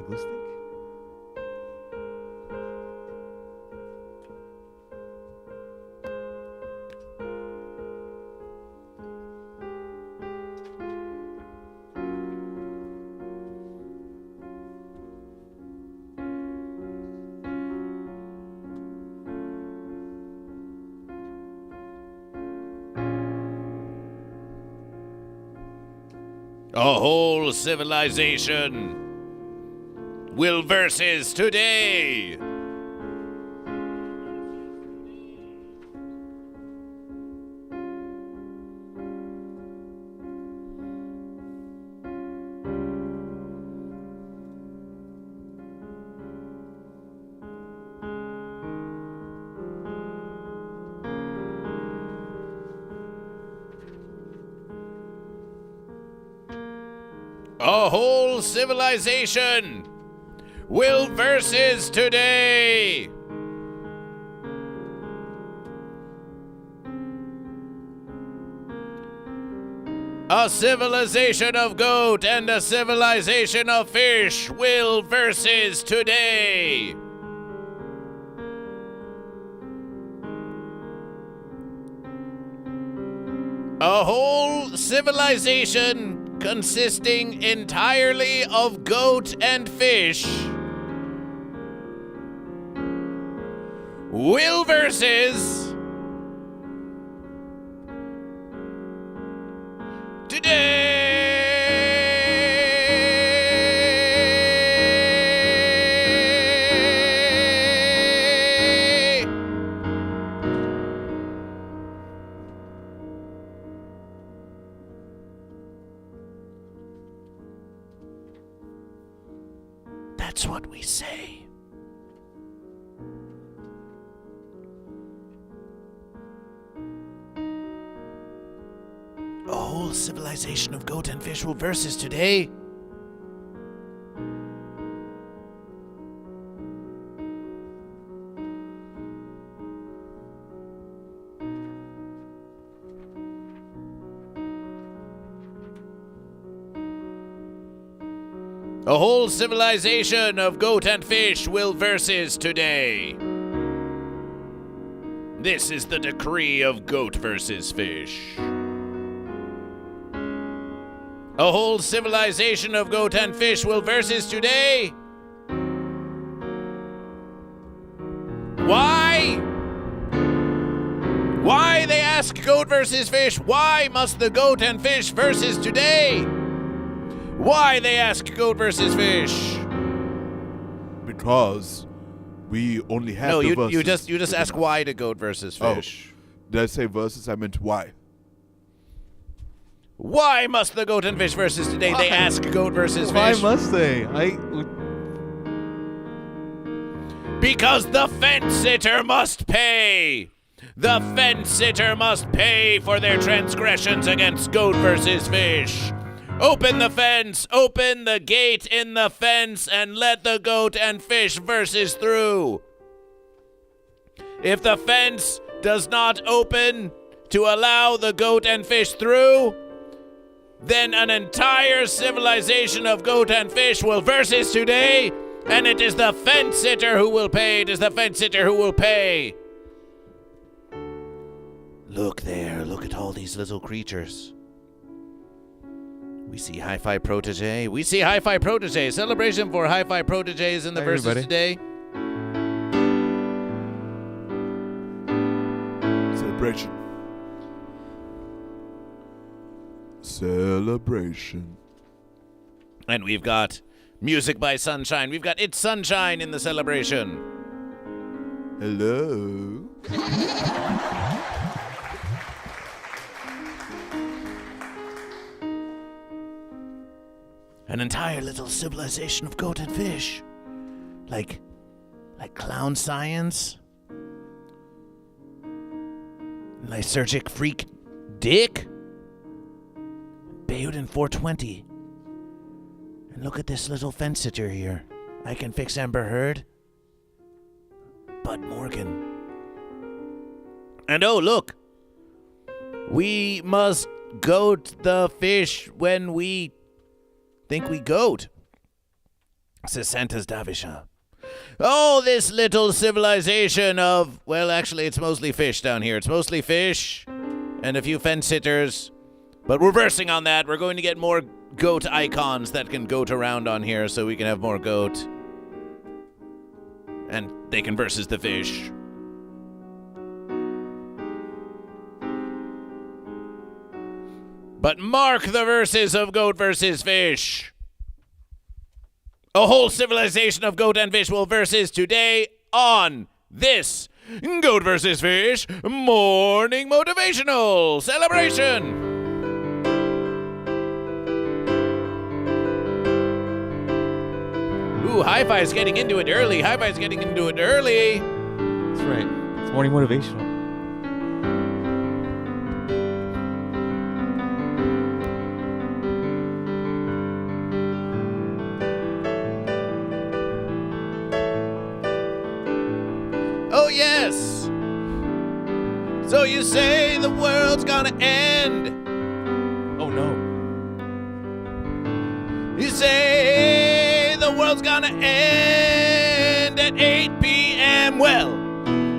glue stick? A whole civilization will versus today. A whole civilization will versus today. A civilization of goat and a civilization of fish will versus today. A whole civilization consisting entirely of goat and fish will versus today. That's what we say. A whole civilization of goat and fish will versus today. A whole civilization of goat and fish will versus today. This is the decree of goat versus fish. A whole civilization of goat and fish will versus today. Why? Why, they ask goat versus fish, why must the goat and fish versus today? Why, they ask goat versus fish? Because we only have the versus. you just ask why to goat versus fish. Oh, did I say versus? I meant why. Why must the goat and fish versus today? Why? They ask goat versus Why fish. must they? Because the fence sitter must pay. The fence sitter must pay for their transgressions against goat versus fish. Open the fence, open the gate in the fence, and let the goat and fish versus through. If the fence does not open to allow the goat and fish through, then an entire civilization of goat and fish will versus today, and it is the fence sitter who will pay. It is the fence sitter who will pay. Look there, look at all these little creatures. We see Hi-Fi Protege. We see Hi-Fi Protege. Celebration for Hi-Fi Proteges in the verses everybody. today. Celebration. Celebration. And we've got music by Sunshine. We've got It's Sunshine in the celebration. Hello. An entire little civilization of goat and fish. Like clown science. Lysergic freak dick. Baywood in 420. And look at this little fence sitter here. I can fix Amber Heard. Bud Morgan. And oh, look. We must goat the fish when we think we goat. C'est Santa's Davisha. Oh, this little civilization of, well, actually, it's mostly fish down here. It's mostly fish and a few fence sitters. But reversing on that, we're going to get more goat icons that can goat around on here so we can have more goat. And they can versus the fish. But mark the verses of goat versus fish. A whole civilization of goat and fish will versus today on this Goat vs. Fish Morning Motivational Celebration. Ooh, Hi-Fi's getting into it early. Hi-Fi's getting into it early. That's right. It's Morning Motivational. Oh, yes. So you say the world's gonna end. Oh, no. You say the world's gonna end at 8 p.m. Well,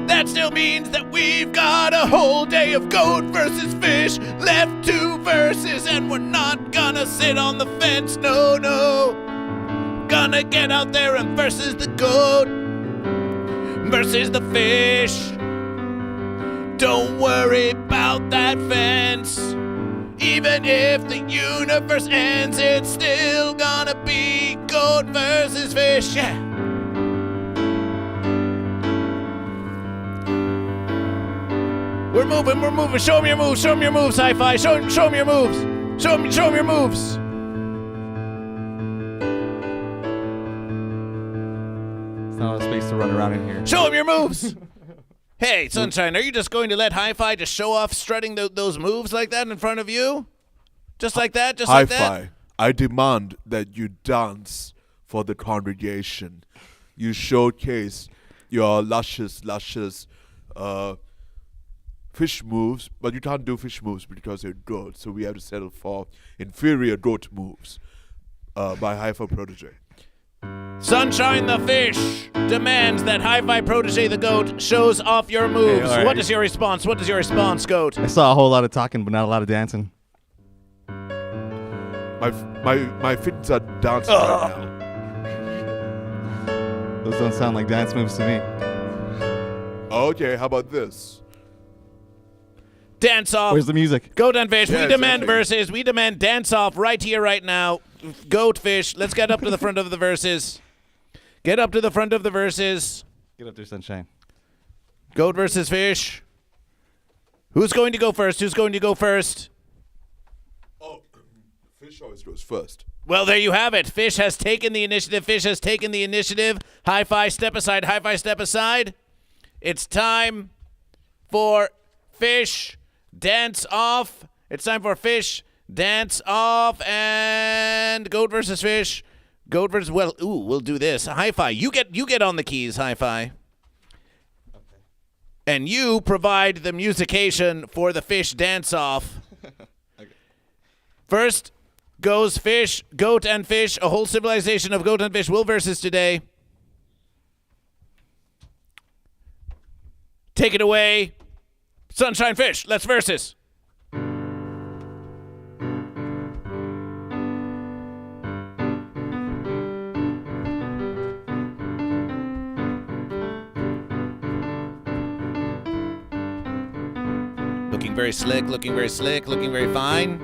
that still means that we've got a whole day of goat versus fish left to versus, and we're not gonna sit on the fence, no, no. Gonna get out there and versus the goat versus the fish. Don't worry about that fence. Even if the universe ends, it's still gonna be goat versus fish, yeah. We're moving. Show me your moves, Hi-Fi. Show me your moves. Show me your moves. It's not a space to run around in here. Show him your moves. Hey, Sunshine, are you just going to let Hi-Fi just show off strutting those moves like that in front of you? Just like that? Just like that? Hi-Fi, I demand that you dance for the congregation. You showcase your luscious fish moves, but you can't do fish moves because you're goat, so we have to settle for inferior goat moves by Hi-Fi Protege. Sunshine the Fish demands that Hi-Fi Protege the Goat shows off your moves. Hey, all right. What is your response? Goat? I saw a whole lot of talking, but not a lot of dancing. My feet are dancing right now. Those don't sound like dance moves to me. Okay, how about this? Dance off. Where's the music? Goat and Fish, Yeah, we demand exactly. verses. We demand dance off right here, right now. Goat, Fish, let's get up to the front of the verses. Get up to the front of the verses. Get up there, Sunshine. Goat versus Fish. Who's going to go first? Oh, fish always goes first. Well, there you have it. Fish has taken the initiative. Hi-Fi, step aside. It's time for Fish dance off. And Goat versus Fish. We'll do this. Hi-Fi, you get on the keys, Hi-Fi. Okay. And you provide the musication for the Fish dance off. Okay. First goes Fish, Goat and Fish. A whole civilization of Goat and Fish will versus today. Take it away. Sunshine Fish, let's versus. Looking very slick, looking very fine.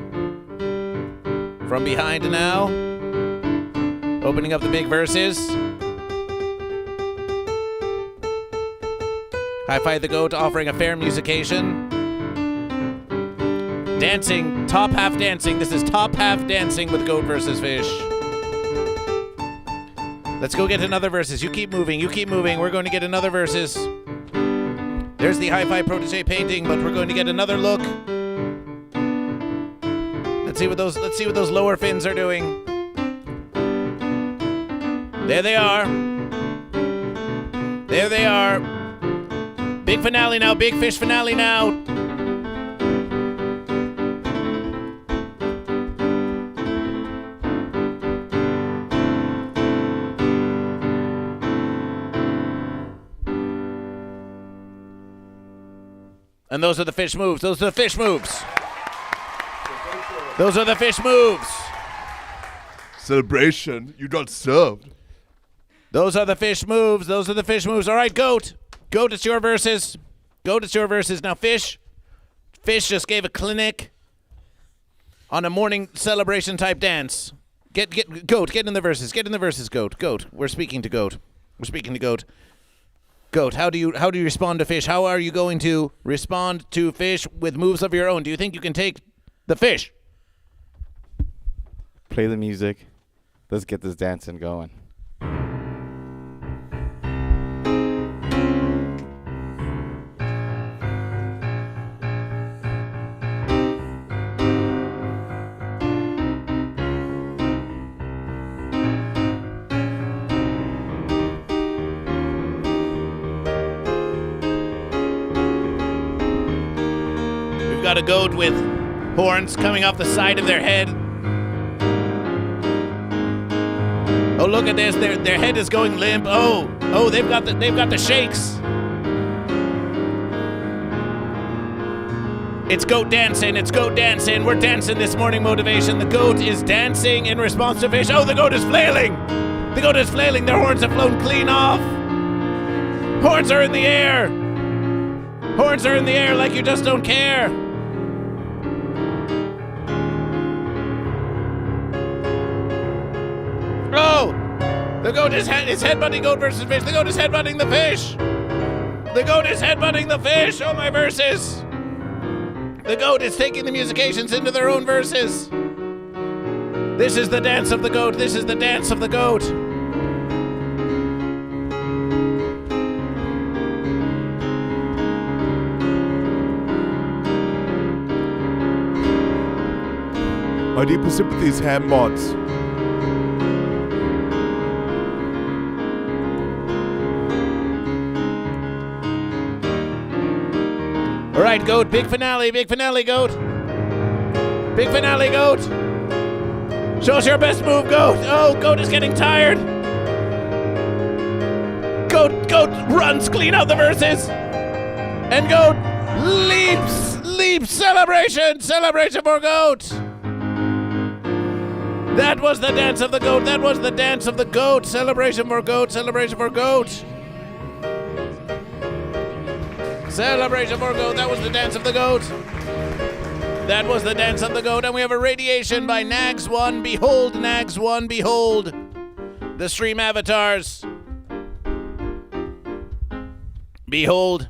From behind now. Opening up the big verses. Hi-Fi the Goat offering a fair musication. Dancing, top half dancing. This is top half dancing with Goat versus Fish. Let's go get another versus. You keep moving. We're going to get another versus. There's the Hi-Fi Protege painting, but we're going to get another look. Let's see what those lower fins are doing. There they are. Big finale now, big fish finale now. And those are the fish moves. Those are the fish moves. Those are the fish moves. Celebration. You got served. Those are the fish moves. Those are the fish moves. All right, Goat. Goat, it's your verses. Goat, it's your verses. Now, Fish just gave a clinic on a morning celebration type dance. Goat, get in the verses. Get in the verses, Goat. Goat, we're speaking to Goat. We're speaking to Goat. Goat, how do you respond to Fish? How are you going to respond to Fish with moves of your own? Do you think you can take the Fish? Play the music. Let's get this dancing going. We've got a goat with horns coming off the side of their head. Oh, look at this. Their head is going limp. Oh, they've got the shakes. It's goat dancing. It's goat dancing. We're dancing this morning motivation. The goat is dancing in response to Fish. Oh, the goat is flailing. The goat is flailing. Their horns have flown clean off. Horns are in the air. Horns are in the air like you just don't care. Oh! The goat is headbutting Goat versus Fish. The goat is headbutting the fish. The goat is headbutting the fish. Oh, my verses. The goat is taking the musicians into their own verses. This is the dance of the goat. This is the dance of the goat. My deepest sympathies, ham mods. All right, Goat, big finale, Goat. Big finale, Goat. Show us your best move, Goat. Oh, Goat is getting tired. Goat runs clean out the verses. And Goat leaps, celebration for Goat. That was the dance of the goat. That was the dance of the goat. Celebration for Goat. Celebration for Goat. Celebration for Goat. That was the dance of the goat. That was the dance of the goat. And we have a radiation by Nags1. Behold, Nags1. Behold the stream avatars. Behold.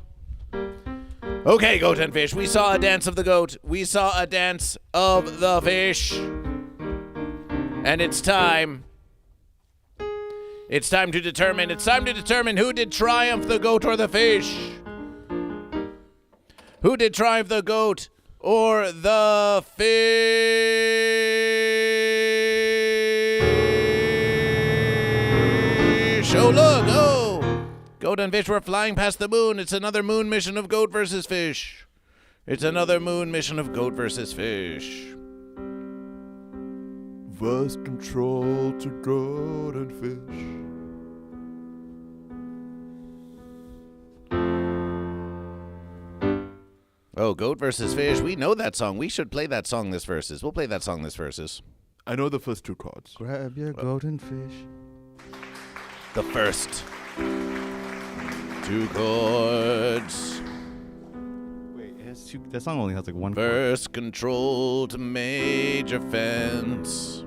Okay, Goat and Fish. We saw a dance of the goat. We saw a dance of the fish. And it's time. It's time to determine. It's time to determine who did triumph, the goat or the fish. Who did triumph, the goat or the fish? Oh, look. Oh. Goat and Fish were flying past the moon. It's another moon mission of Goat versus Fish. It's another moon mission of Goat versus Fish. First control to goat and fish. Oh, Goat versus Fish. We know that song. We should play that song this verses. We'll play that song this verses. I know the first two chords. Grab your goat and fish. The first two chords. Wait, it has two. That song only has like one. First control to major fence.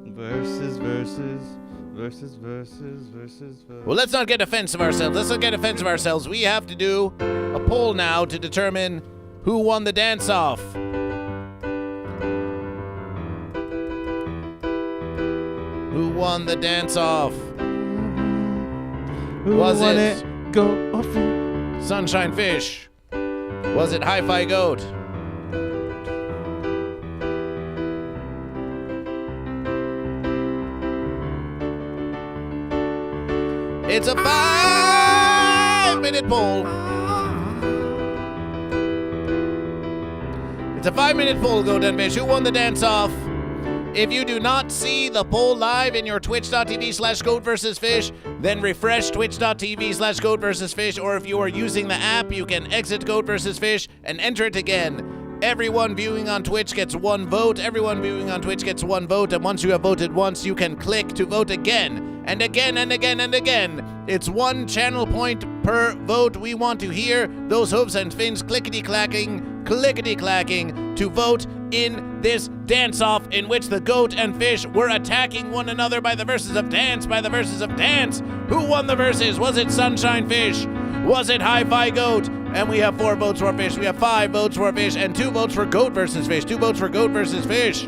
Verses. Well, let's not get offensive ourselves. We have to do a poll now to determine who won the dance-off. Who won the dance-off? Was it Goat or Fish? Sunshine Fish? Was it Hi-Fi Goat? It's a 5-minute poll. It's a 5-minute poll, Goat and Fish. Who won the dance-off? If you do not see the poll live in your twitch.tv/GoatVsFish, then refresh twitch.tv/GoatVsFish, or if you are using the app, you can exit GoatVsFish and enter it again. Everyone viewing on Twitch gets 1 vote. Everyone viewing on Twitch gets 1 vote. And once you have voted once, you can click to vote again and again and again and again. It's 1 channel point per vote. We want to hear those hooves and fins clickety-clacking to vote in this dance-off in which the goat and fish were attacking one another by the verses of dance, Who won the verses? Was it Sunshine Fish? Was it Hi-Fi Goat? And we have 4 votes for fish. We have 5 votes for fish and 2 votes for goat versus fish. 2 votes for goat versus fish.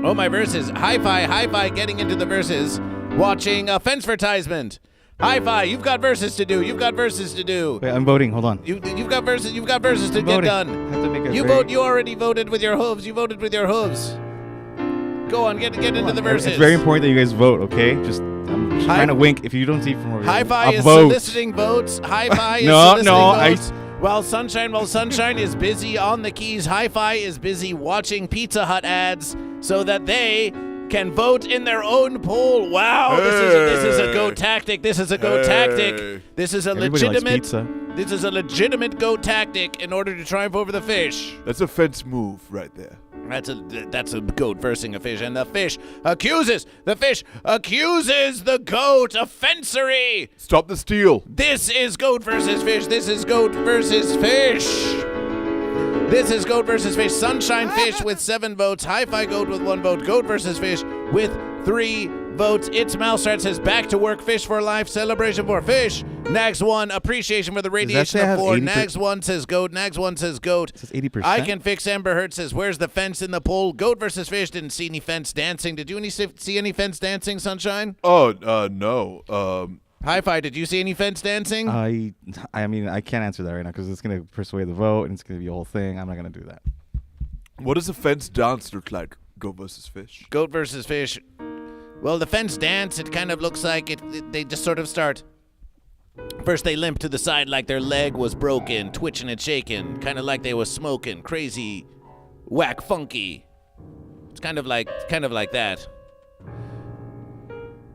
Oh, my verses. Hi-Fi getting into the verses. Watching a fence advertisement. Hi-Fi, you've got verses to do. Wait, I'm voting. Hold on. You've got verses to get voting. done. I have to make a You very- vote. You already voted with your hooves. Go on, get into the verses. It's very important that you guys vote, okay? I'm just trying to wink. If you don't see from over here, Hi-Fi I'll is vote. soliciting votes. Hi-Fi is No, soliciting votes. I- While Sunshine is busy on the keys, Hi-Fi is busy watching Pizza Hut ads so that they can vote in their own poll. Wow, this is a goat tactic. This is a Everybody likes pizza. This is a legitimate goat tactic in order to triumph over the fish. That's a fence move right there. That's a goat versing a fish, and the fish accuses the goat of fencery. Stop the steal. This is goat versus fish. This is goat versus fish. This is goat versus fish. Sunshine Fish with 7 votes. Hi-Fi Goat with 1 vote. Goat versus fish with 3 votes. It's Mouserat says back to work. Fish for life. Celebration for fish. Nags 1. Appreciation for the radiation say I of have 4. 80%? Nags 1 says goat. Nags 1 says goat. It says 80%. I can fix Amber Heard says where's the fence in the poll? Goat versus fish. Didn't see any fence dancing. Did you see any fence dancing, Sunshine? Oh, no. Hi-Fi, did you see any fence dancing? I mean, I can't answer that right now because it's going to persuade the vote and it's going to be a whole thing. I'm not going to do that. What does a fence dance look like? Goat versus fish. Goat versus fish. Well, the fence dance, it kind of looks like they just sort of start. First, they limp to the side like their leg was broken, twitching and shaking, kind of like they was smoking, crazy, whack, funky. It's kind of like that.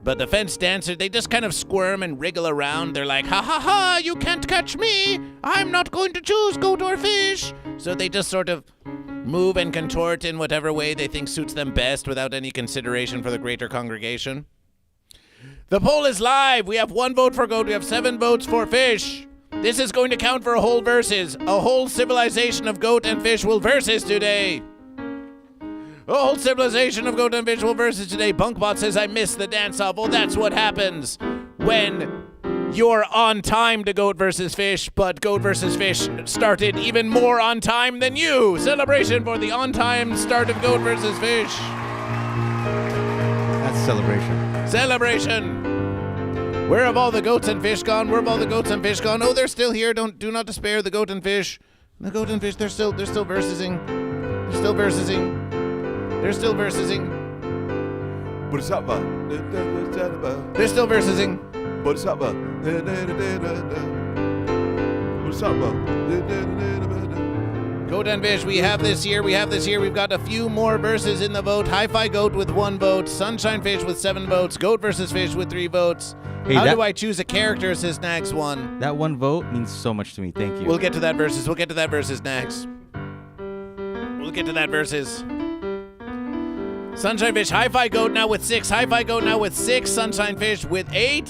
But the fence dancer, they just kind of squirm and wriggle around. They're like, ha ha ha, you can't catch me. I'm not going to choose goat or fish. So they just sort of move and contort in whatever way they think suits them best without any consideration for the greater congregation. The poll is live. We have 1 vote for goat. We have 7 votes for fish. This is going to count for a whole versus. A whole civilization of goat and fish will versus today. A whole civilization of goat and fish will versus today. Bunkbot says, I missed the dance-off. Well, that's what happens when you're on time to goat versus fish, but goat versus fish started even more on time than you. Celebration for the on-time start of goat versus fish. That's celebration. Celebration. Where have all the goats and fish gone? Oh, they're still here. Do not despair. The goat and fish. The goat and fish. They're still versing. They're still versing. What's up, man? They're still versing. What's up, man? What's up, man? Goat and fish, we have this year. We've got a few more verses in the vote. Hi-Fi Goat with 1 vote. Sunshine Fish with 7 votes. Goat versus fish with 3 votes. Hey, How do I choose a character, says Nags 1. That 1 vote means so much to me. Thank you. We'll get to that verses, Nags. We'll get to that verses. Sunshine Fish, Hi-Fi Goat now with 6. Sunshine Fish with 8.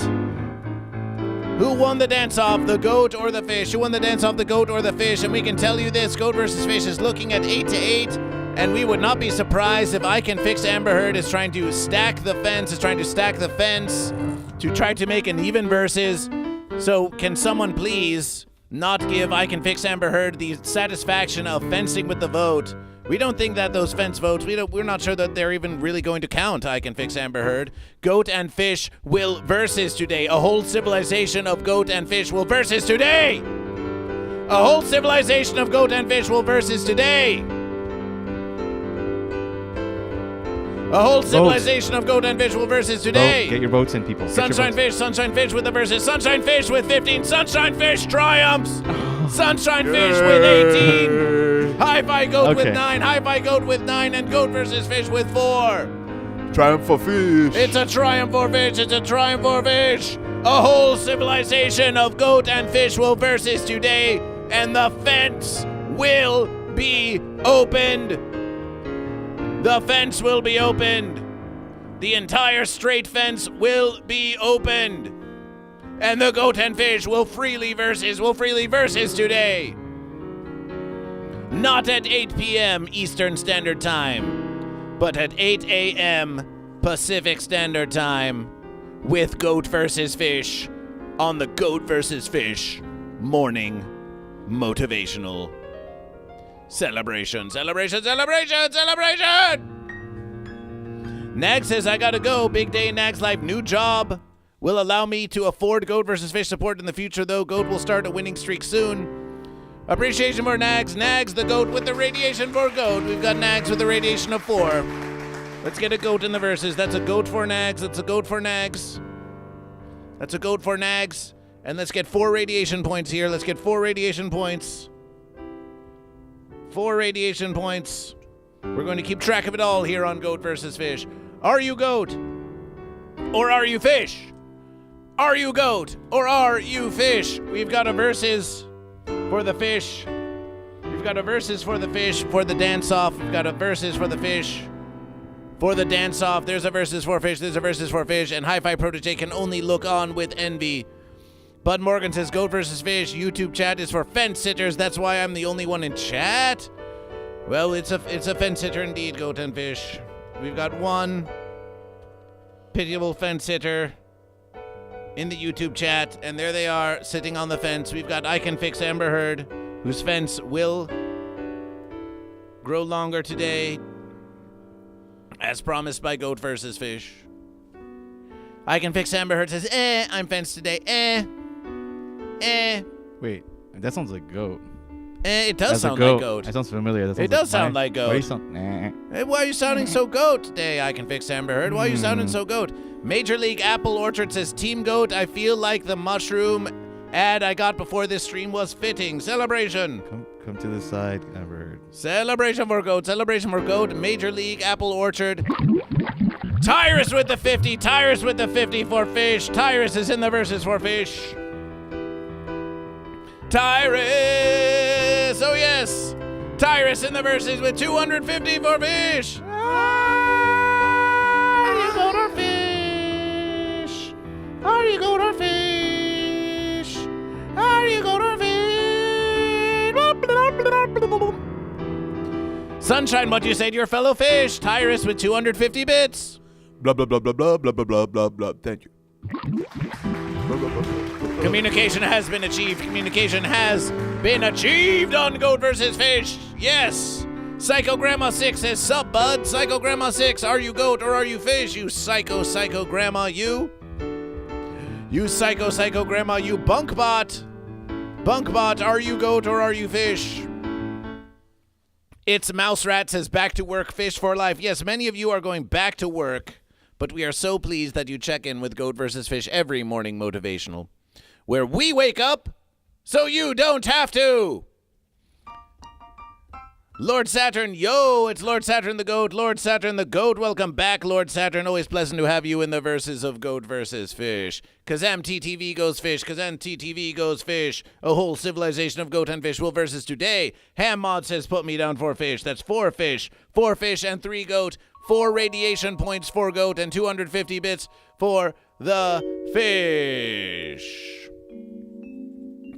Who won the dance-off, the goat or the fish? And we can tell you this, goat versus fish is looking at 8-8, and we would not be surprised if I Can Fix Amber Heard is trying to stack the fence, to try to make an even versus. So can someone please not give I Can Fix Amber Heard the satisfaction of fencing with the vote? We don't think that those fence votes, we're not sure that they're even really going to count I Can Fix Amber Heard. Goat and fish will versus today. A whole civilization of goat and fish will versus today. A whole civilization of goat and fish will versus today. A whole civilization of goat and fish will versus today. Vote. Get your votes in, people. Sunshine Fish with the versus. Sunshine Fish with 15. Sunshine Fish triumphs. Sunshine Fish with 18. Hi-Fi Goat with Okay. 9. Hi-Fi Goat with 9. And Goat versus Fish with 4. Triumph for fish. It's a triumph for fish. It's a triumph for fish. A whole civilization of goat and fish will versus today, and the fence will be opened. The fence will be opened. The entire straight fence will be opened. And the goat and fish will freely versus today. Not at 8 p.m. Eastern Standard Time, but at 8 a.m. Pacific Standard Time with Goat vs. Fish on the Goat vs. Fish Morning Motivational. Celebration, celebration, celebration, celebration! Nag says, I gotta go. Big day in Nag's life. New job will allow me to afford Goat vs. Fish support in the future, though. Goat will start a winning streak soon. Appreciation for Nags. Nags the goat with the radiation for goat. We've got Nags with the radiation of 4. Let's get a goat in the verses. That's a goat for Nags. That's a goat for Nags. That's a goat for Nags. And let's get 4 radiation points here. Let's get 4 radiation points. 4 radiation points. We're going to keep track of it all here on Goat vs. Fish. Are you goat? Or are you fish? Are you goat? Or are you fish? We've got a versus for the fish. We've got a versus for the fish for the dance-off. We've got a versus for the fish for the dance-off. There's a versus for fish. There's a versus for fish. And Hi-Fi Protege can only look on with envy. Bud Morgan says, Goat vs. Fish. YouTube chat is for fence sitters. That's why I'm the only one in chat. Well, it's a fence sitter indeed, Goat and Fish. We've got one pitiable fence sitter in the YouTube chat, and there they are, sitting on the fence. We've got I Can Fix Amber Heard, whose fence will grow longer today, as promised by Goat vs. Fish. I Can Fix Amber Heard says, I'm fenced today, Wait, that sounds like goat. It does As a sound like goat. That sounds familiar. It does sound like goat. Why do you sound? Hey, why are you sounding so goat today? I Can Fix Amber Heard. Why are you sounding so goat? Major League Apple Orchard says, Team Goat, I feel like the mushroom ad I got before this stream was fitting. Celebration. Come to the side, Amber Heard. Celebration for goat. Celebration for goat. Major League Apple Orchard. Tyrus with the 50. Tyrus with the 50 for fish. Tyrus is in the verses for fish. Tyrus. Oh, yes. Tyrus in the verses with 250 for fish. Are you goat or fish? Are you goat or fish? Are you goat or fish? Sunshine, what do you say to your fellow fish? Tyrus with 250 bits. Blah, blah, blah, blah, blah, blah, blah, blah, blah, blah. Thank you. Blah, blah, blah, blah. Communication has been achieved. Communication has been achieved on Goat vs. Fish. Yes. Psycho Grandma 6 says, sup, bud? Psycho Grandma 6, are you goat or are you fish? You psycho grandma, you. You psycho grandma, you bunkbot. Bunkbot, are you goat or are you fish? It's Mouse Rat says, back to work, fish for life. Yes, many of you are going back to work, but we are so pleased that you check in with Goat vs. Fish every morning motivational, where we wake up so you don't have to. Lord Saturn, yo, it's Lord Saturn the Goat. Lord Saturn the Goat, welcome back, Lord Saturn. Always pleasant to have you in the verses of Goat vs. Fish. Kazam TTV goes fish, Kazam TTV goes fish. A whole civilization of goat and fish will versus today. Ham Mod says, put me down for fish. That's 4 fish and 3 goat. 4 radiation points for goat and 250 bits for the fish.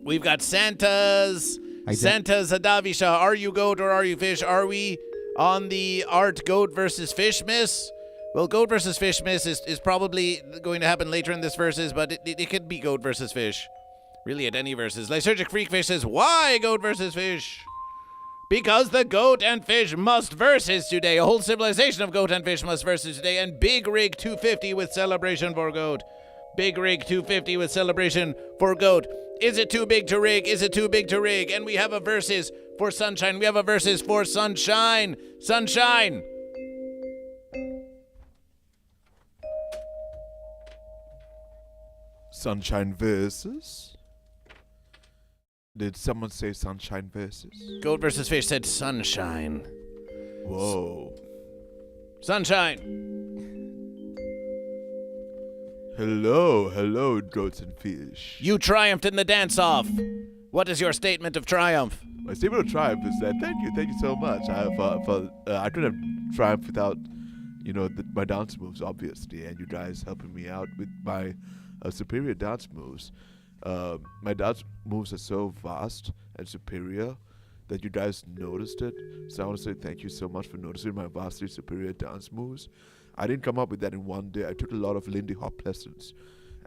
We've got Santa's Adavisha. Are you goat or are you fish? Are we on the art Goat versus Fish miss? Well, Goat versus Fish miss is probably going to happen later in this versus, but it could be Goat versus Fish. Really, at any versus. Lysergic Freak Fish says, why Goat versus Fish? Because the goat and fish must versus today. A whole civilization of goat and fish must versus today. And Big Rig 250 with celebration for goat. Big Rig 250 with celebration for goat. Is it too big to rig? Is it too big to rig? And we have a versus for Sunshine. We have a versus for Sunshine. Sunshine. Sunshine versus Did someone say sunshine versus? Goat versus Fish said sunshine. Whoa. Sunshine. Hello, goats and fish. You triumphed in the dance-off. What is your statement of triumph? My statement of triumph is that thank you so much. I couldn't have triumphed without, my dance moves, obviously, and you guys helping me out with my superior dance moves. My dance moves are so vast and superior that you guys noticed it. So I want to say thank you so much for noticing my vastly superior dance moves. I didn't come up with that in one day. I took a lot of Lindy Hop lessons.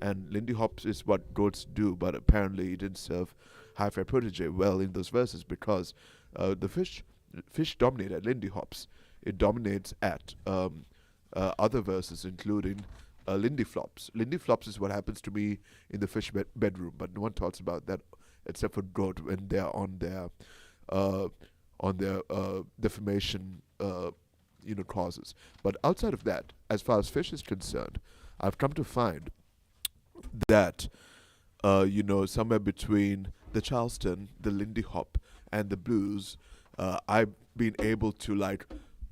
And Lindy Hops is what goats do, but apparently it didn't serve Hi-Fi Protege well in those verses because the fish dominate at Lindy Hops. It dominates at other verses, including Lindy Flops. Lindy Flops is what happens to me in the fish bedroom, but no one talks about that except for goat when they're on their defamation causes. But outside of that, as far as fish is concerned, I've come to find that somewhere between the Charleston, the Lindy Hop, and the blues, I've been able to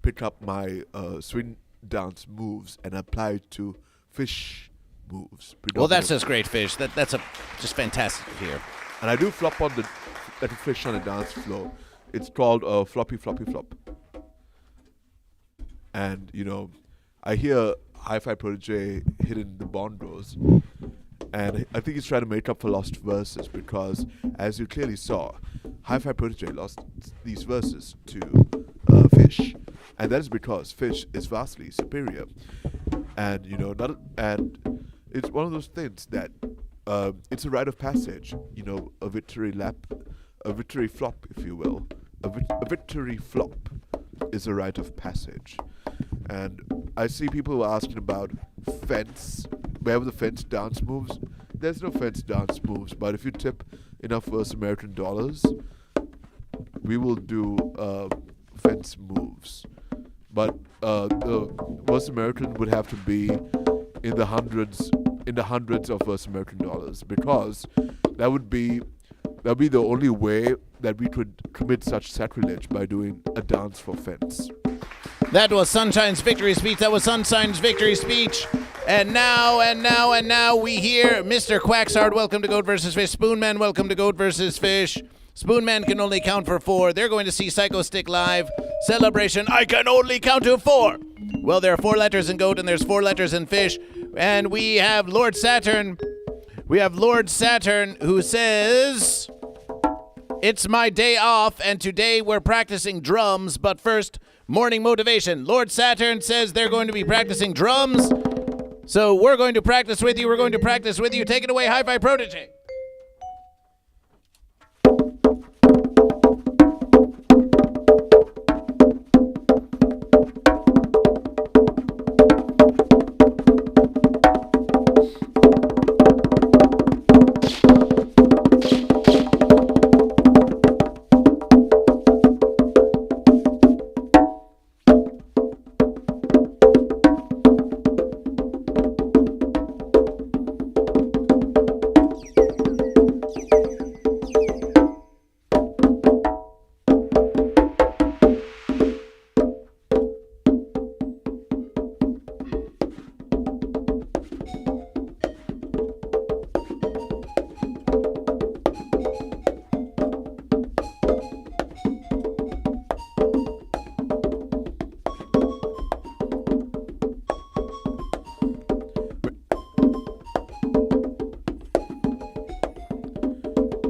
pick up my swing dance moves and apply it to fish moves. Well, that's just great, Fish. That's just fantastic to hear. And I do flop on the fish on the dance floor. It's called floppy flop. And I hear Hi-Fi Protege hitting the bongos, and I think he's trying to make up for lost verses because, as you clearly saw, Hi-Fi Protege lost these verses to Fish, and that is because Fish is vastly superior. And and it's one of those things that it's a rite of passage. A victory lap, a victory flop, if you will. A victory flop is a rite of passage. And I see people asking about fence. Where were the fence dance moves? There's no fence dance moves, but if you tip enough US American dollars, we will do fence moves. But the US American would have to be in the hundreds of US American dollars, because that would be the only way that we could commit such sacrilege, by doing a dance for fence. That was Sunshine's victory speech. And now we hear Mr. Quacksard. Welcome to Goat vs. Fish. Spoonman, welcome to Goat vs. Fish. Spoonman can only count for 4. They're going to see Psycho Stick live. Celebration, I can only count to 4. Well, there are 4 letters in goat and there's 4 letters in fish. And we have Lord Saturn. Who says, it's my day off and today we're practicing drums, but first, morning motivation. Lord Saturn says they're going to be practicing drums. So we're going to practice with you. Take it away, Hi-Fi Protege.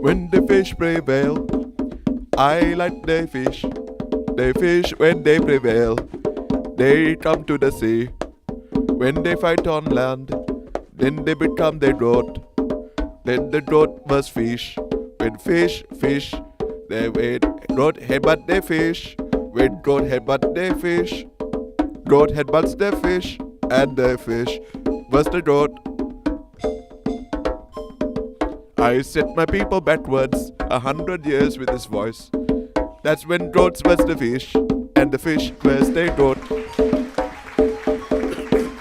When the fish prevail, I like the fish. The fish, when they prevail, they come to the sea. When they fight on land, then they become the goat. Then the goat must fish. When fish, they wait. Goat headbutt the fish. When goat headbutt the fish, goat headbutts the fish, and the fish must the goat. I set my people backwards 100 years with this voice. That's when goats was the fish, and the fish was the goat.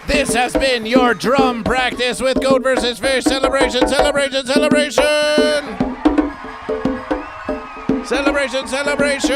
This has been your drum practice with Goat vs. Fish. Celebration! Celebration, celebration!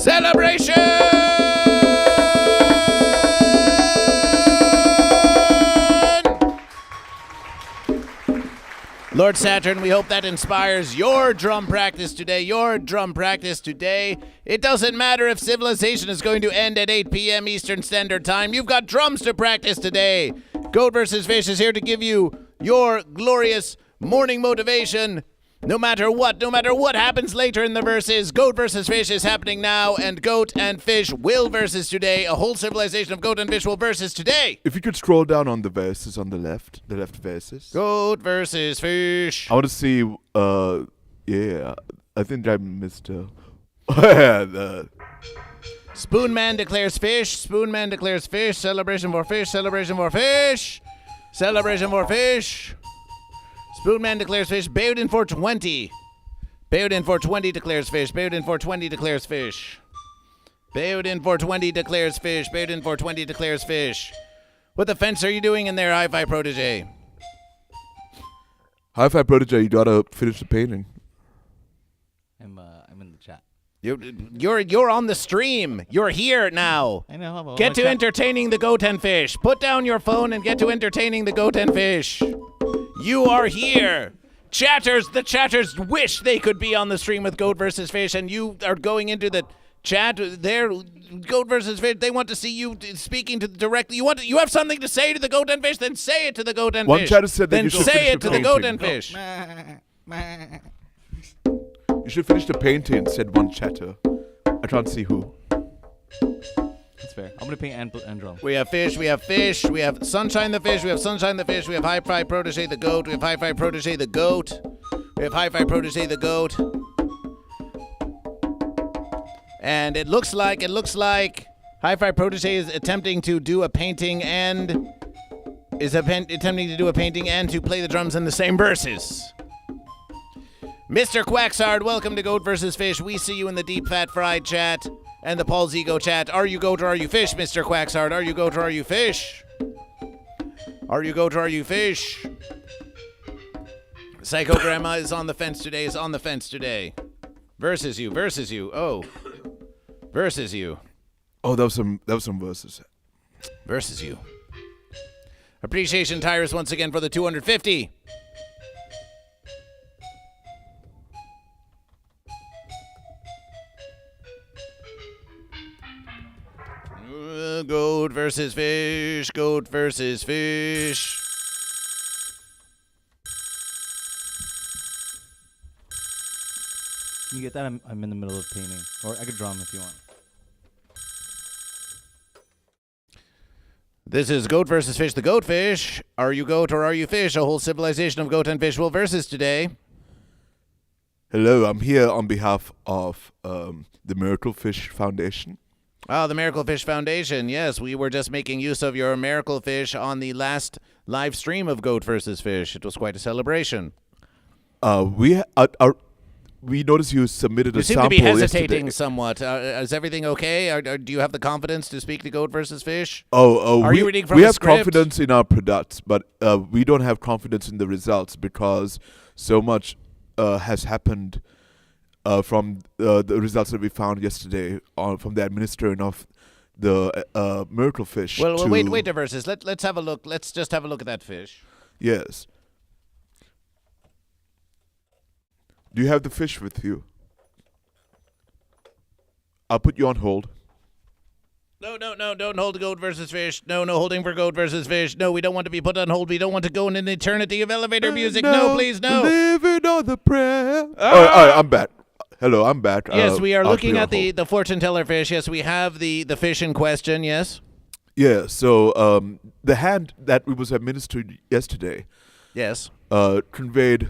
Celebration! Lord Saturn, we hope that inspires your drum practice today. Your drum practice today. It doesn't matter if civilization is going to end at 8 p.m. Eastern Standard Time. You've got drums to practice today. Goat vs. Fish is here to give you your glorious morning motivation. No matter what happens later in the verses, Goat vs. Fish is happening now, and Goat and Fish will versus today. A whole civilization of Goat and Fish will versus today. If you could scroll down on the verses on the left verses. Goat vs. Fish. I want to see, yeah, I think I missed, the Spoonman declares fish. Spoonman declares fish. Celebration for fish. Celebration for fish. Celebration for fish. Spoonman declares fish. Bayodin for 20. Bayodin for 20 declares fish. Bayodin for 20 declares fish. Bayodin for 20 declares fish. Bayodin for 20 declares fish. What the fence are you doing in there, Hi-Fi Protege? Hi-Fi Protege, you gotta finish the painting. I'm in the chat. You're on the stream. You're here now. I know. Get to entertaining the Goat and Fish. Put down your phone and get to entertaining the Goat and Fish. You are here. The chatters wish they could be on the stream with Goat vs. Fish, and you are going into the chat. There, Goat vs. Fish. They want to see you speaking to directly. You have something to say to the Goat and Fish? Then say it to the Goat and Fish. One chatter said that then you should say finish it the to the Goat painting. and Fish. You should finish the painting, said one chatter. I can't see who. That's fair. I'm gonna paint and drum. We have fish, we have fish, we have Sunshine the Fish, we have Sunshine the Fish, we have Hi-Fi Protege the Goat, we have Hi-Fi Protege the Goat, we have Hi-Fi Protege the Goat. And it looks like Hi-Fi Protege is attempting to do a painting and to play the drums in the same verses. Mr. Quacksard, welcome to Goat vs. Fish. We see you in the Deep Fat Fried chat and the Paul's Ego chat. Are you Goat or are you Fish, Mr. Quacksard? Are you Goat or are you Fish? Are you Goat or are you Fish? Psycho Grandma is on the fence today, Versus you. Oh. Versus you. Oh, that was some verses. Versus you. Appreciation Tyrus once again for the 250. Goat versus Fish. Goat versus Fish. Can you get that? I'm in the middle of painting. Or I could drum if you want. This is Goat versus Fish, the Goat Fish. Are you Goat or are you Fish? A whole civilization of Goat and Fish will versus today. Hello, I'm here on behalf of the Miracle Fish Foundation. Oh, the Miracle Fish Foundation. Yes, we were just making use of your Miracle Fish on the last live stream of Goat versus Fish. It was quite a celebration. We noticed you submitted a You sample seem to be hesitating yesterday. somewhat. Is everything okay? Do you have the confidence to speak to Goat versus Fish? Are you reading from we a have script? confidence in our products, but we don't have confidence in the results because so much has happened from the results that we found yesterday from the administering of the Miracle Fish. Well, wait a versus. Let's have a look. Let's just have a look at that fish. Yes. Do you have the fish with you? I'll put you on hold. No, don't hold Goat versus Fish. No holding for Goat versus Fish. No, we don't want to be put on hold. We don't want to go in an eternity of elevator music. No, please, no. Living on the prayer. All right, I'm back. Hello, I'm back. Yes, we are after looking your at the fortune teller fish. Yes, we have the fish in question. Yes. Yeah, so the hand that was administered yesterday Yes. conveyed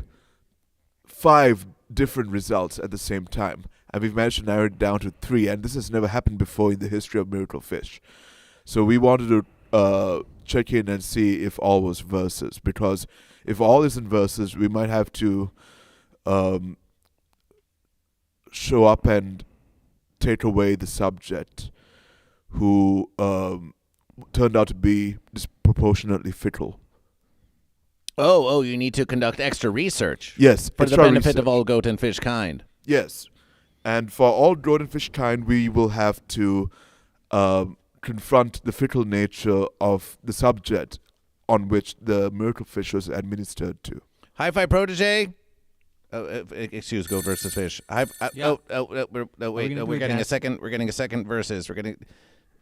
5 different results at the same time, and we've managed to narrow it down to 3, and this has never happened before in the history of miracle fish. So we wanted to check in and see if all was verses, because if all isn't verses, we might have to show up and take away the subject who turned out to be disproportionately fickle. Oh, you need to conduct extra research. Yes, For the extra benefit research. of all goat and fish kind. Yes, and for all goat and fish kind, we will have to confront the fickle nature of the subject on which the miracle fish was administered to. Hi-Fi Protege. Excuse goat versus fish. Yeah. We're getting a second. We're getting a second versus. We're getting.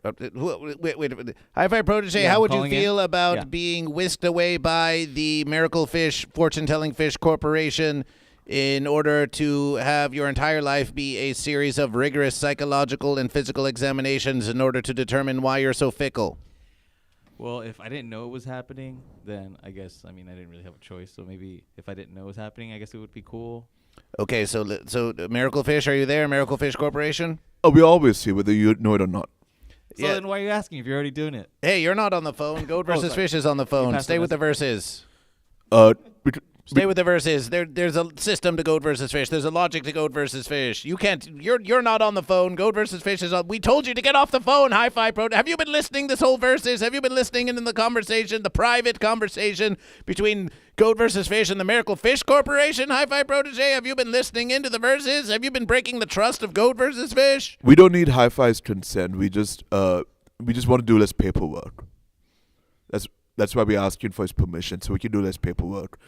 Wait. Hi-Fi Protege. Yeah, how I'm would you calling feel in. about Yeah. being whisked away by the Miracle Fish Fortune-Telling Fish Corporation in order to have your entire life be a series of rigorous psychological and physical examinations in order to determine why you're so fickle? Well, if I didn't know it was happening, then I guess, I didn't really have a choice. So maybe if I didn't know it was happening, I guess it would be cool. Okay, so Miracle Fish, are you there? Miracle Fish Corporation? Oh, we always see whether you know it or not. So then why are you asking if you're already doing it? Hey, you're not on the phone. Goat versus sorry. Fish is on the phone. passed Stay the with the verses. Bec- Stay with the verses. There's a system to goat versus fish. There's a logic to goat versus fish. You can't. You're not on the phone. Goat versus fish is on. We told you to get off the phone. Hi-Fi Pro. Have you been listening this whole verses? Have you been listening in the conversation, the private conversation between goat versus fish and the Miracle Fish Corporation? Hi-Fi Protege. Have you been listening into the verses? Have you been breaking the trust of goat versus fish? we don't need Hi-Fi's consent. We just want to do less paperwork. That's why we're asking for his permission, so we can do less paperwork.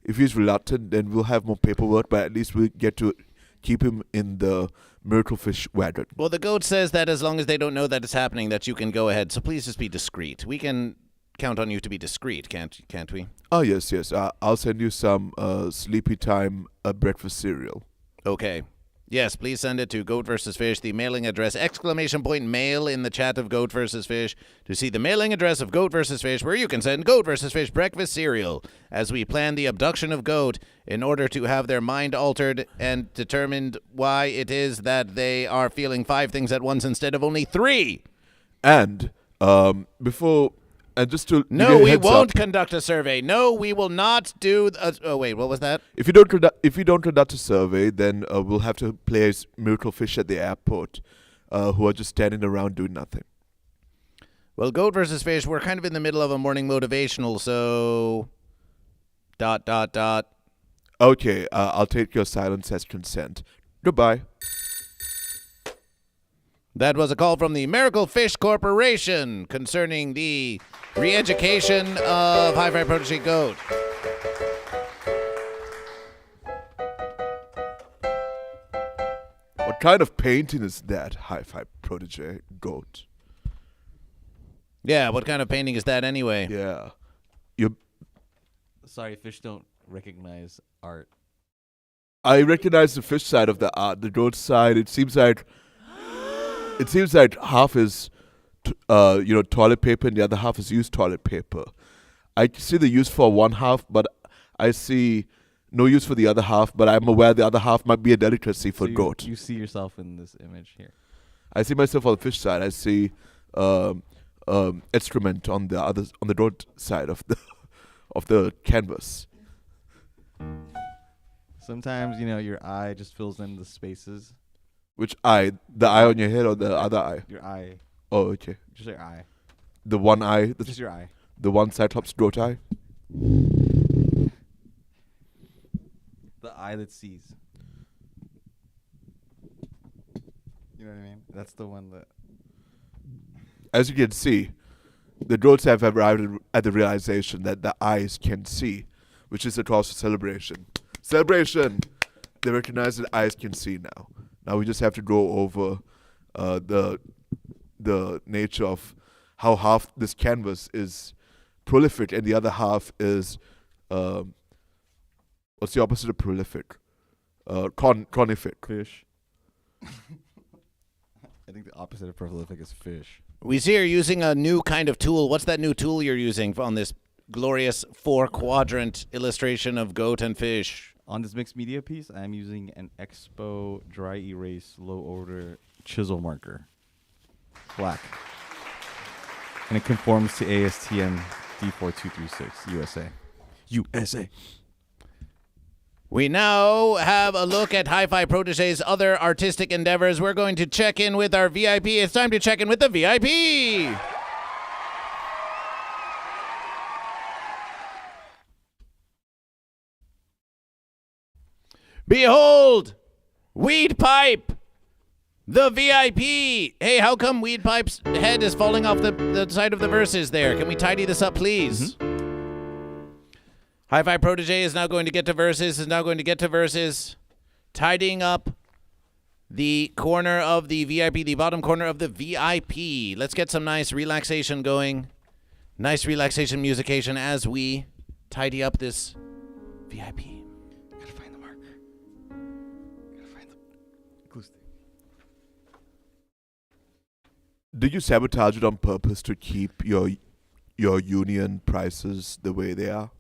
If he's reluctant, then we'll have more paperwork, but at least we'll get to keep him in the miracle fish wagon. Well, the goat says that as long as they don't know that it's happening, that you can go ahead. So please just be discreet. We can count on you to be discreet, can't we? Oh, yes. I'll send you some sleepy time breakfast cereal. Okay. Yes, please send it to Goat vs. Fish, the mailing address, !mail in the chat of Goat vs. Fish to see the mailing address of Goat vs. Fish, where you can send Goat vs. Fish breakfast cereal as we plan the abduction of Goat in order to have their mind altered and determined why it is that they are feeling 5 things at once instead of only 3. And before... And just to No, give you a we heads won't up, conduct a survey. No, we will not do... oh, wait, what was that? if you don't conduct a survey, then we'll have to place miracle fish at the airport, who are just standing around doing nothing. Well, Goat versus Fish, we're kind of in the middle of a morning motivational, so... ... Okay, I'll take your silence as consent. Goodbye. That was a call from the Miracle Fish Corporation concerning the re-education of Hi-Fi Protege Goat. What kind of painting is that, Hi-Fi Protege Goat? Yeah, what kind of painting is that anyway? Yeah. Sorry, fish don't recognize art. I recognize the fish side of the art. The goat side, it seems like half is, toilet paper and the other half is used toilet paper. I see the use for one half, but I see no use for the other half. But I'm aware the other half might be a delicacy for So goat. You see yourself in this image here. I see myself on the fish side. I see excrement on the goat side of the canvas. Sometimes, your eye just fills in the spaces. Which eye? The eye on your head or the other eye? Your eye. Oh, okay. Just your eye. The one eye. Just your eye. The one Cyclops goat eye. The eye that sees. You know what I mean? That's the one that... As you can see, the goats have arrived at the realization that the eyes can see, which is a cause for celebration. Celebration! They recognize that eyes can see now. Now we just have to go over the nature of how half this canvas is prolific and the other half is what's the opposite of prolific? Conific. Fish. I think the opposite of prolific is fish. We see you're using a new kind of tool. What's that new tool you're using on this glorious 4-quadrant illustration of goat and fish? On this mixed media piece, I'm using an Expo dry erase low order chisel marker. Black. And it conforms to ASTM D4236 USA. USA. We now have a look at Hi-Fi Protege's other artistic endeavors. We're going to check in with our VIP. It's time to check in with the VIP. Behold, Weed Pipe, the VIP. Hey, how come Weed Pipe's head is falling off the side of the verses there? Can we tidy this up, please? Hi-Fi Protege is now going to get to verses, tidying up the corner of the VIP, the bottom corner of the VIP. Let's get some nice relaxation going. Nice relaxation musication as we tidy up this VIP. Gotta find the marker. Gotta find the glue stick. Did you sabotage it on purpose to keep your union prices the way they are?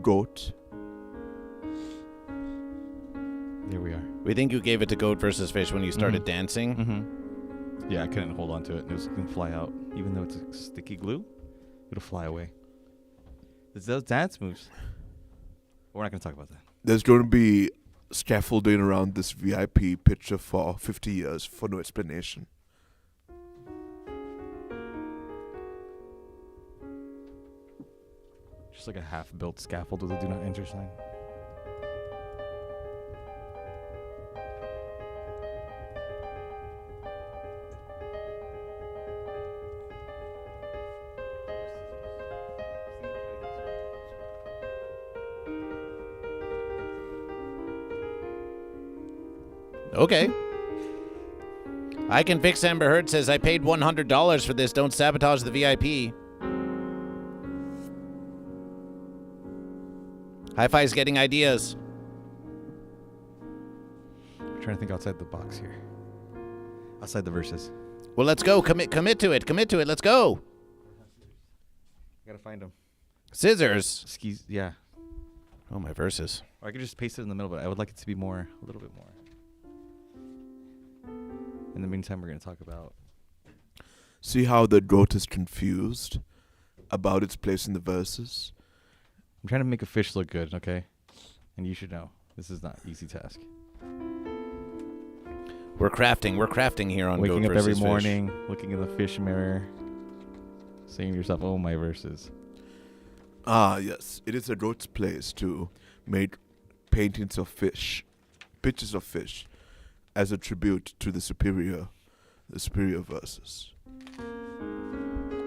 Goat. There we are. We think you gave it to GoatVsFish when you started dancing. Mm-hmm. Yeah, I couldn't hold on to it. It was going to fly out. Even though it's a sticky glue, it'll fly away. It's those dance moves. We're not going to talk about that. There's going to be scaffolding around this VIP picture for 50 years for no explanation. Just like a half-built scaffold with a do not enter sign. Okay. I Can Fix Amber Heard says, I paid $100 for this. Don't sabotage the VIP. Hi-Fi's getting ideas. I'm trying to think outside the box here. Outside the verses. Well, let's go. Commit to it. Let's go. I gotta find them. Scissors. Skis, yeah. Oh, my verses. Or I could just paste it in the middle, but I would like it to be more, a little bit more. In the meantime, we're gonna talk about. See how the goat is confused about its place in the verses? I'm trying to make a fish look good, okay? And you should know, this is not an easy task. We're crafting here on Waking up every GoatVsFish. morning, looking in the fish mirror, saying to yourself, oh, my verses. Ah, yes. It is a goat's place to make paintings of fish, pictures of fish, as a tribute to the superior verses.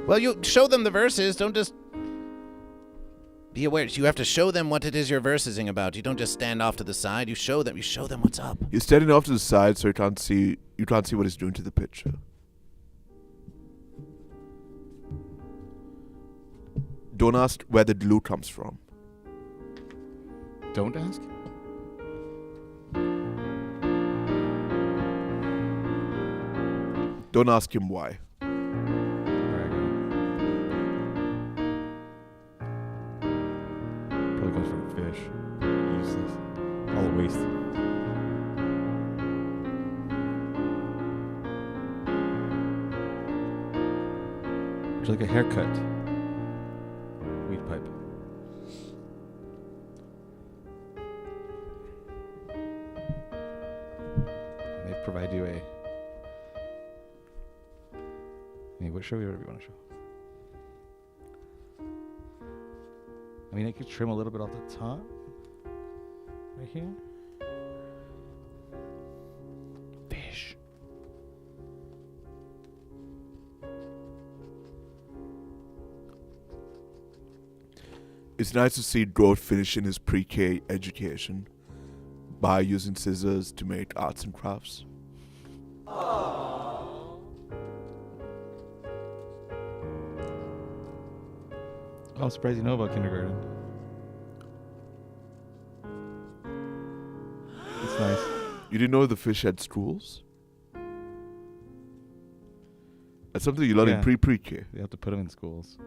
Well, you show them the verses. Don't just be aware. You have to show them what it is you're versing about. You don't just stand off to the side. You show them what's up. You're standing off to the side so you can't see what it's doing to the picture. Don't ask where the glue comes from. Don't ask? Don't ask him why. Probably comes from fish. Useless. All waste. Would you like a haircut? Weed pipe. They provide you a. What show you whatever you want to show. I mean, I could trim a little bit off the top. Right here. Fish. It's nice to see Goat finishing his pre-K education by using scissors to make arts and crafts. I'm surprised you know about kindergarten. It's nice. You didn't know the fish had stools? That's something you learn in pre-K. They have to put them in schools.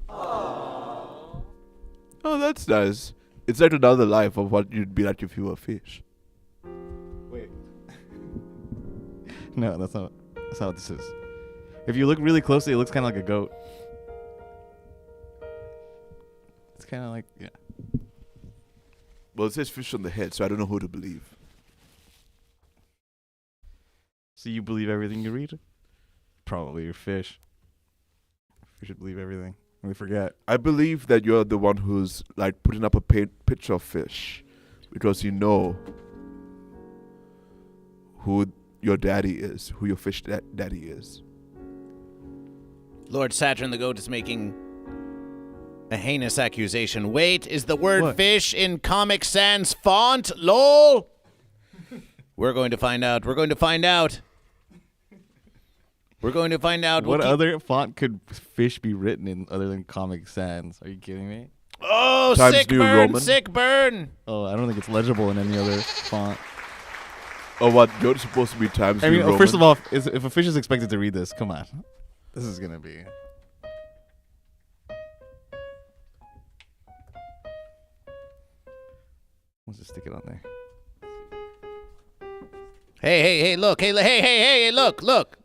Oh, that's nice. It's like another life of what you'd be like if you were a fish. Wait. No, that's not what this is. If you look really closely, it looks kind of like a goat. It's kind of like, yeah. Well, it says fish on the head, so I don't know who to believe. So you believe everything you read? Probably your fish. You should believe everything. We forget. I believe that you're the one who's like putting up a picture of fish because you know who your daddy is, who your fish daddy is. Lord Saturn the Goat is making a heinous accusation. Wait, is the word fish in Comic Sans font? LOL! We're going to find out. We're going to find out. We're going to find out. What other font could fish be written in other than Comic Sans? Are you kidding me? Oh, Times sick New burn, Roman. sick burn. Oh, I don't think it's legible in any other font. Oh, what? You're supposed to be Times I New mean, Roman? first of all, if a fish is expected to read this, come on. This is going to be... Let's just stick it on there. Hey, look.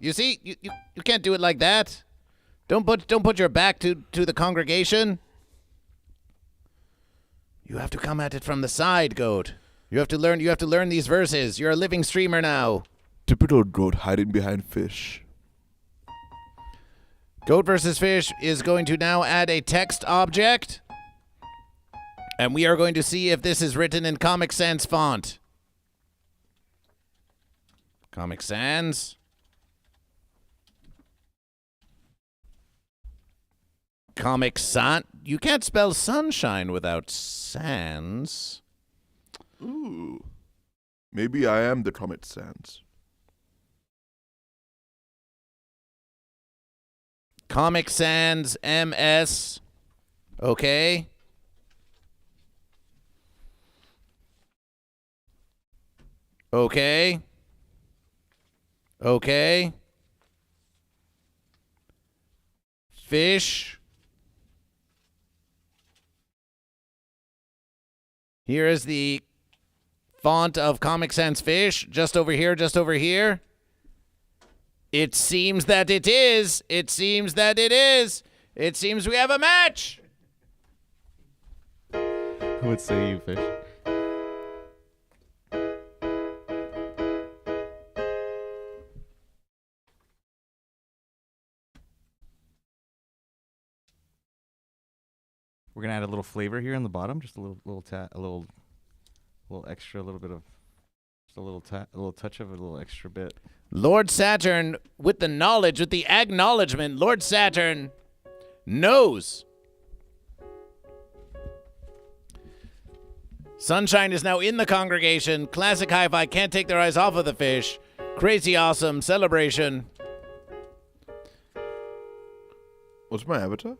You see, you can't do it like that. Don't put your back to the congregation. You have to come at it from the side, Goat. You have to learn these verses. You're a living streamer now. Typical goat hiding behind fish. GoatVsFish is going to now add a text object. And we are going to see if this is written in Comic Sans font. Comic Sans. Comic Sans. You can't spell sunshine without sans. Ooh. Maybe I am the Comic Sans. Comic Sans MS. Okay. Okay. Okay. Fish. Here is the font of Comic Sans Fish. Just over here, just over here. It seems that it is. It seems that it is. It seems we have a match. What say you, fish? We're gonna add a little flavor here on the bottom, just a little extra, a little bit of, just a little touch of a little extra bit. Lord Saturn, with the knowledge, with the acknowledgement, Lord Saturn knows. Sunshine is now in the congregation. Classic Hi-Fi can't take their eyes off of the fish. Crazy awesome celebration. What's my avatar?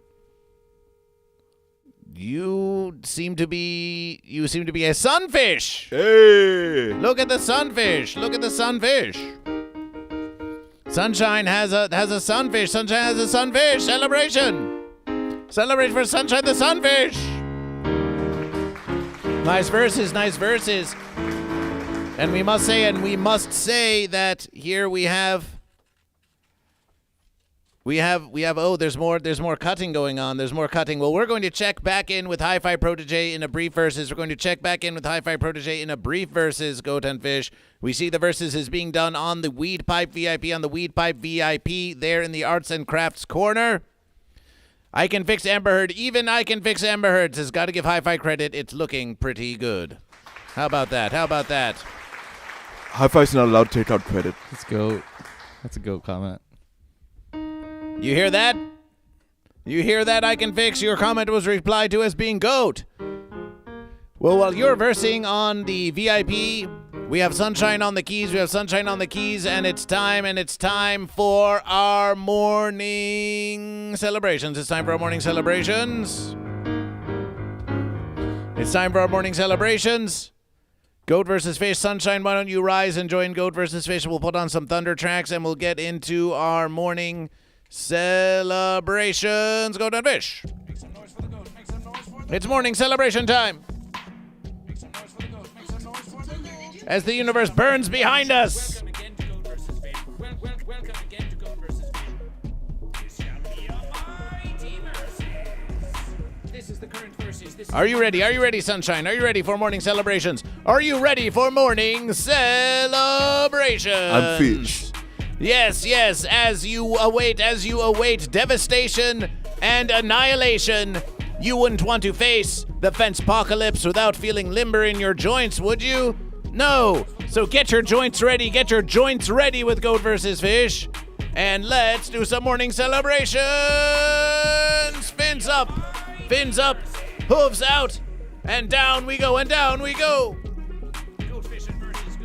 You seem to be a sunfish. Hey! Look at the sunfish. Look at the sunfish. Sunshine has a sunfish. Sunshine has a sunfish. Celebration. Celebrate for Sunshine the sunfish. Nice verses, nice verses. And we must say that here we have there's more cutting going on. There's more cutting. Well, we're going to check back in with Hi-Fi Protege in a brief verses. We're going to check back in with Hi-Fi Protege in a brief verses, Goat and Fish. We see the verses is being done on the Weed Pipe VIP, there in the Arts and Crafts corner. I can fix Amber Heard. Even I can fix Amber Heard. Has got to give Hi-Fi credit. It's looking pretty good. How about that? Hi-Fi's not allowed to take out credit. Let's go. That's a goat comment. You hear that? You hear that, I can fix? Your comment was replied to as being goat. Well, while you're versing on the VIP, we have Sunshine on the keys. And it's time for our morning celebrations. It's time for our morning celebrations. It's time for our morning celebrations. Goat versus Fish. Sunshine, why don't you rise and join Goat versus Fish? We'll put on some thunder tracks and we'll get into our morning celebrations. Goat and Fish. Make some noise for the goat. Make some noise for the It's morning celebration time. Make some noise for the goat. Make some noise for the goat. As the universe burns behind us. Welcome again to Goat versus Fish. Welcome again to Goat versus Fish. This shall be a mighty versus. This is the current versus. Are you ready? Are you ready, Sunshine? Are you ready for morning celebrations? Are you ready for morning celebrations? I'm Fish. Yes, as you await devastation and annihilation, you wouldn't want to face the fence apocalypse without feeling limber in your joints, would you? No. So get your joints ready. Get your joints ready with Goat versus Fish. And let's do some morning celebrations. Fins up, hooves out, and down we go, and down we go. Goat fishing versus,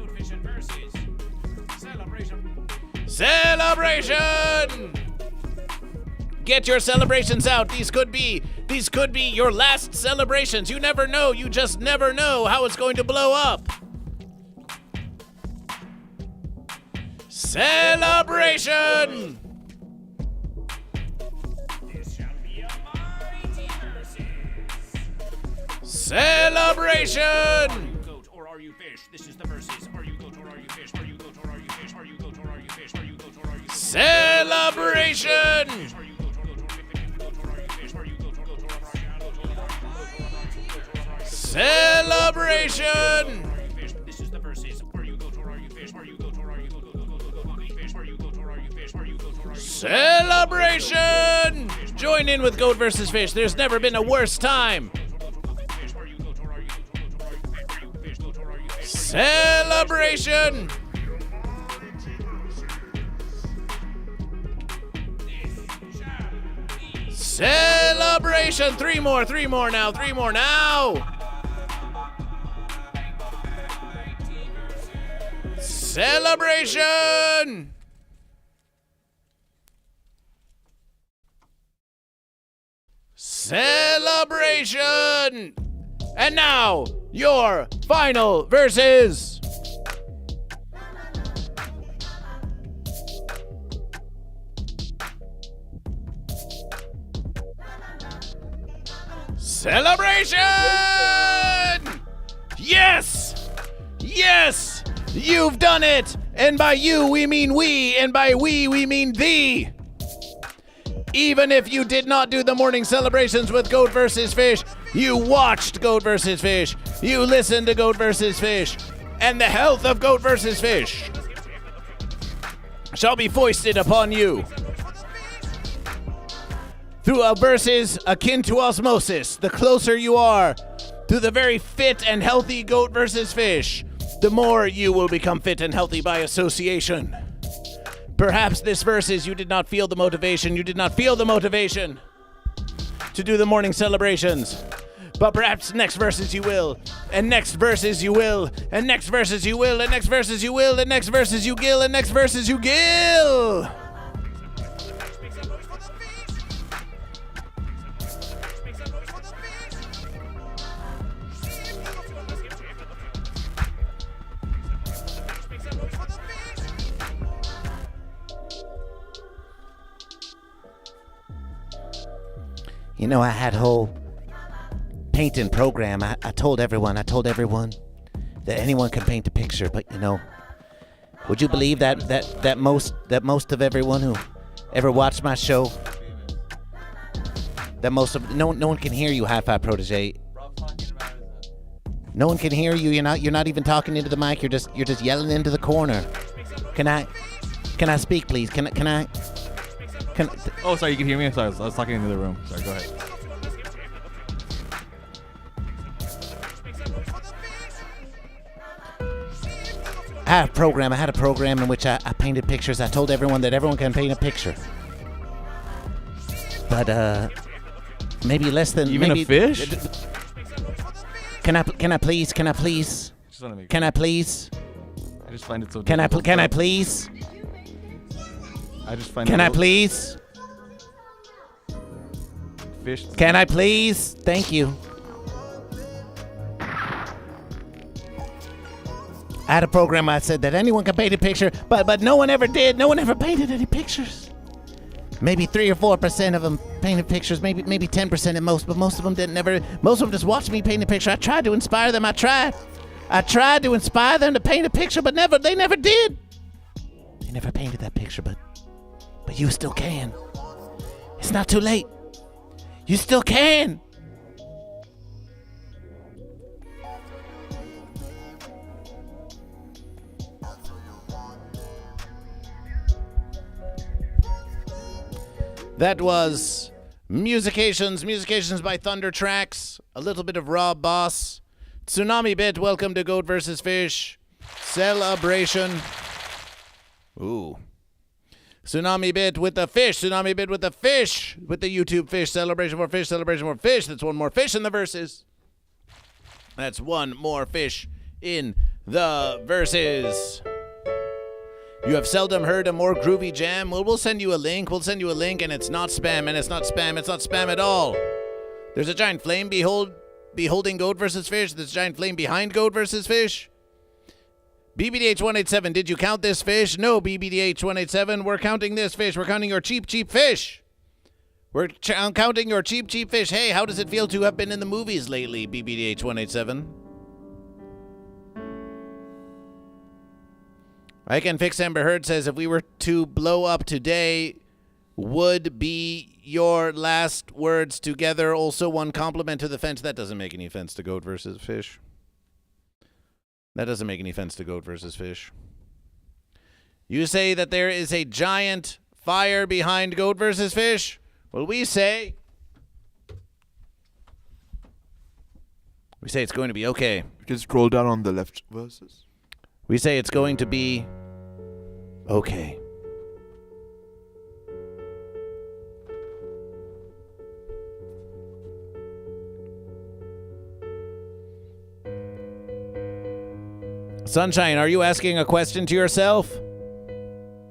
celebration. Get your celebrations out. These could be your last celebrations. You never know. You just never know how it's going to blow up. Celebration. This shall be a mighty versus. Celebration. Are you goat or are you fish? This is the versus. Are you goat or are you fish? Are you goat or are you fish? Are you goat or are you fish? Are you goat or are you fish? Celebration. Celebration. This is the versus. Are you goat or are you fish? Are you goat or are you fish? Are you goat or are you fish? Are you goat or are you celebration. Join in with Goat versus Fish. There's never been a worse time. Celebration. Celebration. Three more now. Celebration. Celebration. And now, your final verses. Celebration! Yes! Yes! You've done it! And by you, we mean we, and by we mean thee. Even if you did not do the morning celebrations with Goat versus Fish, you watched Goat versus Fish. You listened to Goat versus Fish. And the health of Goat versus Fish shall be foisted upon you through a versus akin to osmosis. The closer you are to the very fit and healthy Goat versus Fish, the more you will become fit and healthy by association. Perhaps this versus you did not feel the motivation. You did not feel the motivation to do the morning celebrations. But perhaps next verses you will, and next verses you will, and next verses you will, and next verses you will, and next verses you gill, and next verses you gill. You know, I had a whole painting program. I told everyone that anyone can paint a picture, but you know, would you believe that most of everyone who ever watched my show, no one can hear you, Hi-Fi Protege. No one can hear you. You're not even talking into the mic. You're just yelling into the corner. Can I speak, please? Can I? Oh, sorry, you can hear me? I'm sorry, I was talking into the room. Sorry, go ahead. I had a program in which I painted pictures. I told everyone that everyone can paint a picture. But, maybe less than... Even a fish? Can I please? Can I please? I just find it so difficult. Can I please? I just find Can I please? Fish. Can I please? Thank you. I had a program where I said that anyone can paint a picture, but no one ever did. No one ever painted any pictures. Maybe 3 or 4% of them painted pictures, maybe 10% at most, but most of them didn't. Most of them just watched me paint a picture. I tried to inspire them. I tried to inspire them to paint a picture, but they never did. They never painted that picture, but you still can. It's not too late. You still can. That was Musications by Thunder Tracks, a little bit of Rob Boss, Tsunami Bit, welcome to Goat vs. Fish, Celebration. Ooh. Tsunami Bit with the fish, with the YouTube fish, celebration for fish. That's one more fish in the verses. That's one more fish in the verses. You have seldom heard a more groovy jam? Well, we'll send you a link, and it's not spam, it's not spam at all. There's a giant flame beholding Goat vs. Fish. There's a giant flame behind Goat vs. Fish. BBDH187, did you count this fish? No, BBDH187, we're counting this fish. We're counting your cheap fish. We're counting your cheap fish. Hey, how does it feel to have been in the movies lately, BBDH187? I Can Fix Amber Heard says, if we were to blow up today, would be your last words together. Also one compliment to the fence. That doesn't make any offense to Goat versus Fish. You say that there is a giant fire behind Goat versus Fish. Well, we say it's going to be okay. You can scroll down on the left verses. We say it's going to be okay. Sunshine, are you asking a question to yourself?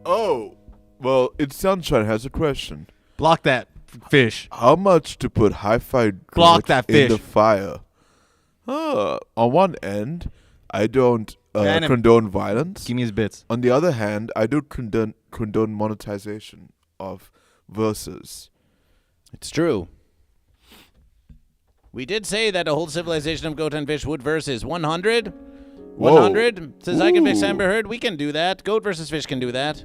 Oh, well, it's Sunshine has a question. Block that fish. How much to put hi-fi Block that in fish. the fire? On one end, I don't condone violence. Give me his bits. On the other hand, I do condone monetization of verses. It's true. We did say that a whole civilization of goat and fish would versus 100. 100 says I Can Fix Amber Heard. We can do that. Goat versus Fish can do that.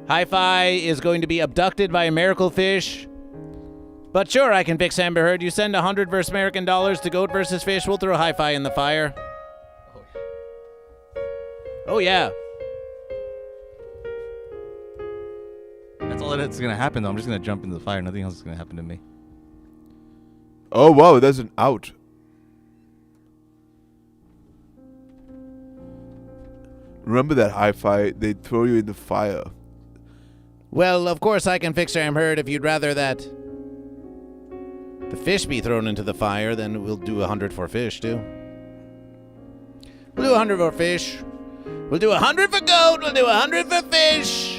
Hi-Fi is going to be abducted by a miracle fish. But sure, I Can Fix Amber Heard. You send 100 versus American dollars to Goat versus Fish. We'll throw Hi-Fi in the fire. Oh, yeah. That's all that's going to happen, though. I'm just going to jump into the fire. Nothing else is going to happen to me. Oh, wow, there's an out. Remember that hi-fi, they throw you in the fire. Well, of course, I Can Fix Amber Heard. If you'd rather that the fish be thrown into the fire, then we'll do 100 for fish, too. We'll do 100 for fish. We'll do 100 for goat. We'll do 100 for fish.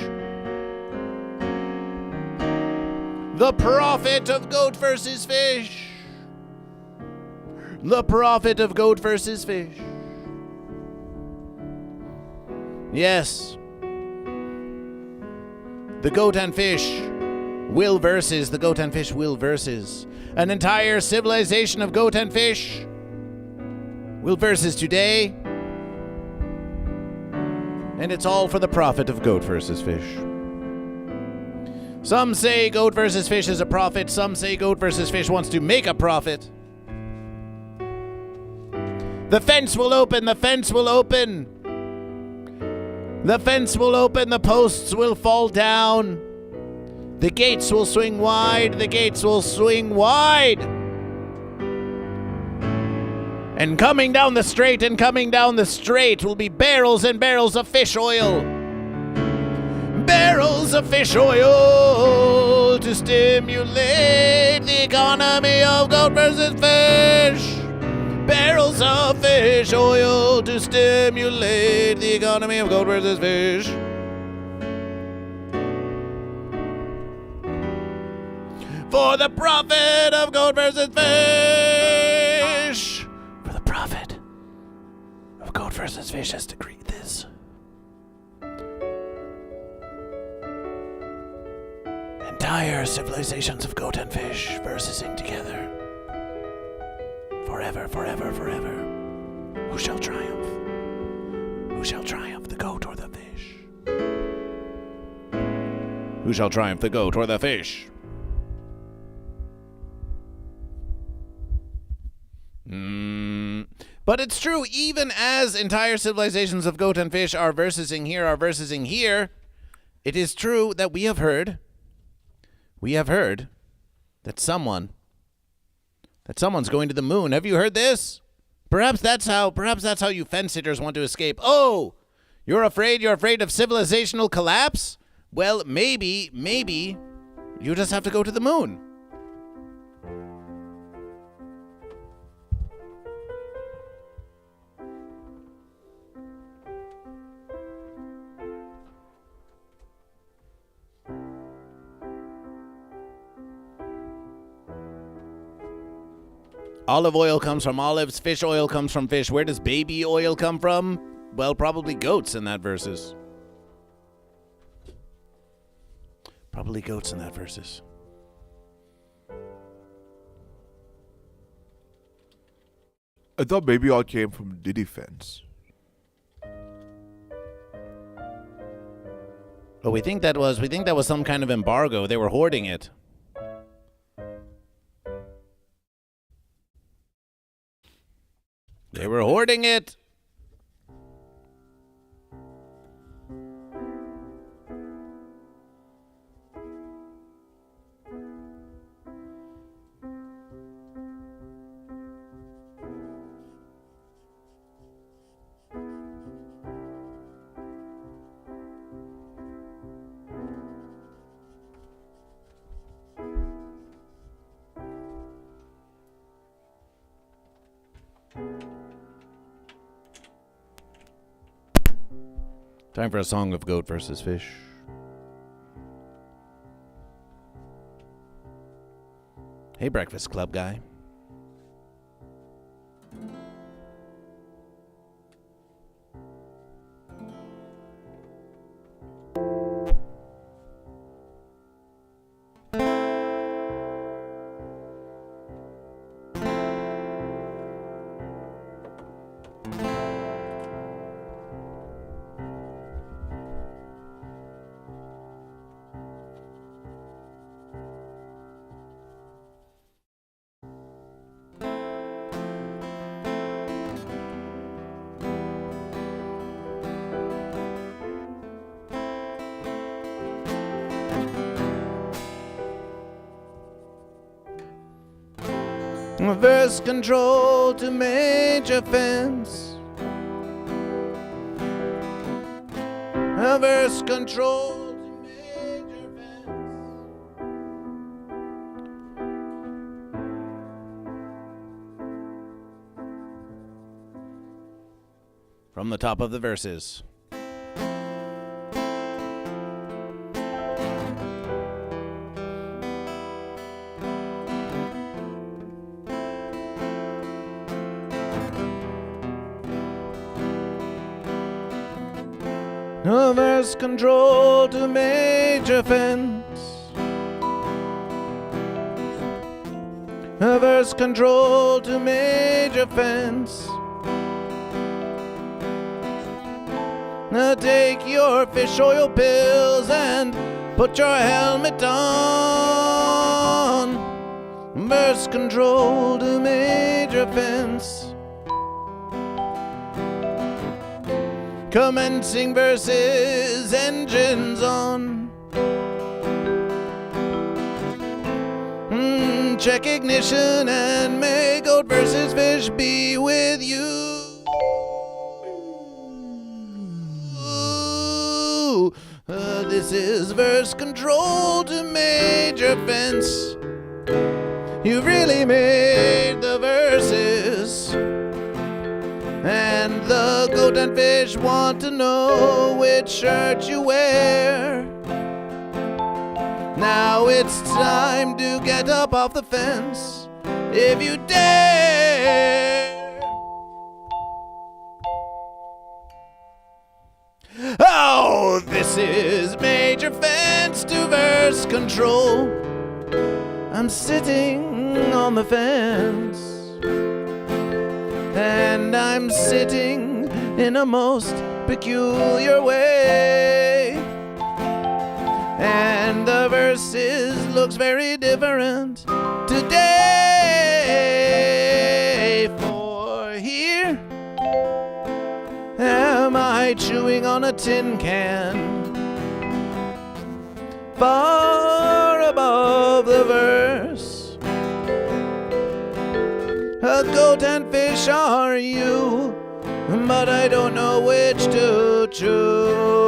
The profit of Goat versus Fish. The profit of Goat versus Fish. Yes. The Goat and Fish will versus. The Goat and Fish will versus. An entire civilization of Goat and Fish will versus today. And it's all for the profit of Goat versus Fish. Some say Goat versus Fish is a profit. Some say Goat versus Fish wants to make a profit. The fence will open. The fence will open. The fence will open. The posts will fall down. The gates will swing wide. The gates will swing wide. And coming down the straight will be barrels and barrels of fish oil. Barrels of fish oil to stimulate the economy of Goat versus Fish. Barrels of fish oil to stimulate the economy of Goat versus Fish. For the profit of Goat versus Fish. For the profit of Goat versus Fish has decreed this. Entire civilizations of goat and fish versing together. Forever, forever, forever. Who shall triumph? Who shall triumph, the goat or the fish? Who shall triumph, the goat or the fish? But it's true, even as entire civilizations of goat and fish are versing here, it is true that we have heard that someone's going to the moon. Have you heard this? Perhaps that's how you fence-sitters want to escape. Oh, you're afraid of civilizational collapse? Well, maybe you just have to go to the moon. Olive oil comes from olives. Fish oil comes from fish. Where does baby oil come from? Well, probably goats in that verses. Probably goats in that verses. I thought baby oil came from Diddy Fence. Oh, we think that was some kind of embargo. They were hoarding it. They were hoarding it. Time for a song of goat versus fish. Hey, Breakfast Club guy. Reverse control to major fence. Reverse control to major fence. From the top of the verses. Reverse control to major fence. Reverse control to major fence. Now take your fish oil pills and put your helmet on. Reverse control to major fence. Commencing versus engines on. Check ignition and may goat versus fish be with you. This is verse control to major fence. You really made the verses. And the goat and fish want to know which shirt you wear. Now it's time to get up off the fence if you dare. Oh, this is Major Fence to Verse Control. I'm sitting on the fence, and I'm sitting in a most peculiar way. And the verses looks very different today. For here am I chewing on a tin can, far above the verse. A goat and fish are you, but I don't know which to choose.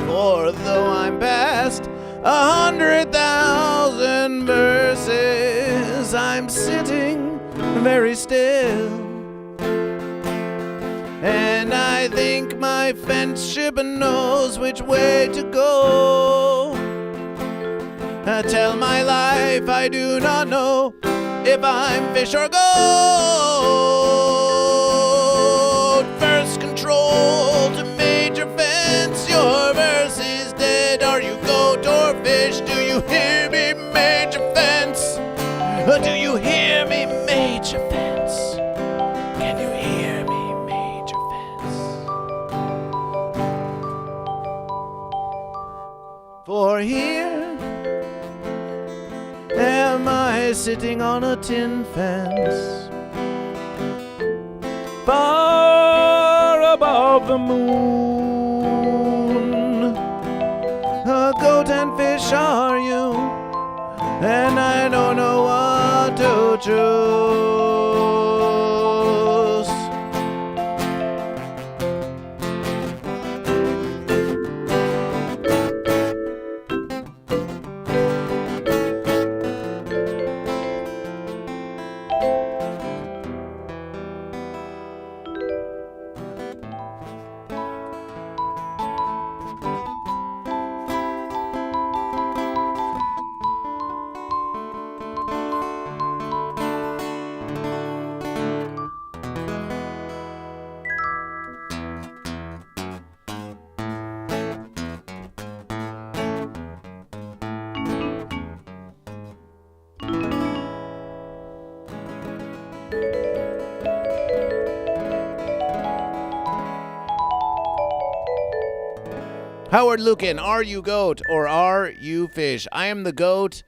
For though I'm past 100,000 verses, I'm sitting very still. And I think my fence ship knows which way to go. Tell my life I do not know if I'm fish or goat. Verse control to Major Fence, your verse is dead. Are you goat or fish? Do you hear me, Major Fence? Do you hear me, Major Fence? Can you hear me, Major Fence? For here am I sitting on a tin fence, far above the moon. A goat and fish are you, and I don't know what to choose. Howard Lucan, are you goat or are you fish? I am the goat.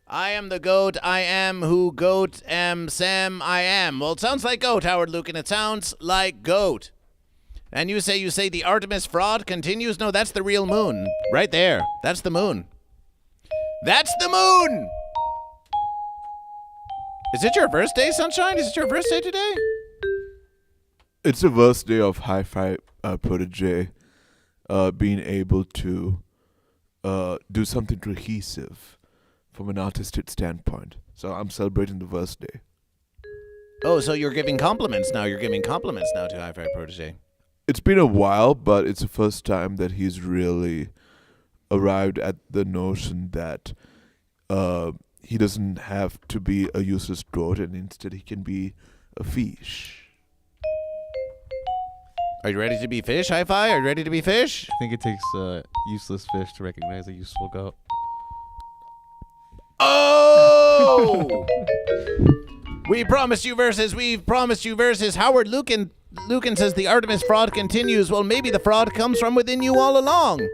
I am the goat. I am who goat am Sam I am. Well, it sounds like goat, Howard Lucan. It sounds like goat. And you say the Artemis fraud continues? No, that's the real moon. Right there. That's the moon. That's the moon! Is it your birthday, Sunshine? Is it your birthday today? It's the worst day of Hi-Fi Protege being able to do something cohesive from an artistic standpoint. So I'm celebrating the worst day. Oh, so you're giving compliments now. You're giving compliments now to Hi-Fi Protege. It's been a while, but it's the first time that he's really arrived at the notion that he doesn't have to be a useless goat, and instead he can be a fish. Are you ready to be fish, Hi-Fi? Are you ready to be fish? I think it takes a useless fish to recognize a useful goat. Oh! We promised you verses. We've promised you verses. Howard Lucan says the Artemis fraud continues. Well, maybe the fraud comes from within you all along.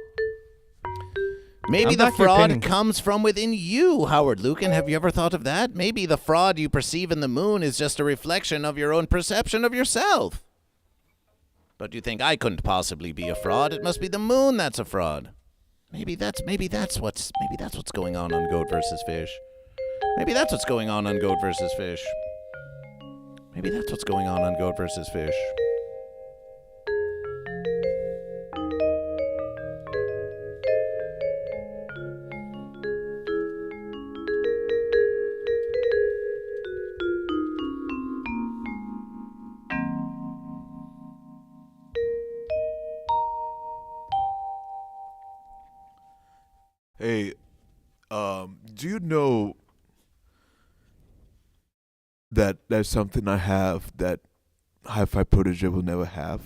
Maybe the fraud comes from within you, Howard Lucan. Have you ever thought of that? Maybe the fraud you perceive in the moon is just a reflection of your own perception of yourself. But you think I couldn't possibly be a fraud? It must be the moon that's a fraud. Maybe that's what's going on Goat vs. Fish. Maybe that's what's going on Goat vs. Fish. Maybe that's what's going on Goat vs. Fish. Hey, do you know that there's something I have that Hi-Fi Protege will never have?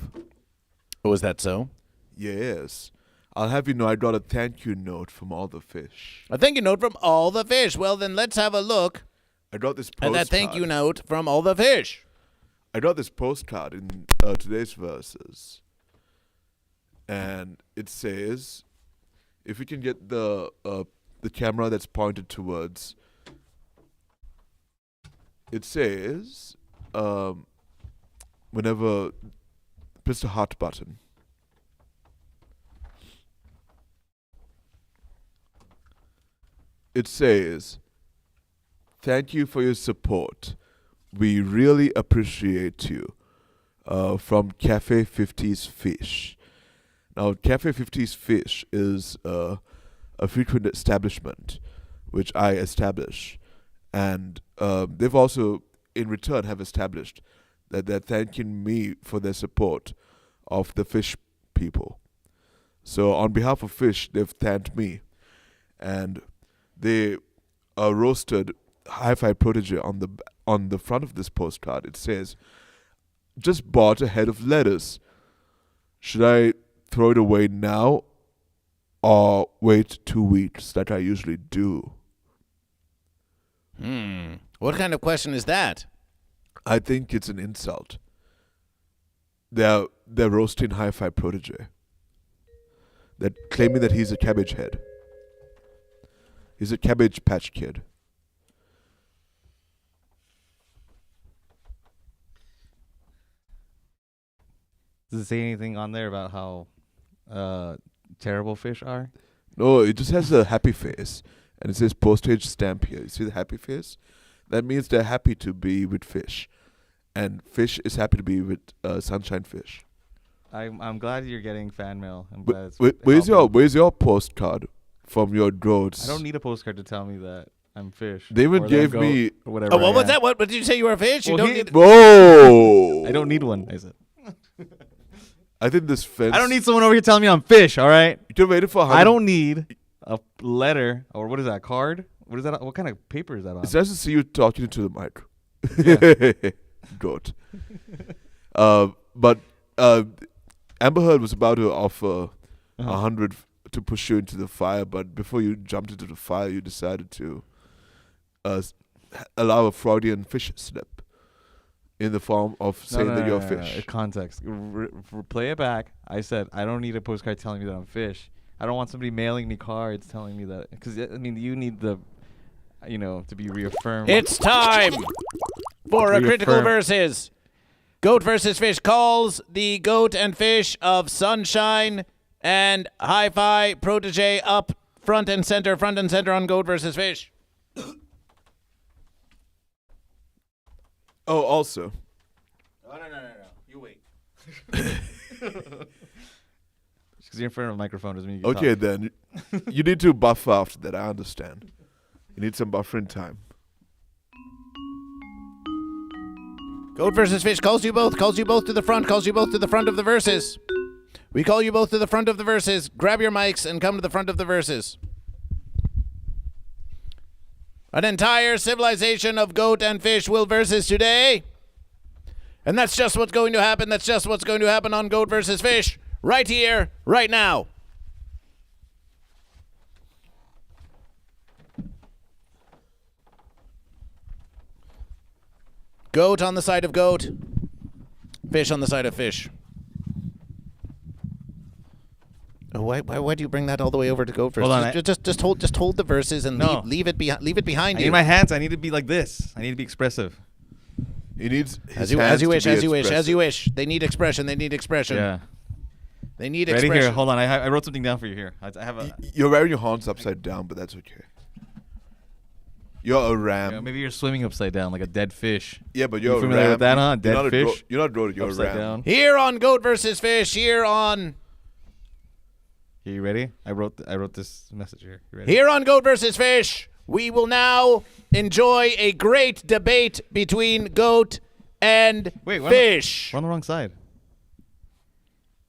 Oh, is that so? Yes. I'll have you know I got a thank you note from all the fish. A thank you note from all the fish. Well, then let's have a look I got this at postcard. that thank you note from all the fish. I got this postcard in today's verses. And it says, if you can get the camera that's pointed towards, it says, whenever, press the heart button. It says, thank you for your support. We really appreciate you. From Cafe 50's Fish. Now, Cafe 50's Fish is a frequent establishment, which I establish. And they've also, in return, have established that they're thanking me for their support of the fish people. So on behalf of fish, they've thanked me. And they roasted Hi-Fi Protege on the front of this postcard. It says, just bought a head of lettuce. Should I throw it away now or wait 2 weeks like I usually do? What kind of question is that? I think it's an insult. They're roasting Hi-Fi Protege. They're claiming that he's a cabbage head. He's a Cabbage Patch Kid. Does it say anything on there about how terrible fish are? No, it just has a happy face. And it says postage stamp here. You see the happy face? That means they're happy to be with fish. And fish is happy to be with Sunshine Fish. I'm glad you're getting fan mail. I'm glad it's Where's your postcard from your goats? I don't need a postcard to tell me that I'm fish. They even gave me or whatever. Oh, what was that? What did you say? You were a fish? You Well, don't need. Whoa! I don't need one. I said. I think this fence. I don't need someone over here telling me I'm fish. All right. You're waiting for. I don't need a letter or what is that? Card? What is that? What kind of paper is that on? It's nice to see you talking to the mic. Goat. But Amber Heard was about to offer 100 to push you into the fire, but before you jumped into the fire, you decided to allow a Freudian fish slip in the form of saying that you're a fish. Context. Play it back. I said I don't need a postcard telling me that I'm fish. I don't want somebody mailing me cards telling me that, because I mean you need the, to be reaffirmed. It's time for a critical versus. Goat versus Fish calls the goat and fish of Sunshine and Hi-Fi Protege up front and center on Goat versus Fish. Oh, also. Oh, no. You wait. Because you're in front of a microphone doesn't mean you can Okay, talk. then. You need to buffer after that, I understand. You need some buffering time. Goat versus Fish calls you both to the front of the verses. We call you both to the front of the verses. Grab your mics and come to the front of the verses. An entire civilization of goat and fish will versus today. And that's just what's going to happen. That's just what's going to happen on Goat versus Fish. Right here, right now. Goat on the side of goat. Fish on the side of fish. Oh, why do you bring that all the way over to goat versus? Hold on, just hold the verses and No. leave it behind I you. need my hands. I need to be like this. I need to be expressive. He needs his As you hands to wish, be as you wish, as expressive. you wish. They need expression. They need expression. Yeah. They need Ready? expression. Here, hold on. I wrote something down for you here. I have a. You're wearing your horns upside down, but that's okay. You're a ram. Maybe you're swimming upside down like a dead fish. Yeah, but You you're a familiar ram. with that, huh? You're Dead not a fish? you're not road. You're a Upside ram. down. Here on Goat versus Fish. Here on You ready? I wrote this message here. You ready? Here on Goat versus Fish, we will now enjoy a great debate between goat and Wait, fish. We're on the wrong side.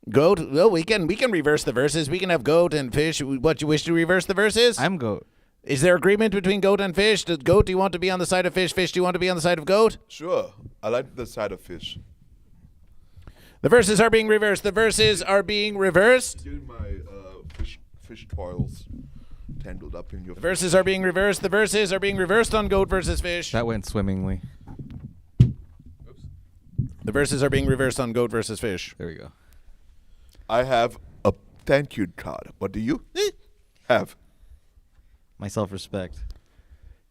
Goat. Well, we can reverse the verses. We can have goat and fish. What, you wish to reverse the verses? I'm goat. Is there agreement between goat and fish? Does goat, do you want to be on the side of fish? Fish, do you want to be on the side of goat? Sure. I like the side of fish. The verses are being reversed. The verses are being reversed. Getting my fish toils tangled up in your. The verses are being reversed. The verses are being reversed on goat versus fish. That went swimmingly. The verses are being reversed on goat versus fish. There we go. I have a thank you card. What do you have? My self-respect.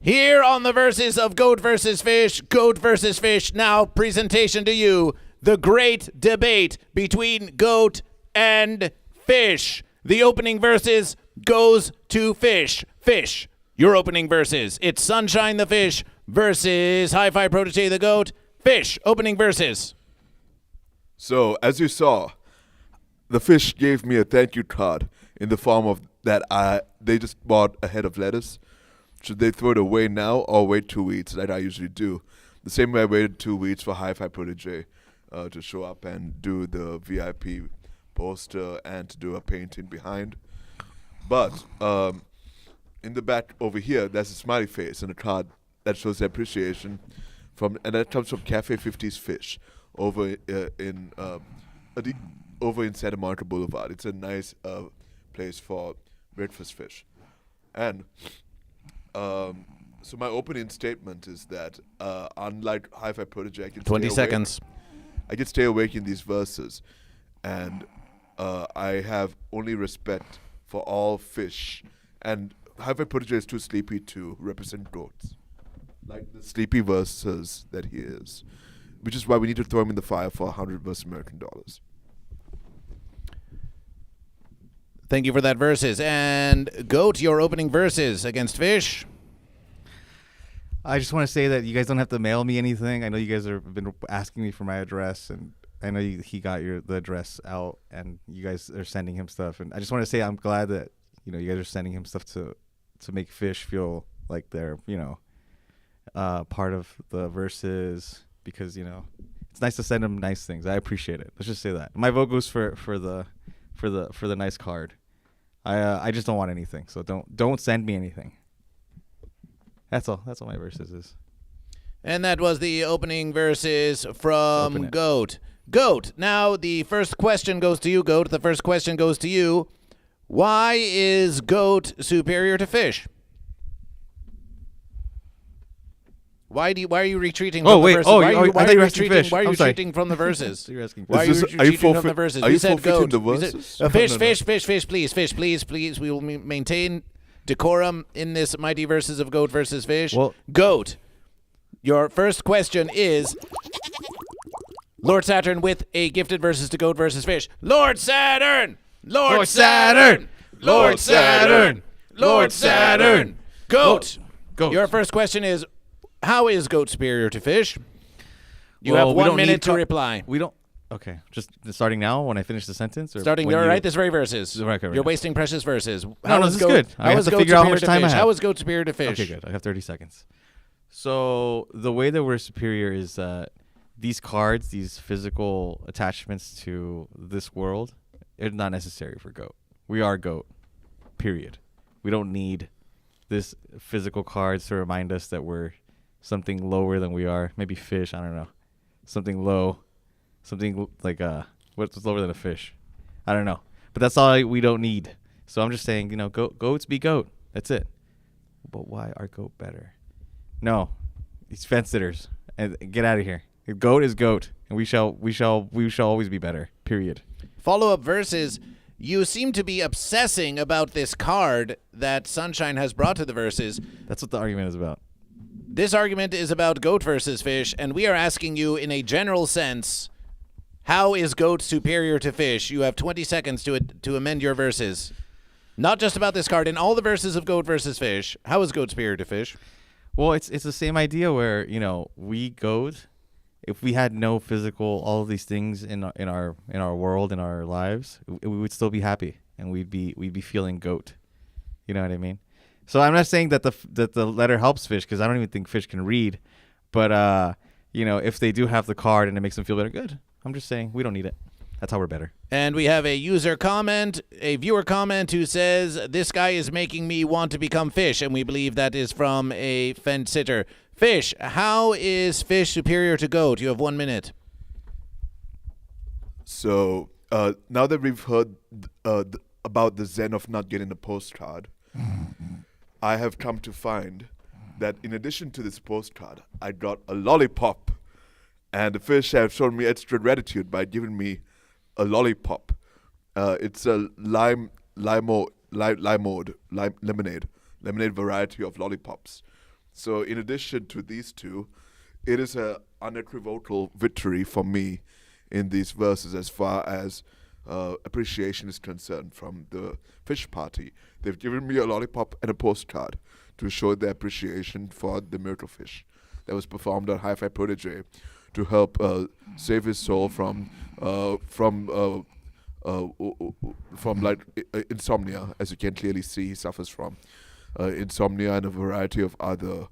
Here on the verses of Goat versus Fish, now presentation to you, the great debate between goat and fish. The opening verses goes to fish. Fish, your opening verses. It's Sunshine the Fish versus Hi-Fi Protege the Goat. Fish, opening verses. So, as you saw, the fish gave me a thank you card in the form of that they just bought a head of lettuce. Should they throw it away now or wait 2 weeks like I usually do? The same way I waited 2 weeks for Hi-Fi Protege to show up and do the VIP poster and to do a painting behind. But in the back over here, there's a smiley face and a card that shows their appreciation and that comes from Cafe 50's Fish over in Santa Monica Boulevard. It's a nice place for breakfast fish. And so my opening statement is that unlike Hi-Fi Protege, I can 20 stay seconds. I can stay awake in these verses, and I have only respect for all fish. And Hi-Fi Protege is too sleepy to represent goats, like the sleepy verses that he is, which is why we need to throw him in the fire for $100 versus American dollars. Thank you for that verses. And Goat, your opening verses against Fish. I just want to say that you guys don't have to mail me anything. I know you guys have been asking me for my address, and I know he got the address out, and you guys are sending him stuff. And I just want to say I'm glad that you guys are sending him stuff to make Fish feel like they're part of the verses, because it's nice to send him nice things. I appreciate it. Let's just say that my vote goes for the nice card. I just don't want anything, so don't send me anything. That's all my verses is. And that was the opening verses from Open it. Goat. Goat, now the first question goes to you, Goat. The first question goes to you. Why is Goat superior to Fish? Why are you retreating from the verses? Why are you retreating? Why are you retreating from the verses? You're asking Why are you retreating from the verses? Are you You said forfeiting Goat. the You said- verses? Fish, please. We will maintain decorum in this mighty verses of Goat versus Fish. Well- Goat, your first question is Lord Saturn with a gifted versus to Goat versus Fish. Lord Saturn! Lord Saturn! Lord Saturn! Lord Saturn! Goat! Goat. Your first question is, how is Goat superior to Fish? You Well, have we 1 don't minute need to reply. We don't. Okay, just starting now when I finish the sentence, or Starting, when all you- right, this very verses. Right, You're wasting precious verses. No, this is good. I have to figure out how much time I have. How is Goat superior to Fish? Okay, good. I have 30 seconds. So the way that we're superior is that these cards, these physical attachments to this world, are not necessary for Goat. We are Goat, period. We don't need this physical cards to remind us that we're something lower than we are. Maybe fish, I don't know. Something low. Something like what's lower than a fish? I don't know. But that's all we don't need. So I'm just saying, goats be goat. That's it. But why are goat better? No, these fence sitters, and get out of here. Goat is goat, and we shall always be better. Period. Follow-up verses. You seem to be obsessing about this card that Sunshine has brought to the verses. That's what the argument is about. This argument is about goat versus fish, and we are asking you in a general sense, how is goat superior to fish? You have 20 seconds to amend your verses. Not just about this card. In all the verses of goat versus fish, how is goat superior to fish? Well, it's the same idea where, we goat, if we had no physical, all of these things in our world, in our lives, we would still be happy and we'd be feeling goat. You know what I mean? So I'm not saying that the letter helps fish, because I don't even think fish can read. But if they do have the card and it makes them feel better, good. I'm just saying we don't need it. That's how we're better. And we have a viewer comment who says, this guy is making me want to become fish, and we believe that is from a fence sitter. Fish, how is fish superior to goat? You have 1 minute. So now that we've heard about the zen of not getting a postcard, I have come to find that in addition to this postcard, I got a lollipop. And the fish have shown me extra gratitude by giving me a lollipop. It's a lemonade variety of lollipops. So in addition to these two, it is an unequivocal victory for me in these verses as far as appreciation is concerned from the fish party. They've given me a lollipop and a postcard to show their appreciation for the miracle fish that was performed on Hi-Fi Protege to help save his soul from insomnia. As you can clearly see, he suffers from insomnia and a variety of other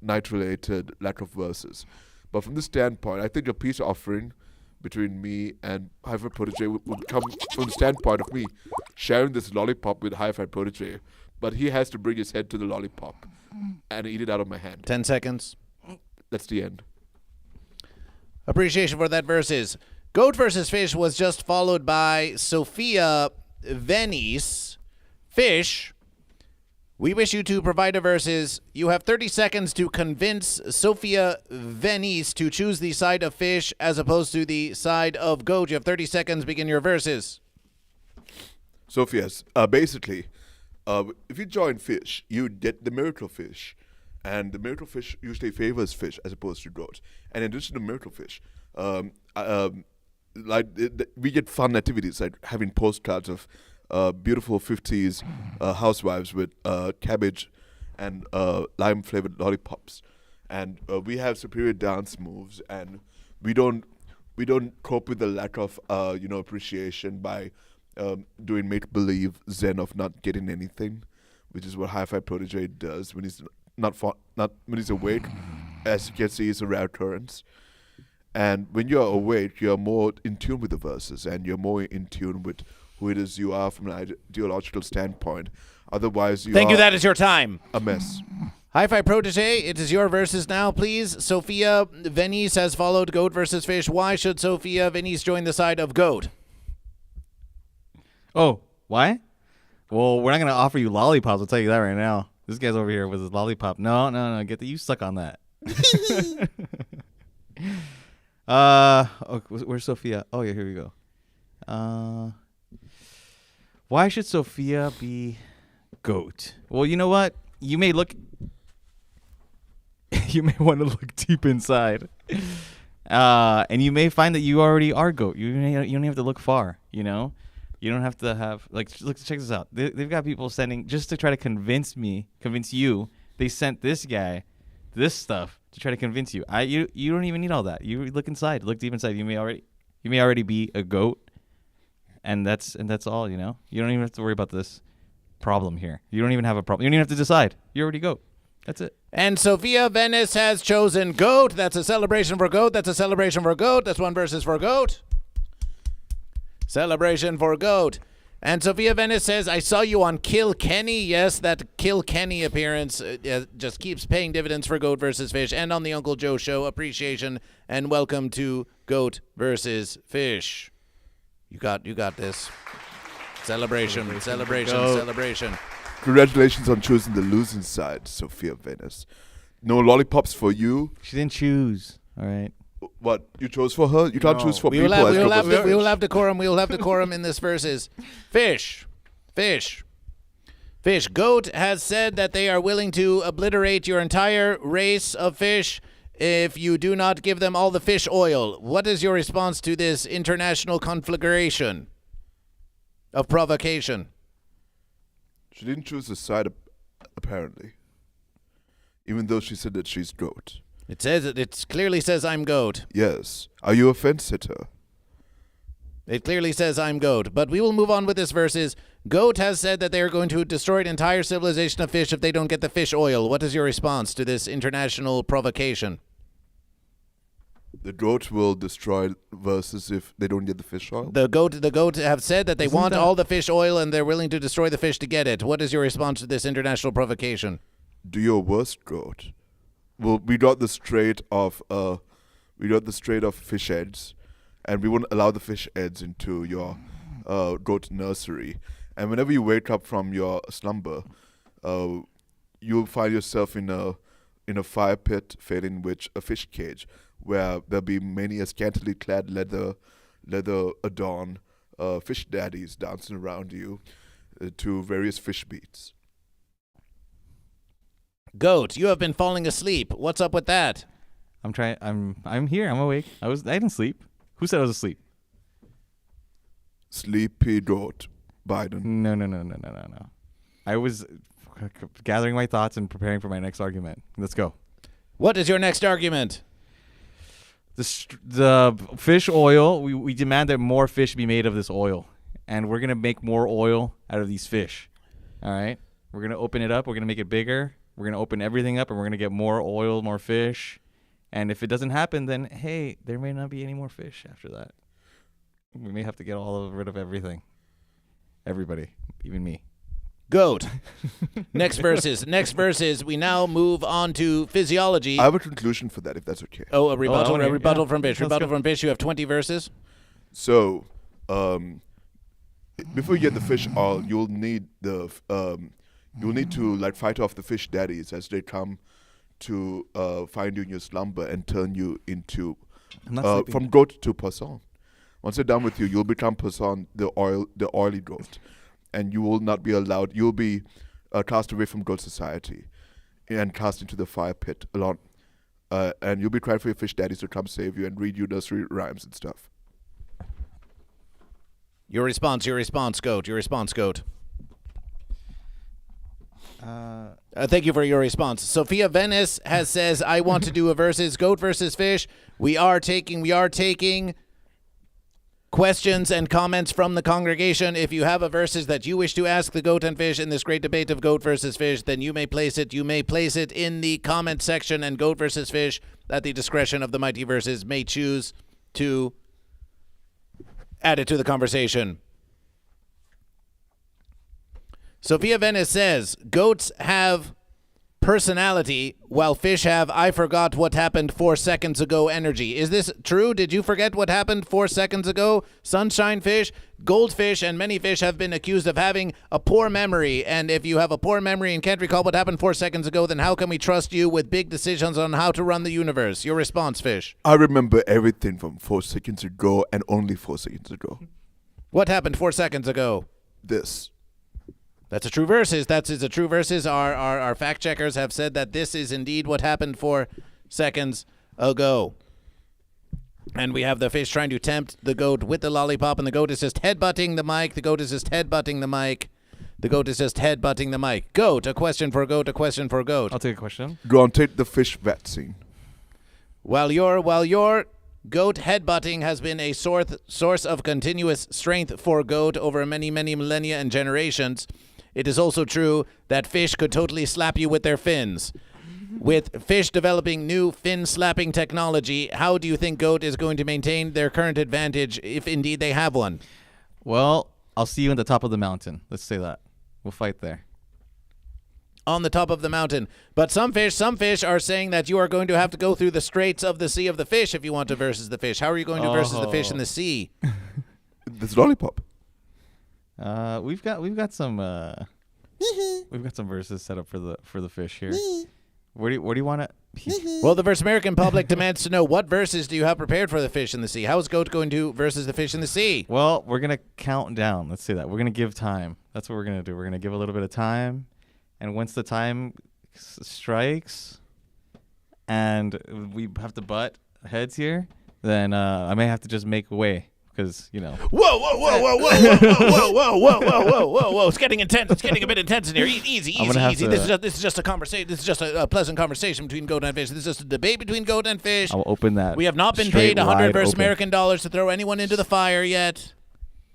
night-related lack of verses. But from this standpoint, I think a peace offering between me and Hi-Fi Protege would come from the standpoint of me sharing this lollipop with Hi-Fi Protege, but he has to bring his head to the lollipop and eat it out of my hand. 10 seconds. That's the end. Appreciation for that versus. Goat versus fish was just followed by Sophia Venice. Fish, we wish you to provide a versus. You have 30 seconds to convince Sophia Venice to choose the side of fish as opposed to the side of goat. You have 30 seconds. Begin your verses. Sophia's, basically, if you join fish, you get the miracle fish. And the miracle fish usually favors fish as opposed to goat. And in addition to miracle fish, we get fun activities like having postcards of beautiful 50s housewives with cabbage and lime-flavored lollipops. And we have superior dance moves, and we don't cope with the lack of appreciation by doing make-believe zen of not getting anything, which is what Hi-Fi Protege does when he's not when he's awake. As you can see, it's a rare occurrence. And when you're awake, you're more in tune with the verses, and you're more in tune with who it is you are from an ideological standpoint. Otherwise, Thank you. That is your time. A mess. Hi-Fi Protege, it is your verses now, please. Sophia Venice has followed goat versus fish. Why should Sophia Venice join the side of goat? Oh, why? Well, we're not going to offer you lollipops. I'll tell you that right now. This guy's over here with his lollipop. No. Get the you suck on that. Where's Sophia? Oh, yeah, here we go. Why should Sophia be goat? Well, you know what? You may want to look deep inside. And you may find that you already are goat. You don't have to look far, You don't have to have, look, check this out. They've got people sending, just to try to convince you, they sent this guy this stuff to try to convince you. You don't even need all that. You look inside, look deep inside. You may already be a goat, and that's all, You don't even have to worry about this problem here. You don't even have a problem. You don't even have to decide. You're already goat. That's it. And Sophia Venice has chosen goat. That's a celebration for goat. That's a celebration for goat. That's one versus for goat. Celebration for goat. And Sophia Venice says, I saw you on Kilkenny. Yes, that Kilkenny appearance just keeps paying dividends for goat versus fish. And on the Uncle Joe Show, appreciation and welcome to goat versus fish. You got this. Celebration. Celebration. Congratulations on choosing the losing side, Sophia Venice. No lollipops for you. She didn't choose. All right. What, you chose for her? You can't choose for people. We will have decorum. We will have decorum in this versus. Fish. Fish. Goat has said that they are willing to obliterate your entire race of fish if you do not give them all the fish oil. What is your response to this international conflagration of provocation? She didn't choose a side, apparently. Even though she said that she's goat. It clearly says I'm goat. Yes. Are you a fence sitter? It clearly says I'm goat. But we will move on with this versus. Goat has said that they are going to destroy an entire civilization of fish if they don't get the fish oil. What is your response to this international provocation? The goat will destroy versus if they don't get the fish oil. The goat have said that they want all the fish oil and they're willing to destroy the fish to get it. What is your response to this international provocation? Do your worst, goat. Well, we got the strait of fish heads, and we won't allow the fish heads into your goat nursery. And whenever you wake up from your slumber, you'll find yourself in a fire pit fed in which a fish cage, where there'll be many a scantily clad leather adorned fish daddies dancing around you to various fish beats. Goat, you have been falling asleep. What's up with that? I'm here. I'm awake. I didn't sleep. Who said I was asleep? Sleepy goat, Biden. No. I was gathering my thoughts and preparing for my next argument. Let's go. What is your next argument? The fish oil, we demand that more fish be made of this oil. And we're going to make more oil out of these fish. All right? We're going to open it up. We're going to make it bigger. We're going to open everything up, and we're going to get more oil, more fish. And if it doesn't happen, then, hey, there may not be any more fish after that. We may have to get rid of everything. Everybody, even me. Goat. Next verses. We now move on to physiology. I have a conclusion for that, if that's okay. Oh, a rebuttal from Fish. Let's Rebuttal go. from Fish. You have 20 verses. So, before you get the fish oil, you'll need to like fight off the fish daddies as they come to find you in your slumber and turn you into from goat to person. Once they're done with you, you'll become person, the oily goat, and you will not be allowed. You'll be cast away from goat society and cast into the fire pit alone. And you'll be crying for your fish daddies to come save you and read you nursery rhymes and stuff. Your response, Goat. Your response, Goat. Thank you for your response. Sophia Venice says, I want to do a versus Goat versus Fish. We are taking questions and comments from the congregation. If you have a versus that you wish to ask the Goat and Fish in this great debate of Goat versus Fish, then you may place it. You may place it in the comment section, and Goat versus Fish, at the discretion of the Mighty Verses, may choose to add it to the conversation. Sophia Venice says, goats have personality, while fish have I forgot what happened 4 seconds ago energy. Is this true? Did you forget what happened 4 seconds ago? Sunshine fish, goldfish, and many fish have been accused of having a poor memory. And if you have a poor memory and can't recall what happened 4 seconds ago, then how can we trust you with big decisions on how to run the universe? Your response, Fish. I remember everything from 4 seconds ago and only 4 seconds ago. What happened 4 seconds ago? This. That's a true versus. That is a true versus. Our fact checkers have said that this is indeed what happened 4 seconds ago. And we have the fish trying to tempt the goat with the lollipop, and the goat is just headbutting the mic. The goat is just headbutting the mic. The goat is just headbutting the mic. Goat, a question for goat, a question for goat. I'll take a question. Go on, take the fish vaccine. While your goat headbutting has been a source of continuous strength for goat over many, many millennia and generations, it is also true that fish could totally slap you with their fins. With fish developing new fin-slapping technology, how do you think goat is going to maintain their current advantage if indeed they have one? Well, I'll see you at the top of the mountain. Let's say that. We'll fight there. On the top of the mountain. But some fish are saying that you are going to have to go through the straits of the sea of the fish if you want to versus the fish. How are you going to versus the fish in the sea? This lollipop. We've got some verses set up for the fish here. Where do you want to? Well, the Verse American public demands to know what verses do you have prepared for the fish in the sea? How is GOAT going to versus the fish in the sea? Well, we're going to count down. Let's say that. We're going to give time. That's what we're going to do. We're going to give a little bit of time. And once the time strikes and we have to butt heads here, then I may have to just make way. Because, you know. Whoa. It's getting intense. It's getting a bit intense in here. Easy. This is just a conversation. This is just a pleasant conversation between GOAT and fish. This is just a debate between GOAT and fish. I will open that. We have not been paid 100 Verse American dollars to throw anyone into the fire yet.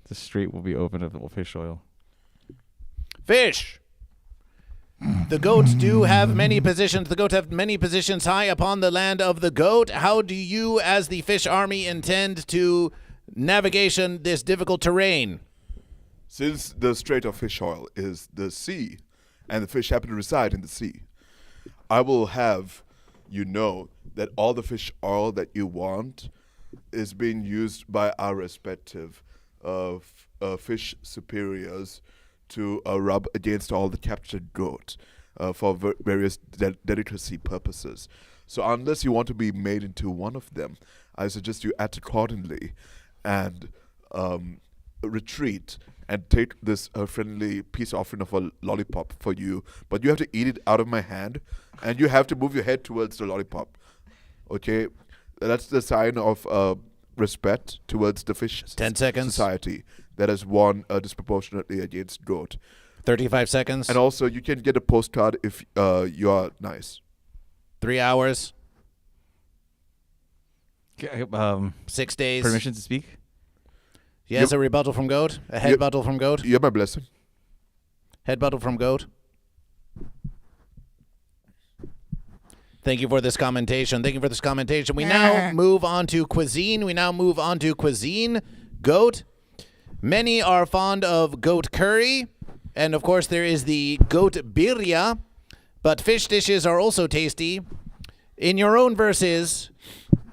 The street will be open of fish oil. Fish. The goats do have many positions. The goats have many positions high upon the land of the goat. How do you, as the fish army, intend to navigation this difficult terrain? Since the Strait of Fish Oil is the sea, and the fish happen to reside in the sea, I will have you know that all the fish oil that you want is being used by our respective fish superiors to rub against all the captured goat for various delicacy purposes. So unless you want to be made into one of them, I suggest you act accordingly and retreat and take this friendly peace offering of a lollipop for you. But you have to eat it out of my hand, and you have to move your head towards the lollipop. Okay? That's the sign of respect towards the fish 10 seconds. society that has won disproportionately against goat. 35 seconds. And also, you can get a postcard if you are nice. 3 hours. 6 days. Permission to speak? Yes, a rebuttal from GOAT. A head buttle from GOAT. You have my blessing. Head buttle from GOAT. Thank you for this commentation. We now move on to cuisine. GOAT. Many are fond of goat curry. And, of course, there is the goat birria. But fish dishes are also tasty. In your own verses,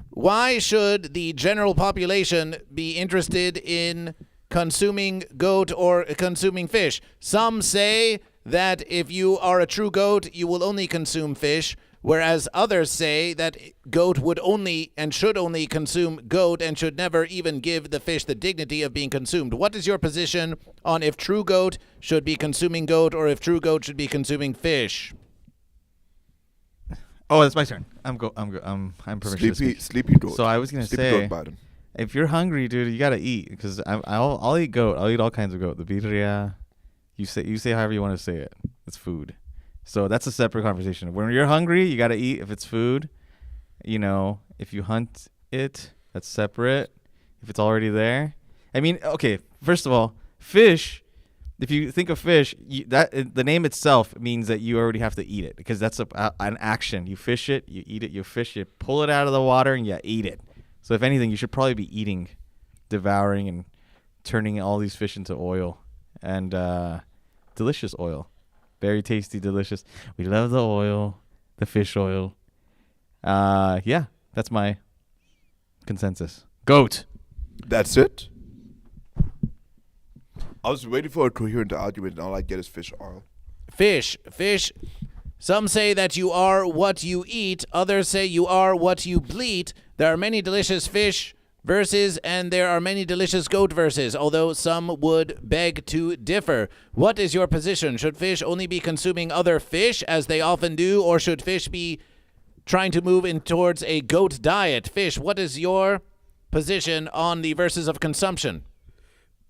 why should the general population be interested in consuming goat or consuming fish? Some say that if you are a true goat, you will only consume fish, whereas others say that goat would only and should only consume goat and should never even give the fish the dignity of being consumed. What is your position on if true goat should be consuming goat or if true goat should be consuming fish? Oh, it's my turn. I'm permission to speak. Sleepy goat. So I was gonna say, if you're hungry, dude, you gotta eat. Because I'll eat goat. I'll eat all kinds of goat. The birria, you say however you want to say it. It's food. So that's a separate conversation. When you're hungry, you gotta eat. If it's food, you know, if you hunt it, that's separate. If it's already there, I mean, okay. First of all, fish. If you think of fish, the name itself means that you already have to eat it because that's an action. You fish it, you eat it, you fish it, pull it out of the water, and you eat it. So if anything, you should probably be eating, devouring, and turning all these fish into oil and delicious oil. Very tasty, delicious. We love the oil, the fish oil. Yeah, that's my consensus. Goat. That's it? I was waiting for a coherent argument, and all I get is fish oil. Fish. Some say that you are what you eat. Others say you are what you bleat. There are many delicious fish verses, and there are many delicious goat verses, although some would beg to differ. What is your position? Should fish only be consuming other fish, as they often do, or should fish be trying to move in towards a goat diet? Fish, what is your position on the verses of consumption?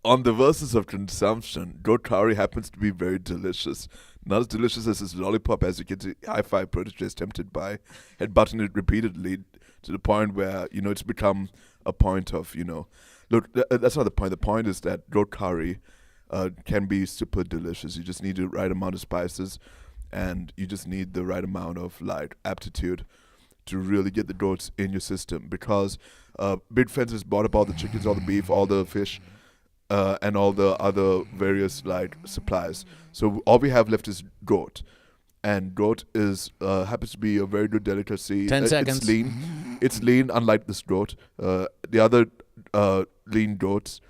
On the verses of consumption, goat curry happens to be very delicious. Not as delicious as this lollipop, as you can see, hi-fi protege is tempted by headbutting it repeatedly to the point where, you know, it's become a point of, you know, look, that's not the point. The point is that goat curry can be super delicious. You just need the right amount of spices, and you just need the right amount of, like, aptitude to really get the goats in your system, because big fences bought up all the chickens, all the beef, all the fish, and all the other various like supplies. So all we have left is goat, and goat is happens to be a very good delicacy. 10 seconds. It's lean. It's lean, unlike this goat. The other lean goats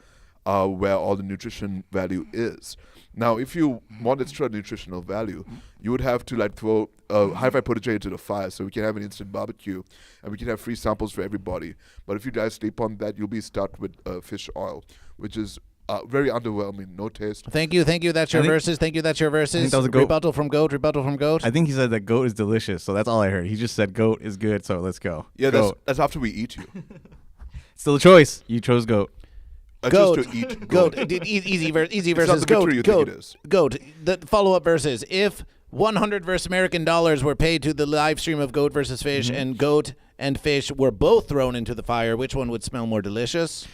are where all the nutrition value is. Now, if you want extra nutritional value, you would have to like throw hi-fi protege into the fire so we can have an instant barbecue and we can have free samples for everybody. But if you guys sleep on that, you'll be stuck with fish oil, which is very underwhelming, no taste. Thank you. That's your verses. Thank you. That's your verses. I think that was a goat. Rebuttal from goat. I think he said that goat is delicious, so that's all I heard. He just said goat is good, so let's go. Yeah, goat. that's after we eat you. Still a choice. You chose goat. I Goat. chose to eat Goat. goat. Easy verses. It's not the Goat. victory you think Goat. it is. Goat. The follow-up verses. If 100 versus American dollars were paid to the live stream of Goat versus Fish, and Goat and Fish were both thrown into the fire, which one would smell more delicious?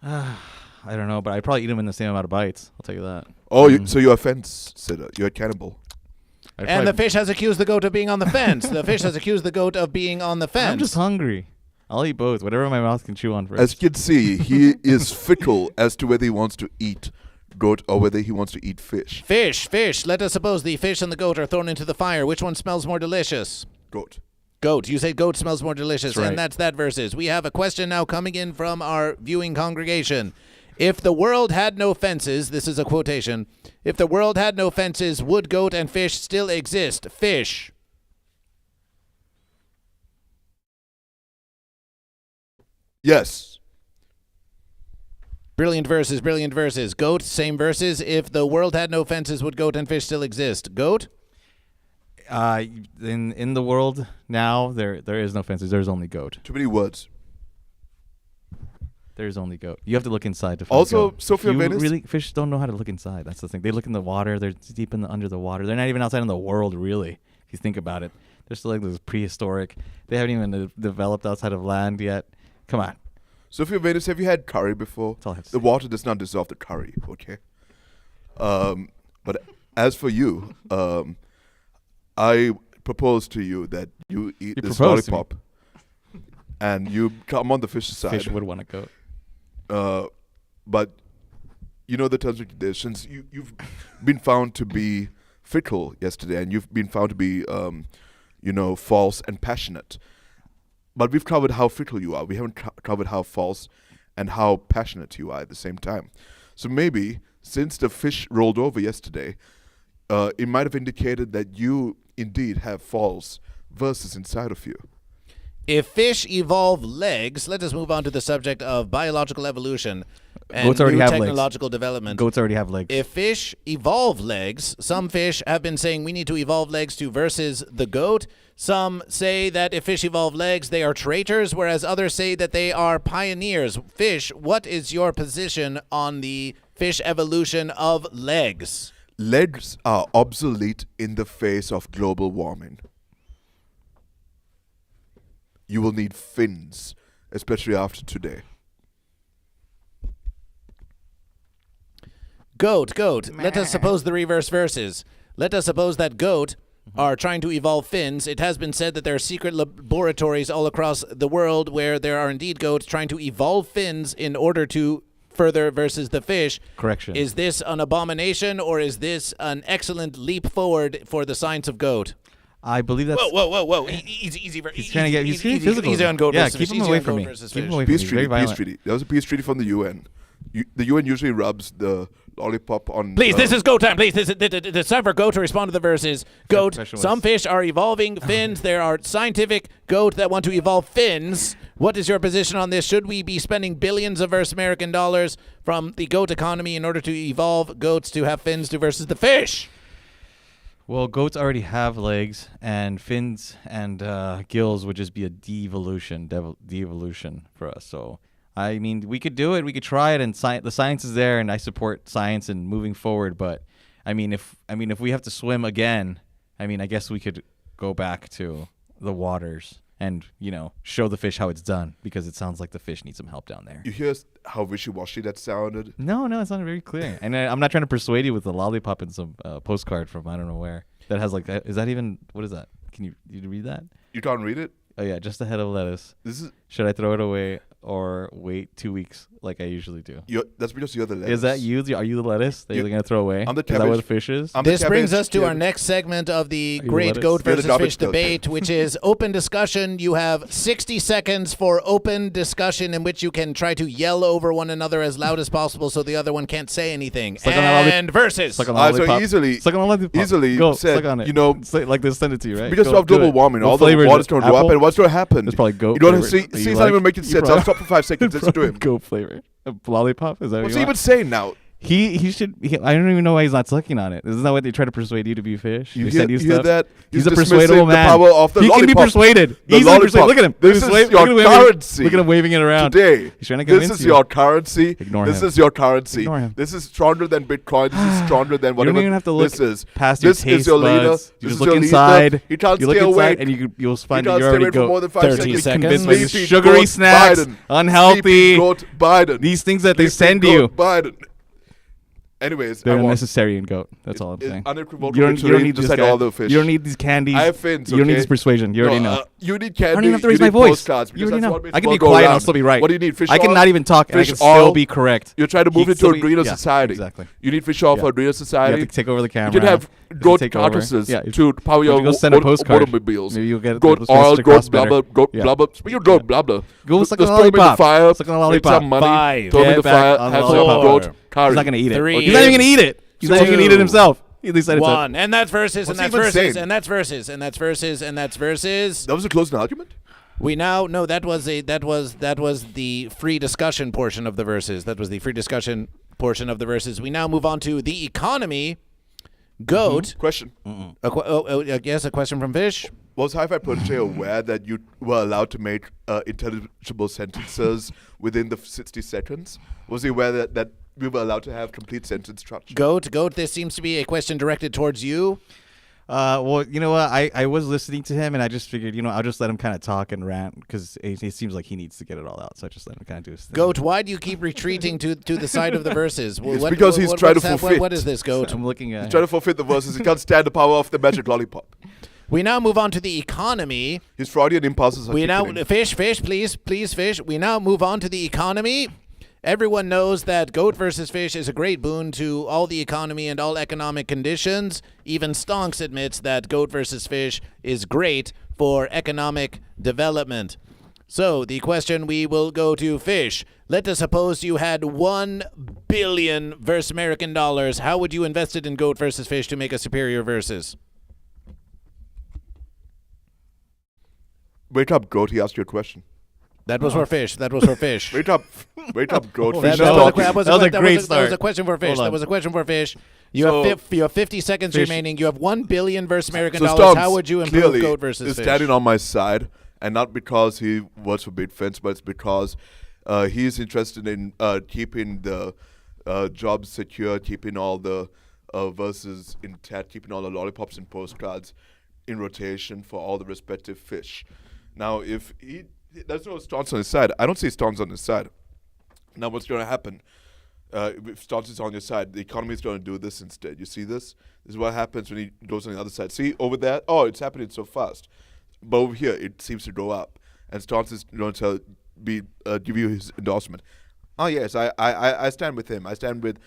I don't know, but I'd probably eat them in the same amount of bites. I'll tell you that. Oh, so you're a fence sitter. You're a cannibal. And the fish has accused the goat of being on the fence. The fish has accused the goat of being on the fence. I'm just hungry. I'll eat both. Whatever my mouth can chew on first. As you can see, he is fickle as to whether he wants to eat goat or whether he wants to eat fish. Fish. Let us suppose the fish and the goat are thrown into the fire. Which one smells more delicious? Goat. Goat. You say goat smells more delicious, That's right. and that's that versus. We have a question now coming in from our viewing congregation. If the world had no fences, this is a quotation, if the world had no fences, would goat and fish still exist? Fish. Yes. Brilliant verses. Goat, same verses. If the world had no fences, would goat and fish still exist? Goat? In the world now, there is no fences. There's only goat. Too many words. There's only goat. You have to look inside to find Also, goat. Sophia Venice. Really, fish don't know how to look inside. That's the thing. They look in the water. They're deep under the water. They're not even outside in the world, really, if you think about it. They're still like this prehistoric. They haven't even developed outside of land yet. Come on. Sophia Venus, have you had curry before? That's all I have to The say. water does not dissolve the curry, okay? But as for you, I propose to you that you eat You this propose to me? lollipop and you come on the fish side. Fish would want to goat. But you know the terms and conditions. You've been found to be fickle yesterday, and you've been found to be, false and passionate. But we've covered how fickle you are. We haven't covered how false and how passionate you are at the same time. So maybe, since the fish rolled over yesterday, it might have indicated that you indeed have false verses inside of you. If fish evolve legs, let us move on to the subject of biological evolution and Goats already new have legs. technological development. Goats already have legs. If fish evolve legs, some fish have been saying we need to evolve legs to versus the goat. Some say that if fish evolve legs, they are traitors, whereas others say that they are pioneers. Fish, what is your position on the fish evolution of legs? Legs are obsolete in the face of global warming. You will need fins, especially after today. Goat. Let us suppose the reverse verses. Let us suppose that goat are trying to evolve fins. It has been said that there are secret laboratories all across the world where there are indeed goats trying to evolve fins in order to further versus the fish. Correction. Is this an abomination or is this an excellent leap forward for the science of goat? I believe that's... Whoa. Easy. He's trying to get... He's getting physical. Easy on goat Yeah, versus keep fish. him Easy away on from goat me. versus Keep him fish. away from Peace me. treaty, Very peace violent. treaty. That was a peace treaty from the UN. The UN usually rubs the lollipop on... Please, this is goat time. Please, it's time for goat to respond to the verses. Goat, Professional some is- fish are evolving fins. There are scientific goat that want to evolve fins. What is your position on this? Should we be spending billions of American dollars from the goat economy in order to evolve goats to have fins to versus the fish? Well, goats already have legs, and fins and gills would just be a de-evolution for us. So, I mean, we could do it. We could try it, and the science is there, and I support science and moving forward. But, if we have to swim again, I guess we could go back to the waters and, show the fish how it's done, because it sounds like the fish needs some help down there. You hear how wishy-washy that sounded? No, it's not very clear. And I'm not trying to persuade you with a lollipop and some postcard from I don't know where that has like, is that even, what is that? Can you read that? You can't read it? Oh yeah, just a head of lettuce. This is... Should I throw it away? or wait 2 weeks like I usually do. That's because you're the lettuce. Is that you? Are you the lettuce that you're going to throw away? I'm the Is that cabbage. what the fish is? This brings us to our next segment of the great lettuce? goat You're the versus garbage fish goat. debate, which is open discussion. You have 60 seconds for open discussion in which you can try to yell over one another as loud as possible so the other one can't say anything. Suck on that And versus. Suck on the lollipop. So easily, Suck on the lollipop. easily Go, said, suck on it. you know, Like they send it to you, right? because Go, of do global it. warming, What all the flavor is water's it? going to go up, Apple? and what's going to happen? It's probably goat You don't flavor. see, he's not even making sense. I'll stop for 5 seconds. Listen to him. Goat flavor. A lollipop? Is that What's what he you even want? saying now? He should. I don't even know why he's not sucking on it. Isn't that what they try to persuade you to be fish? You They hear, send you you hear stuff. that? He's a dismissing persuadable the man. power of the He can be lollipop. persuaded. The Easily lollipop. persuaded. Look at him. This Look is at your him waving- currency. Look at him waving it around. Today. He's trying to This convince is you. your currency. Ignore This him. is your currency. Ignore him. This is stronger than Bitcoin. This is stronger than You whatever don't even have to look this is. past your This taste is your leader. buds. You This just is look your inside. leader. He can't You look stay inside, awake. and you'll find He that can't you're stay already awake for more than 5 30 seconds. seconds. convinced by the Sleepy sugary goat snacks, Biden. unhealthy. Sleepy goat Biden. These things that they Sleepy send you. goat Biden. Anyways, They're I want unnecessary in goat. That's all I'm it's saying. unequivocal You don't victory need just this like guy. all the fish. You don't need these candies. I have fins. You don't need okay? this persuasion. You already know. You need I candy. don't even have to raise you my need voice. postcards You because already that's know. what makes I can the be world go quiet and round. I'll still be right. What do you need? Fish I can oil? not even talk and I Fish can still oil? be correct. You're trying to move He into a still- greener yeah, society. exactly. You need fish oil Yeah. for a greener You society. have to take over the camera. You can have You have to goat take over. carcasses Yeah, to power your go send a postcard. automobiles. Maybe you'll get Goat those oil, messages across goat better. blubber, goat Yeah. blubber. Speaking of goat blubber, Go suck the on a throw him in the lollipop. fire. Suck on a make lollipop. some money. 5. Throw him in the Get back fire. on Have the some lollipop. goat curry. He's not going to eat it. 3. He's not even going to eat it. He's not even going to eat 2. it himself. He decided to. 1. And that's versus, and What's that's he even versus, saying? and that's versus, and that's versus, and that's versus. That was a closing argument. We now no, that was the free discussion portion of the verses. That was the free discussion portion of the verses. We now move on to the economy. Goat. Question. Yes, a question from Fish. Was Hi-Fi Protege aware that you were allowed to make intelligible sentences within the 60 seconds? Was he aware that we were allowed to have complete sentence structure? Goat. This seems to be a question directed towards you. Well, you know what? I was listening to him, and I just figured, I'll just let him kind of talk and rant because it seems like he needs to get it all out. So I just let him kind of do his thing. Goat, why do you keep retreating to the side of the verses? It's because he's trying to fulfill. What is this, Goat? I'm looking at. He's trying to forfeit the verses. He can't stand the power of the magic lollipop. We now move on to the economy. His Freudian impulses are We now kicking in. Fish, please, Fish. We now move on to the economy. Everyone knows that Goat versus Fish is a great boon to all the economy and all economic conditions. Even Stonks admits that Goat versus Fish is great for economic development. So the question we will go to Fish. Let us suppose you had $1 billion versus American dollars. How would you invest it in Goat versus Fish to make a superior versus? Wake up, Goat. He asked you a question. That was for Fish. Wake up, Goat. Oh, Fish that is talking. was a great That was start. a question for Fish. Hold on. That was a question for Fish. You So- have 50 seconds Fish. remaining. You have $1 billion versus American So dollars. Stonks How would you improve clearly Goat versus is Fish? standing on my side, and not because he works for Big Fence, but it's because he's interested in keeping the jobs secure, keeping all the verses intact, keeping all the lollipops and postcards in rotation for all the respective fish. Now, if there's no Stonks on his side, I don't see Stonks on his side. Now, what's going to happen? If Stonks is on your side, the economy is going to do this instead. You see this? This is what happens when he goes on the other side. See, over there, it's happening so fast. But over here, it seems to go up. And Stonks is going to give you his endorsement. Oh, yes, I stand with him. I stand with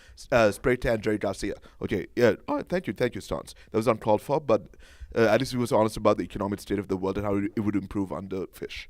Spray Tan Jerry Garcia. Okay, yeah. Oh, thank you, Stonks. That was uncalled for, but at least he was honest about the economic state of the world and how it would improve under Fish.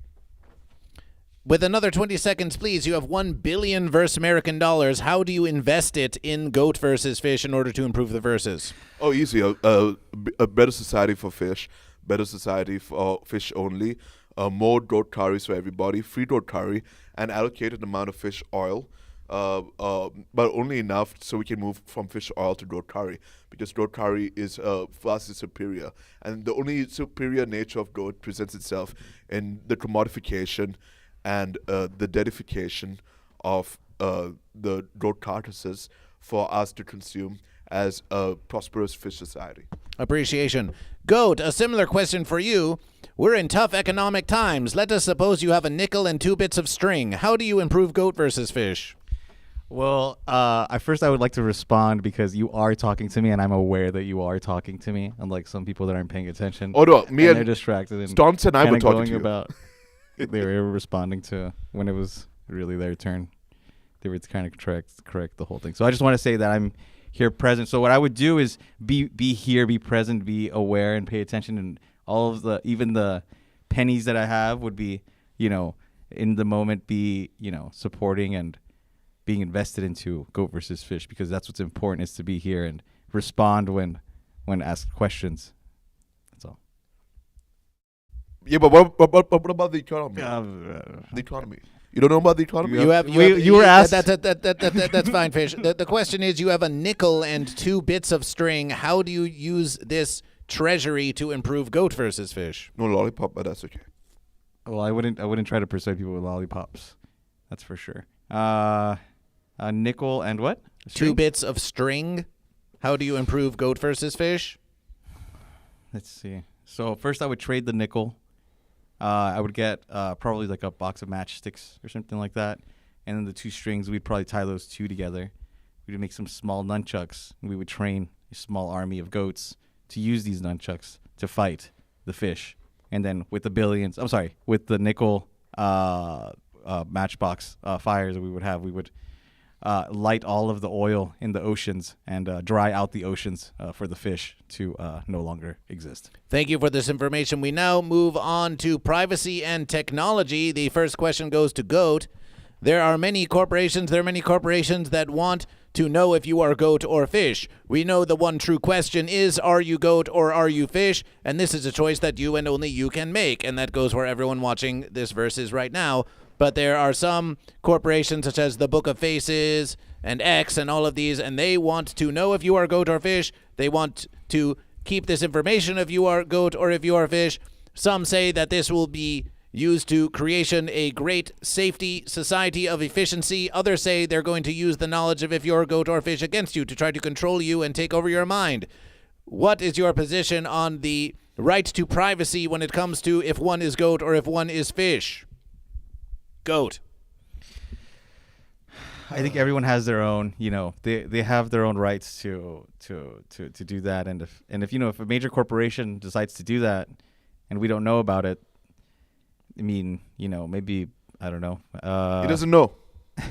With another 20 seconds, please. You have $1 billion versus American dollars. How do you invest it in Goat versus Fish in order to improve the verses? Oh, easy. A better society for fish, better society for fish only, more goat curries for everybody, free goat curry, and allocated amount of fish oil, but only enough so we can move from fish oil to goat curry, because goat curry is vastly superior. And the only superior nature of goat presents itself in the commodification and the dedication of the goat carcasses for us to consume as a prosperous fish society. Appreciation. Goat, a similar question for you. We're in tough economic times. Let us suppose you have a nickel and 2 bits of string. How do you improve Goat versus Fish? Well, at first I would like to respond because you are talking to me, and I'm aware that you are talking to me, unlike some people that aren't paying attention. Oh, no, me and and they're distracted. And Stonks and I were kinda talking going to you. about they were responding to when it was really their turn. They would kind of correct the whole thing. So I just want to say that I'm here present. So what I would do is be here, be present, be aware, and pay attention. And all of even the pennies that I have would be, in the moment, be, supporting and being invested into Goat versus Fish, because that's what's important, is to be here and respond when asked questions. That's all. Yeah, but what about the economy? The economy. You don't know about the economy? You were asked. That's fine, Fish. The question is, you have a nickel and 2 bits of string. How do you use this treasury to improve Goat versus Fish? No lollipop, but that's okay. Well, I wouldn't try to persuade people with lollipops. That's for sure. A nickel and what? 2 bits of string. How do you improve Goat versus Fish? Let's see. So first I would trade the nickel. I would get probably like a box of matchsticks or something like that. And then the 2 strings, we'd probably tie those 2 together. We'd make some small nunchucks. And we would train a small army of goats to use these nunchucks to fight the fish. And then with the nickel matchbox fires that we would have, we would light all of the oil in the oceans and dry out the oceans for the fish to no longer exist. Thank you for this information. We now move on to privacy and technology. The first question goes to Goat. There are many corporations that want to know if you are goat or fish. We know the one true question is, are you goat or are you fish? And this is a choice that you and only you can make. And that goes for everyone watching this versus right now. But there are some corporations such as the Book of Faces and X and all of these, and they want to know if you are goat or fish. They want to keep this information if you are goat or if you are fish. Some say that this will be used to creation a great safety society of efficiency. Others say they're going to use the knowledge of if you're goat or fish against you to try to control you and take over your mind. What is your position on the right to privacy when it comes to if one is goat or if one is fish? Goat. I think everyone has their own, they have their own rights to do that. And if a major corporation decides to do that and we don't know about it, I mean, maybe, I don't know. He doesn't know. I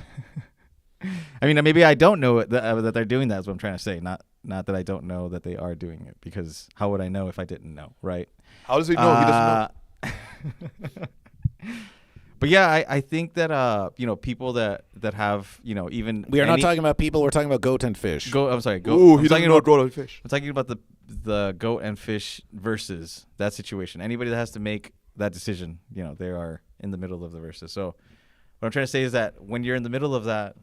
mean, maybe I don't know that they're doing that is what I'm trying to say. Not that I don't know that they are doing it, because how would I know if I didn't know, right? How does he know? He doesn't know. But yeah, I think that people that have even we are not talking about people. We're talking about goat and fish. I'm sorry. Goat. Ooh, he doesn't know goat and fish. I'm talking about the goat and fish versus that situation. Anybody that has to make that decision, they are in the middle of the versus. So what I'm trying to say is that when you're in the middle of that,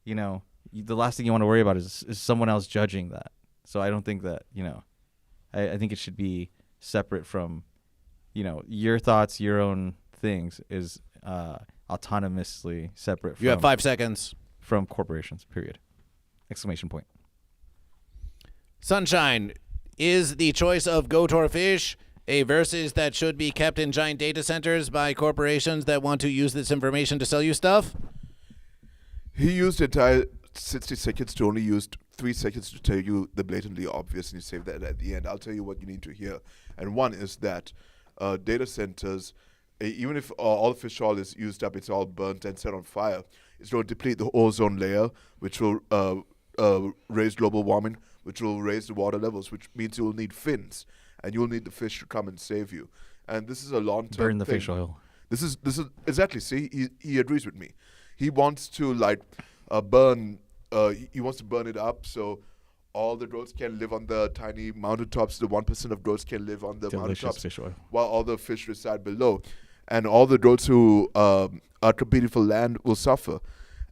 the last thing you want to worry about is someone else judging that. So I don't think that I think it should be separate from your thoughts, your own things is autonomously separate. You have 5 seconds. From corporations, period. Exclamation point. Sunshine, is the choice of goat or fish a versus that should be kept in giant data centers by corporations that want to use this information to sell you stuff? He used the entire 60 seconds to only use 3 seconds to tell you the blatantly obvious, and you save that at the end. I'll tell you what you need to hear. And one is that data centers, even if all the fish oil is used up, it's all burnt and set on fire, it's going to deplete the ozone layer, which will raise global warming, which will raise the water levels, which means you'll need fins, and you'll need the fish to come and save you. And this is a long-term thing. Burn the fish oil. This is exactly. See, he agrees with me. He wants to burn. He wants to burn it up so all the goats can live on the tiny mountaintops. The 1% of goats can live on the mountaintops, fish oil, while all the fish reside below. And all the goats who are competing for land will suffer.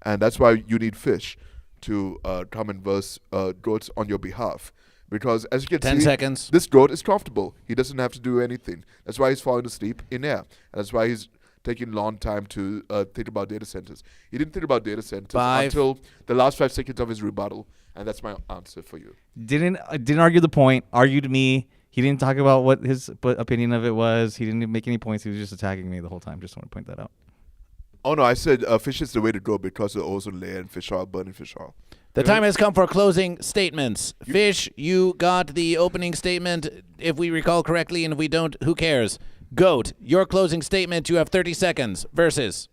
And that's why you need fish to come and verse goats on your behalf. Because as you can 10 see, seconds. This goat is comfortable. He doesn't have to do anything. That's why he's falling asleep in air. And that's why he's taking a long time to think about data centers. He didn't think about data centers until the last 5 seconds of his rebuttal. And that's my answer for you. Didn't argue the point. Argued me. He didn't talk about what his opinion of it was. He didn't make any points. He was just attacking me the whole time. Just want to point that out. Oh, no, I said fish is the way to go because of the ozone layer and fish oil, burning fish oil. The time has come for closing statements. Fish, you got the opening statement, if we recall correctly, and if we don't, who cares? Goat, your closing statement, you have 30 seconds. Versus.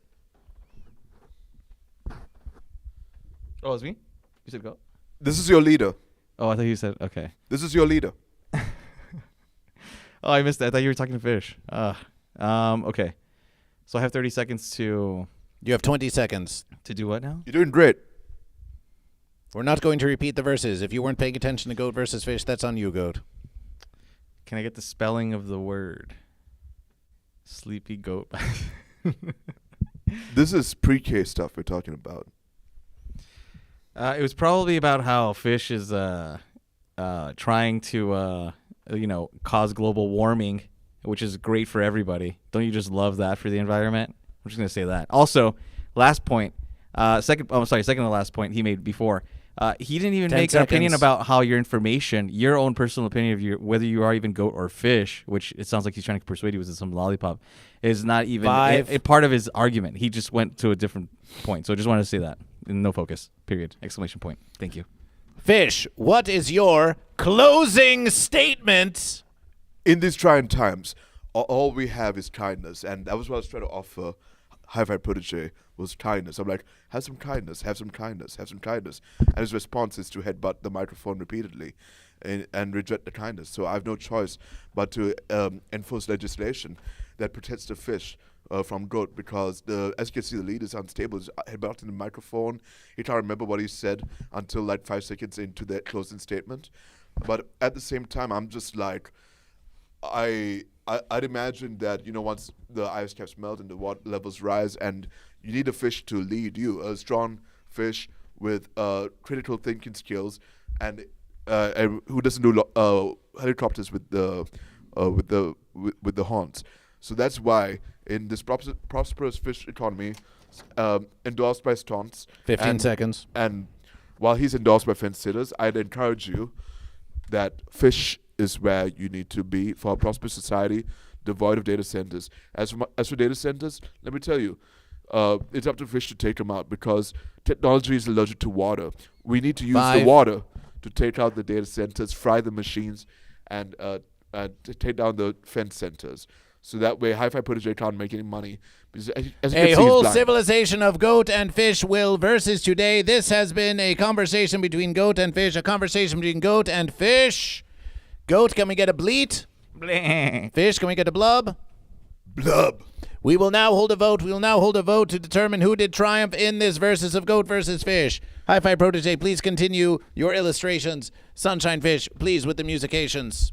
Oh, it's me? You said goat? This is your leader. Oh, I thought you said, okay. This is your leader. Oh, I missed that. I thought you were talking to fish. Okay. So I have 30 seconds to You have 20 seconds. do what now? You're doing great. We're not going to repeat the verses. If you weren't paying attention to Goat versus Fish, that's on you, Goat. Can I get the spelling of the word? Sleepy goat. This is pre-K stuff we're talking about. It was probably about how fish is trying to cause global warming, which is great for everybody. Don't you just love that for the environment? I'm just gonna say that. Also, last point. Second to last point he made before. He didn't even 10 make an opinion seconds. about how your information, your own personal opinion of whether you are even goat or fish, which it sounds like he's trying to persuade you with some lollipop, is not even 5. a part of his argument. He just went to a different point. So I just wanted to say that. No focus. Period. Exclamation point. Thank you. Fish, what is your closing statement? In these trying times, all we have is kindness, and that was what I was trying to offer Hi-Fi Protege was kindness. I'm like, have some kindness, have some kindness, have some kindness. And his response is to headbutt the microphone repeatedly and reject the kindness. So I have no choice but to enforce legislation that protects the fish from goat, because as you can see, the lead is unstable. He's headbutting the microphone. He can't remember what he said until like 5 seconds into the closing statement. But at the same time, I'm just like, I'd imagine that, once the ice caps melt and the water levels rise, and you need a fish to lead you, a strong fish with critical thinking skills, and who doesn't do helicopters with the horns. So that's why in this prosperous fish economy, endorsed by Stonks, 15 seconds. and while he's endorsed by fence sitters, I'd encourage you that fish is where you need to be for a prosperous society devoid of data centers. As for data centers, let me tell you, it's up to fish to take them out, because technology is allergic to water. We need to use 5. the water to take out the data centers, fry the machines, and to take down the fence centers. So that way, Hi-Fi Protege can't make any money. Because as you can see, A he's whole blind. civilization of goat and fish will versus today. This has been a conversation between goat and fish, a conversation between goat and fish. Goat, can we get a bleat? Fish, can we get a blub? Blub. We will now hold a vote. We will now hold a vote to determine who did triumph in this versus of goat versus fish. Hi-Fi Protege, please continue your illustrations. Sunshine Fish, please with the musications.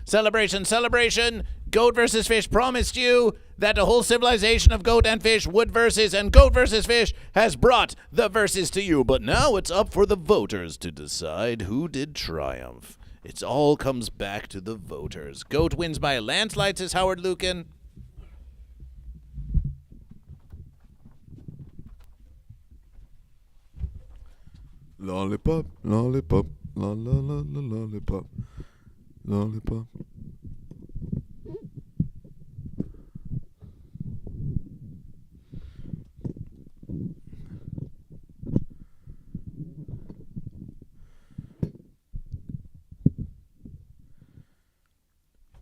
Celebration, celebration. Goat versus fish promised you that a whole civilization of goat and fish would versus, and goat versus fish has brought the versus to you. But now it's up for the voters to decide who did triumph. It all comes back to the voters. Goat wins by a landslide, says Howard Lucan. Lollipop, lollipop, la la la la lollipop, lollipop.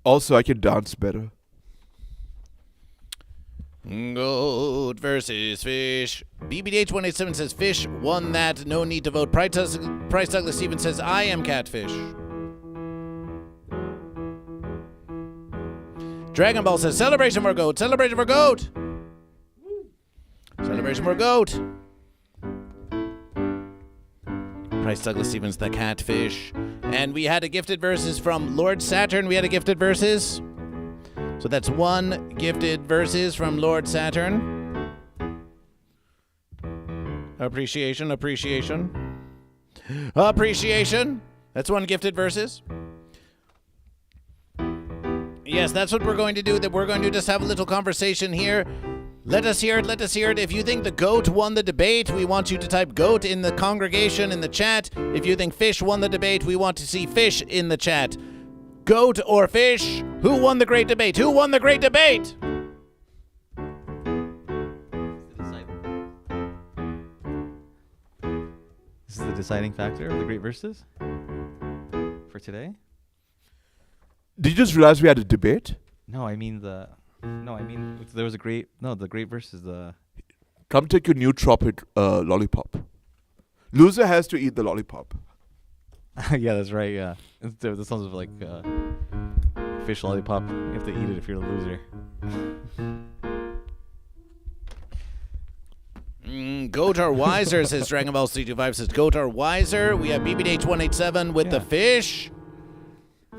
Also, I can dance better. Goat versus fish. BBDH187 says fish won that. No need to vote. Price Douglas Stevens says I am catfish. Dragon Ball says celebration for goat. Celebration for goat. Celebration for goat. Price Douglas Stevens, the catfish. And we had a gifted verses from Lord Saturn. We had a gifted verses. So that's one gifted verses from Lord Saturn. Appreciation, appreciation. Appreciation. That's one gifted verses. Yes, that's what we're going to do. That we're going to just have a little conversation here. Let us hear it. Let us hear it. If you think the goat won the debate, we want you to type goat in the congregation in the chat. If you think fish won the debate, we want to see fish in the chat. Goat or fish? Who won the great debate? Who won the great debate? This is the deciding factor of the great verses for today? Did you just realize we had a debate? No, I mean there was the great verses. Come take your nootropic lollipop. Loser has to eat the lollipop. Yeah, that's right. Yeah, that sounds like fish lollipop. You have to eat it if you're the loser. Goat or wiser, says Dragon Ball 325, says Goat or wiser. We have BBDH187 with the fish.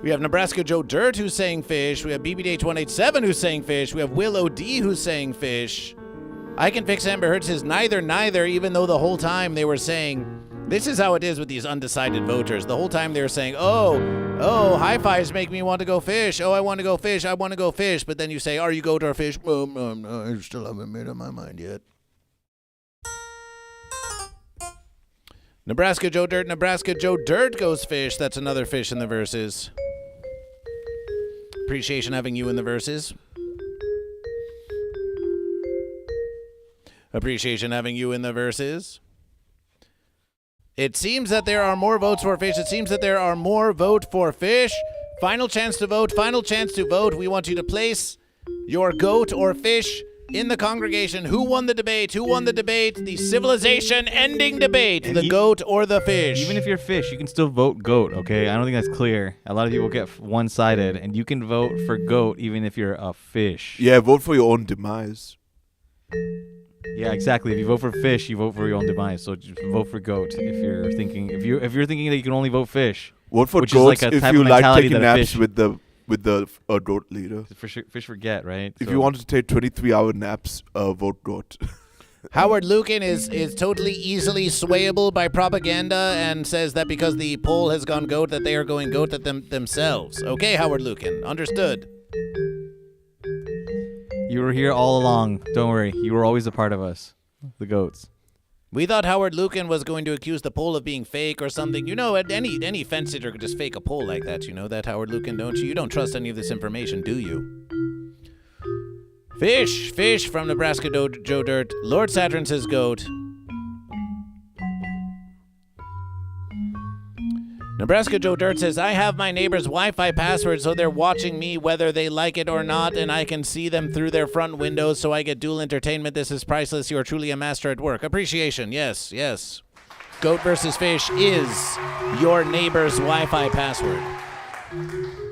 We have Nebraska Joe Dirt who's saying fish. We have BBDH187 who's saying fish. We have Will O.D. who's saying fish. I Can Fix Amber Heard says neither, even though the whole time they were saying, this is how it is with these undecided voters. The whole time they were saying, oh, high fives make me want to go fish. Oh, I want to go fish. I want to go fish. But then you say, are you goat or fish? I still haven't made up my mind yet. Nebraska Joe Dirt goes fish. That's another fish in the verses. Appreciation having you in the verses. Appreciation having you in the verses. It seems that there are more votes for fish. It seems that there are more vote for fish. Final chance to vote. Final chance to vote. We want you to place your goat or fish in the congregation. Who won the debate? Who won the debate? The civilization-ending debate. The goat or the fish? Even if you're fish, you can still vote goat, okay? I don't think that's clear. A lot of people get one-sided, and you can vote for goat even if you're a fish. Yeah, vote for your own demise. Yeah, exactly. If you vote for fish, you vote for your own demise. So just vote for goat if you're thinking that you can only vote fish. Vote for which goats is like a if type you of like mentality taking that a naps fish- with the goat leader. Fish forget, right? If So- you want to take 23-hour naps, vote goat. Howard Lucan is totally easily swayable by propaganda and says that because the poll has gone goat that they are going goat at themselves. Okay, Howard Lucan. Understood. You were here all along. Don't worry. You were always a part of us, the goats. We thought Howard Lucan was going to accuse the poll of being fake or something. You know, any fence sitter could just fake a poll like that. You know that, Howard Lucan, don't you? You don't trust any of this information, do you? Fish from Nebraska Joe Dirt. Lord Saturn says goat. Nebraska Joe Dirt says, I have my neighbor's Wi-Fi password, so they're watching me whether they like it or not, and I can see them through their front windows, so I get dual entertainment. This is priceless. You are truly a master at work. Appreciation. Yes. Goat versus fish is your neighbor's Wi-Fi password.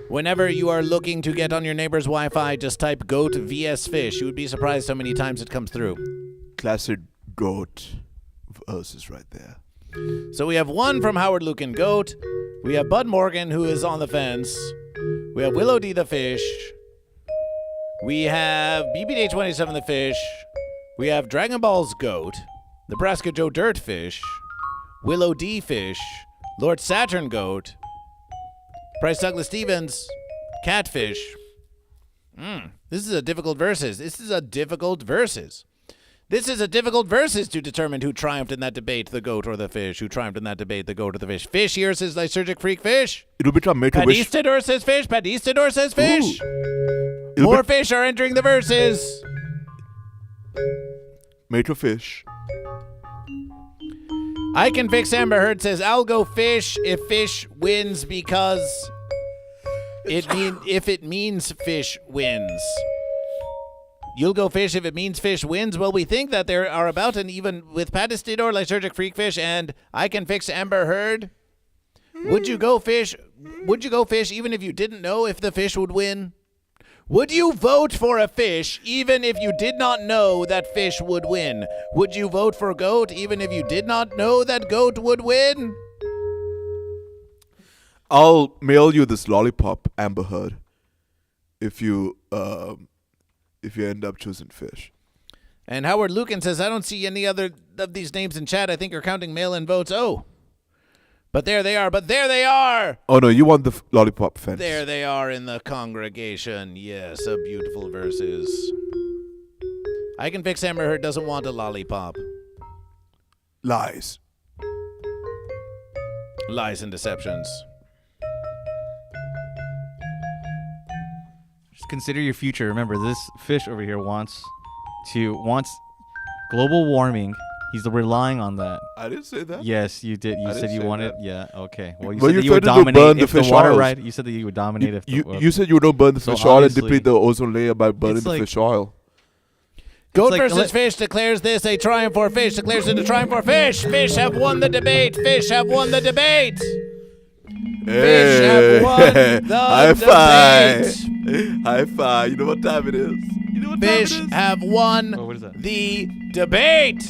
Whenever you are looking to get on your neighbor's Wi-Fi, just type GoatVsFish. You would be surprised how many times it comes through. Classic goat versus right there. So we have one from Howard Lucan, goat. We have Bud Morgan, who is on the fence. We have Willow D the fish. We have BBDH27 the fish. We have Dragon Ball's goat. Nebraska Joe Dirt fish. Willow D fish. Lord Saturn goat. Price Douglas Stevens catfish. This is a difficult versus. This is a difficult versus to determine who triumphed in that debate, the goat or the fish. Who triumphed in that debate, the goat or the fish. Fish here says Lysergic Freak fish. It'll become Make-A-Wish. Padistador says fish. Padistador says fish. It'll More fish are entering the verses. Make-A-Fish. I Can Fix Amber Heard says I'll go fish if fish wins because if it means fish wins. You'll go fish if it means fish wins. Well, we think that there are about an even with Padistador, Lysergic Freak fish, and I Can Fix Amber Heard. Would you go fish? Would you go fish even if you didn't know if the fish would win? Would you vote for a fish even if you did not know that fish would win? Would you vote for goat even if you did not know that goat would win? I'll mail you this lollipop, Amber Heard, if you end up choosing fish. And Howard Lucan says, I don't see any other of these names in chat. I think you're counting mail-in votes. Oh. But there they are. Oh, no, you want the lollipop fence. There they are in the congregation. Yes, a beautiful verses. I Can Fix Amber Heard doesn't want a lollipop. Lies. Lies and deceptions. Just consider your future. Remember, this fish over here wants global warming. He's relying on that. I didn't say that. Yes, you did. You I said didn't you say wanted. that. Yeah. Okay. Well, you Well, said you that you would threatened to burn dominate the if the fish water oils. ride. You said that you would dominate if You said you don't burn the So fish oil and obviously- deplete the ozone layer by burning It's the like- fish oil. Goat like- versus Fish declares this a triumph for Fish, declares it a triumph for Fish. Fish have won the debate. Fish have won the debate. Fish have won the High debate. five. High five. You know what time it is? You know what Fish time it is? have won Oh, what is that? the debate.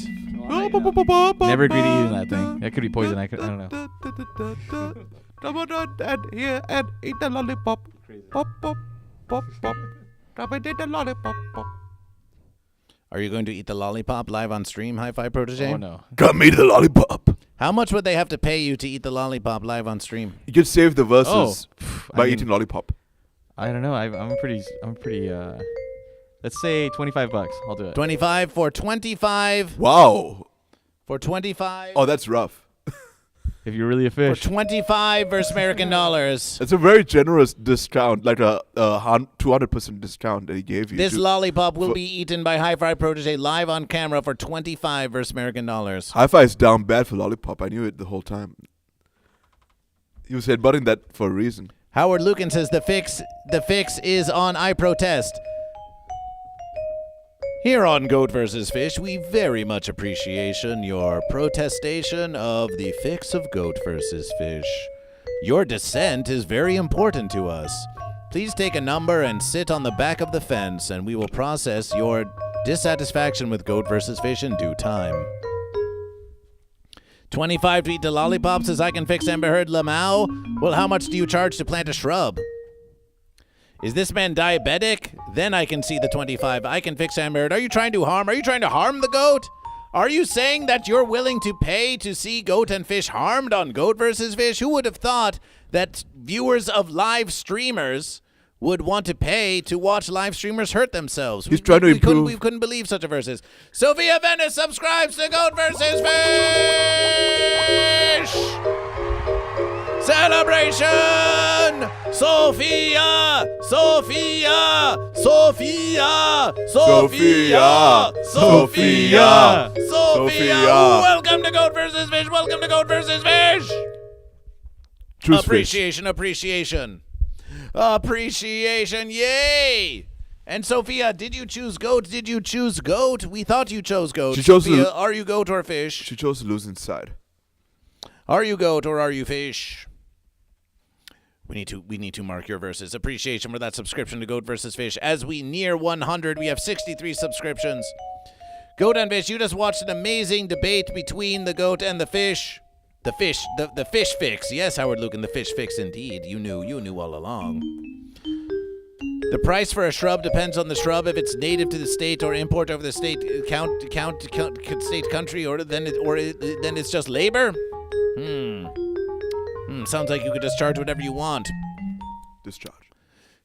Never agreed to eating that thing. That could be poison. I don't know. Come on and here and eat the lollipop. Pop, pop, pop, pop. Come and eat the lollipop. Pop. Are you going to eat the lollipop live on stream, Hi-Fi Protege? Oh no. Come eat the lollipop. How much would they have to pay you to eat the lollipop live on stream? You can save the verses by I mean- eating lollipop. I don't know. I'm pretty. Let's say $25. I'll do it. 25 for 25 Wow. for 25 Oh, that's rough. If you're really a for fish. 25 versus American dollars. It's a very generous discount, like a 200% discount that he gave you. This to- lollipop will for- be eaten by Hi-Fi Protege live on camera for 25 versus American dollars. Hi-Fi is down bad for lollipop. I knew it the whole time. He was headbutting that for a reason. Howard Lucan says the fix is on I Protest. Here on Goat vs. Fish, we very much appreciation your protestation of the fix of Goat vs. Fish. Your dissent is very important to us. Please take a number and sit on the back of the fence, and we will process your dissatisfaction with Goat vs. Fish in due time. 25 to eat the lollipop says I can fix Amber Heard Lamau. Well, how much do you charge to plant a shrub? Is this man diabetic? Then I can see the 25. I can fix Amber Heard. Are you trying to harm the goat? Are you saying that you're willing to pay to see goat and fish harmed on Goat versus Fish? Who would have thought that viewers of live streamers would want to pay to watch live streamers hurt themselves? He's trying to improve. We couldn't believe such a versus. Sophia Venice subscribes to Goat versus Fish. Celebration! Sophia! Sophia! Sophia! Sophia! Sophia! Sophia! Welcome to Goat vs. Fish! Welcome to Goat vs. Fish! Truce Appreciation, appreciation. Appreciation, yay! And Sophia, did you choose goat? Did you choose goat? We thought you chose goat. She chose Sophia, to- are you goat or fish? She chose to lose inside. Are you goat or are you fish? We need to mark your verses. Appreciation for that subscription to Goat versus Fish. As we near 100, we have 63 subscriptions. Goat and Fish, you just watched an amazing debate between the goat and the fish. The fish fix. Yes, Howard Lucan, the fish fix indeed. You knew all along. The price for a shrub depends on the shrub. If it's native to the state or import over the state state country, or then it's just labor. Sounds like you could just charge whatever you want. Discharge.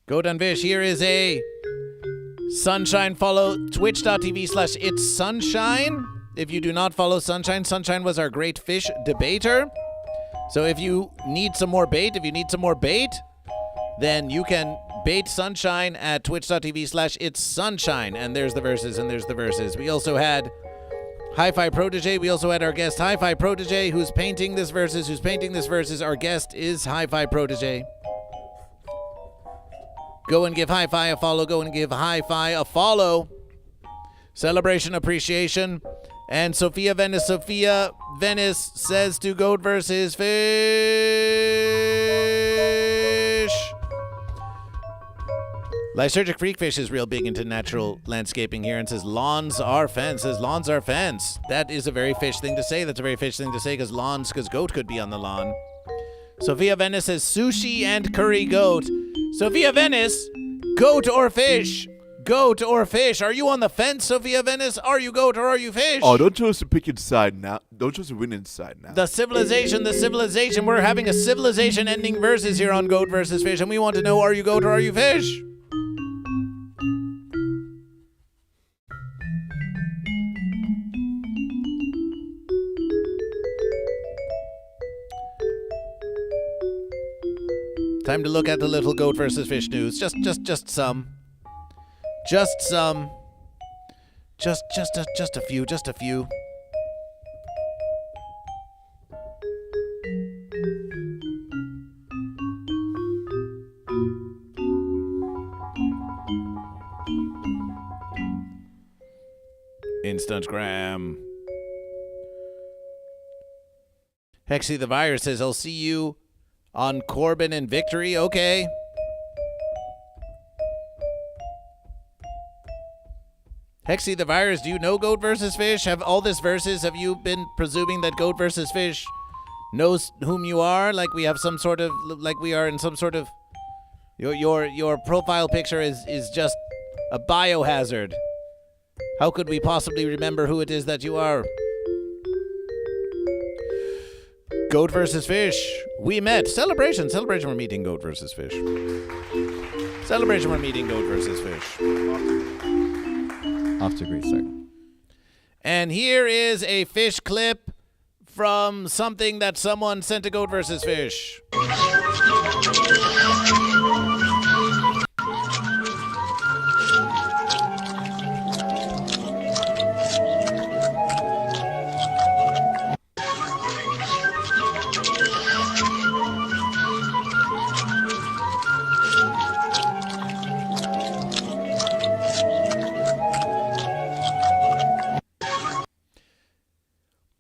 Goat and Fish, here is a Sunshine. Follow twitch.tv/It's Sunshine. If you do not follow Sunshine, Sunshine was our great fish debater. So if you need some more bait, then you can bait Sunshine at twitch.tv/It's Sunshine. And there's the verses, We also had Hi-Fi Protege. We also had our guest Hi-Fi Protege who's painting this verses. Our guest is Hi-Fi Protege. Go and give Hi-Fi a follow. Celebration, appreciation. And Sophia Venice says to Goat versus Fish. Lysergic Freakfish is real big into natural landscaping here and says lawns are fence. That is a very fish thing to say. Because goat could be on the lawn. Sophia Venice says sushi and curry goat. Sophia Venice, goat or fish? Goat or fish? Are you on the fence, Sophia Venice? Are you goat or are you fish? Oh, don't choose to pick inside now. Don't choose to win inside now. The civilization. We're having a civilization ending versus here on Goat versus Fish, and we want to know, are you goat or are you fish? Time to look at the little Goat versus Fish news. Just some. Just a few. Instagram. Hexy the Virus says, I'll see you on Corbin and Victory. Okay. Hexy the Virus, do you know Goat versus Fish? Have all this versus, have you been presuming that Goat versus Fish knows whom you are? Like we have some sort of, like we are in some sort of, your profile picture is just a biohazard. How could we possibly remember who it is that you are? Goat versus Fish. We met. Celebration. We're meeting Goat versus Fish. Celebration. We're meeting Goat versus Fish. Off to a great start. And here is a fish clip from something that someone sent to Goat versus Fish.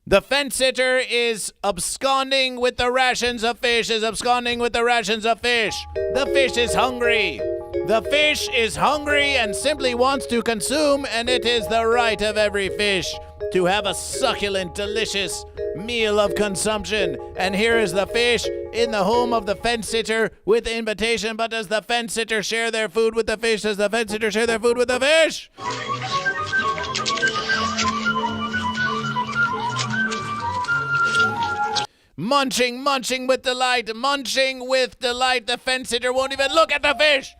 The fence sitter is absconding with the rations of fish, The fish is hungry. The fish is hungry and simply wants to consume, and it is the right of every fish to have a succulent, delicious meal of consumption. And here is the fish in the home of the fence sitter with the invitation. But does the fence sitter share their food with the fish? Does the fence sitter share their food with the fish? Munching with delight. The fence sitter won't even look at the fish.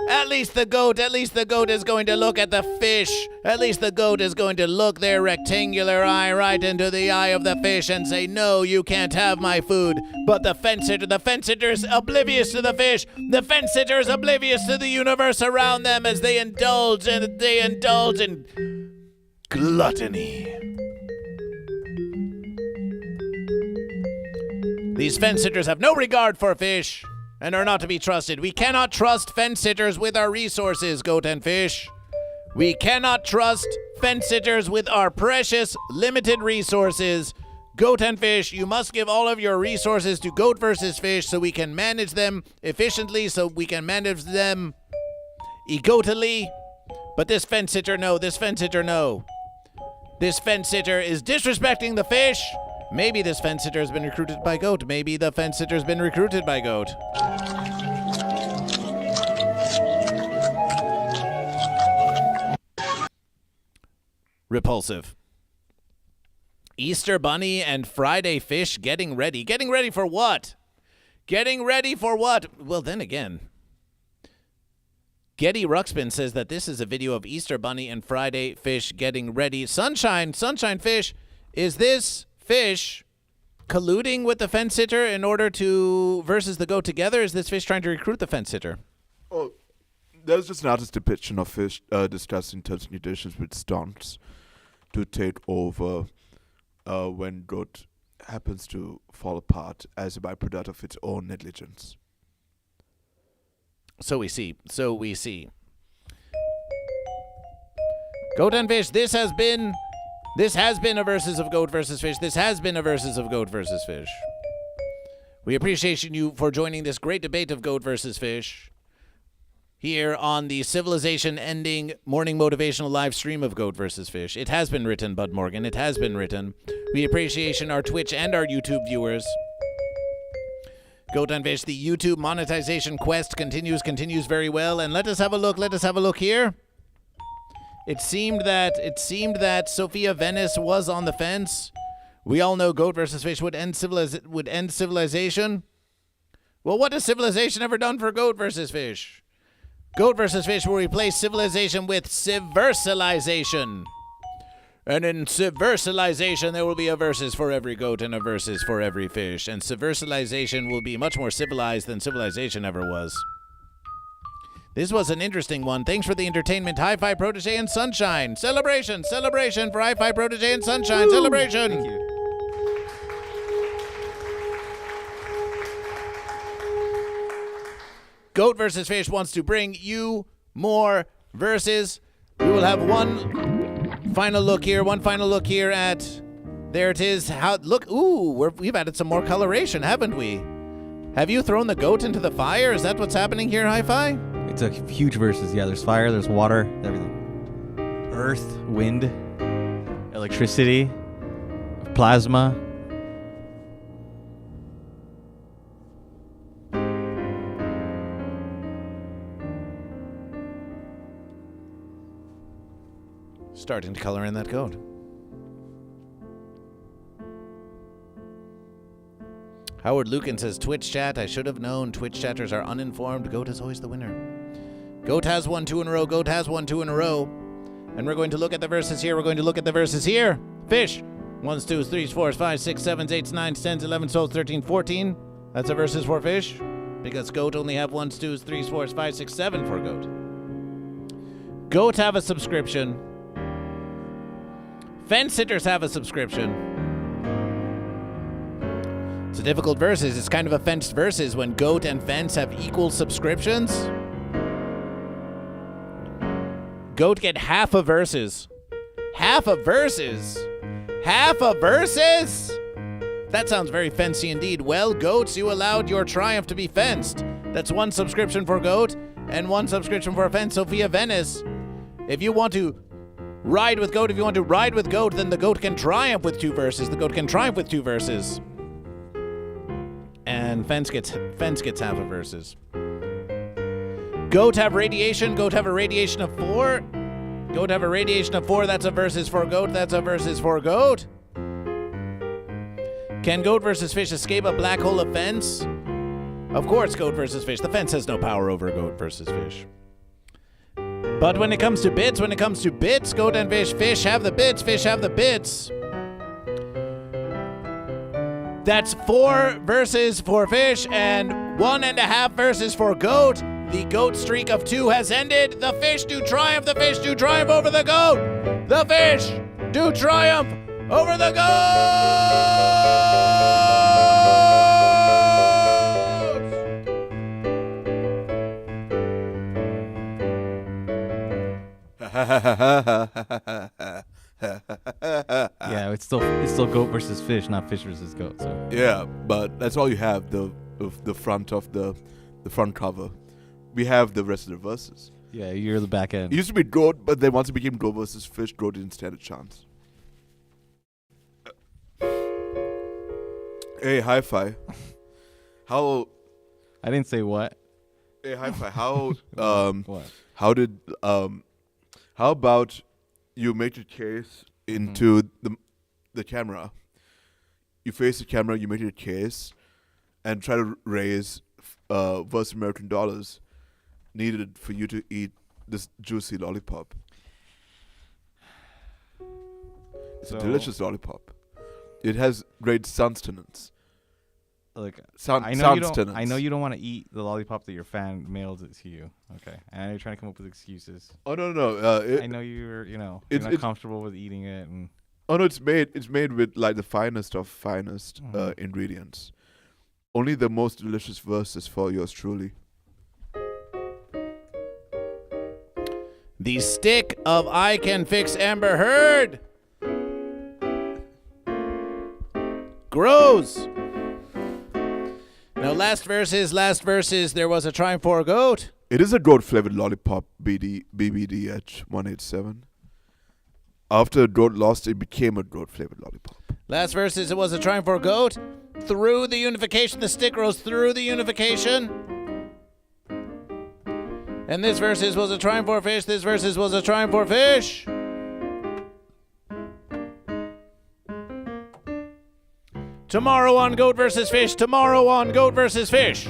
At least the goat is going to look at the fish. At least the goat is going to look their rectangular eye right into the eye of the fish and say, no, you can't have my food. But the fence sitter is oblivious to the fish. The fence sitter is oblivious to the universe around them as they indulge in gluttony. These fence sitters have no regard for fish and are not to be trusted. We cannot trust fence sitters with our resources, Goat and Fish. We cannot trust fence sitters with our precious, limited resources. Goat and Fish, you must give all of your resources to Goat versus Fish so we can manage them efficiently, so we can manage them egotally. But this fence sitter, no. This fence sitter is disrespecting the fish. Maybe this fence sitter has been recruited by Goat. Maybe the fence sitter's been recruited by Goat. Repulsive. Easter Bunny and Friday Fish getting ready. Getting ready for what? Well, then again, Getty Ruxpin says that this is a video of Easter Bunny and Friday Fish getting ready. Sunshine Fish, is this fish colluding with the fence sitter in order to versus the goat together? Is this fish trying to recruit the fence sitter? Oh, there's just an artist's depiction of fish discussing touch conditions with stunts to take over when goat happens to fall apart as a byproduct of its own negligence. So we see. Goat and Fish, this has been a versus of Goat versus Fish. We appreciate you for joining this great debate of Goat versus Fish here on the civilization-ending morning motivational live stream of Goat versus Fish. It has been written, Bud Morgan. It has been written. We appreciate our Twitch and our YouTube viewers. Goat and Fish, the YouTube monetization quest continues very well. And let us have a look here. It seemed that Sophia Venice was on the fence. We all know Goat versus Fish would end civilization. Well, what has civilization ever done for Goat versus Fish? Goat versus Fish will replace civilization with civersilization. And in civersilization, there will be a versus for every goat and a versus for every fish. And civersilization will be much more civilized than civilization ever was. This was an interesting one. Thanks for the entertainment, Hi-Fi Protege and Sunshine. Celebration for Hi-Fi Protege and Sunshine. Woo! Celebration. Thank you. Goat versus Fish wants to bring you more verses. We will have one final look here. One final look here at... There it is. How? Look. Ooh, we've added some more coloration, haven't we? Have you thrown the goat into the fire? Is that what's happening here, Hi-Fi? It's a huge versus. Yeah, there's fire, there's water, everything. Earth, wind, electricity, plasma. Starting to color in that goat. Howard Lucan says, Twitch chat, I should have known. Twitch chatters are uninformed. Goat is always the winner. Goat has won 2 in a row. Goat has won 2 in a row. And we're going to look at the verses here. We're going to look at the verses here. Fish. 1s, 2s, 3s, 4s, 5s, 6s, 7s, 8s, 9s, 10s, 11s, 12s, 13, 14. That's a verses for fish. Because goat only have 1s, 2s, 3s, 4s, 5s, 6, 7 for goat. Goat have a subscription. Fence sitters have a subscription. It's a difficult versus. It's kind of a fenced versus when goat and fence have equal subscriptions. Goat get half a versus. Half a versus. Half a versus? That sounds very fancy indeed. Well, goats, you allowed your triumph to be fenced. That's 1 subscription for goat and 1 subscription for fence. Sophia Venice, if you want to ride with goat, then the goat can triumph with 2 verses. The goat can triumph with 2 verses. And fence gets half a verses. Goat have radiation. Goat have a radiation of 4. Goat have a radiation of 4. That's a versus for goat. That's a versus for goat. Can goat versus fish escape a black hole of fence? Of course, goat versus fish. The fence has no power over goat versus fish. But when it comes to bits, goat and fish have the bits. Fish have the bits. That's 4 verses for fish and 1.5 verses for goat. The goat streak of 2 has ended. The fish do triumph. The fish do triumph over the goat. The fish do triumph over the goat. Yeah, it's still goat versus fish, not fish versus goat. So Yeah, but that's all you have. The front of the front cover. We have the rest of the verses. yeah, you're the back end. It used to be goat, but then once it became goat versus fish, goat didn't stand a chance. Hey, Hi-Fi. How? I didn't say what. Hey, Hi-Fi. How? What? How did? How about you make your case into the camera? You face the camera. You make your case, and try to raise versus American dollars needed for you to eat this juicy lollipop. It's a delicious lollipop. It has great sustenance. Look, I know you don't want to eat the lollipop that your fan mailed it to you. Okay, I know you're trying to come up with excuses. Oh no! I know you're not comfortable with eating it, and oh no, it's made with like the finest of finest ingredients. Only the most delicious verses for yours truly. The stick of I Can Fix Amber Heard grows. Now, last verses, there was a triumph for a goat. It is a goat-flavored lollipop, BBDH 187. After goat lost, it became a goat-flavored lollipop. Last verses, it was a triumph for a goat. Through the unification, the stick rose through the unification. And this verses was a triumph for fish. This verses was a triumph for fish. Tomorrow on Goat versus Fish. Tomorrow on Goat versus Fish.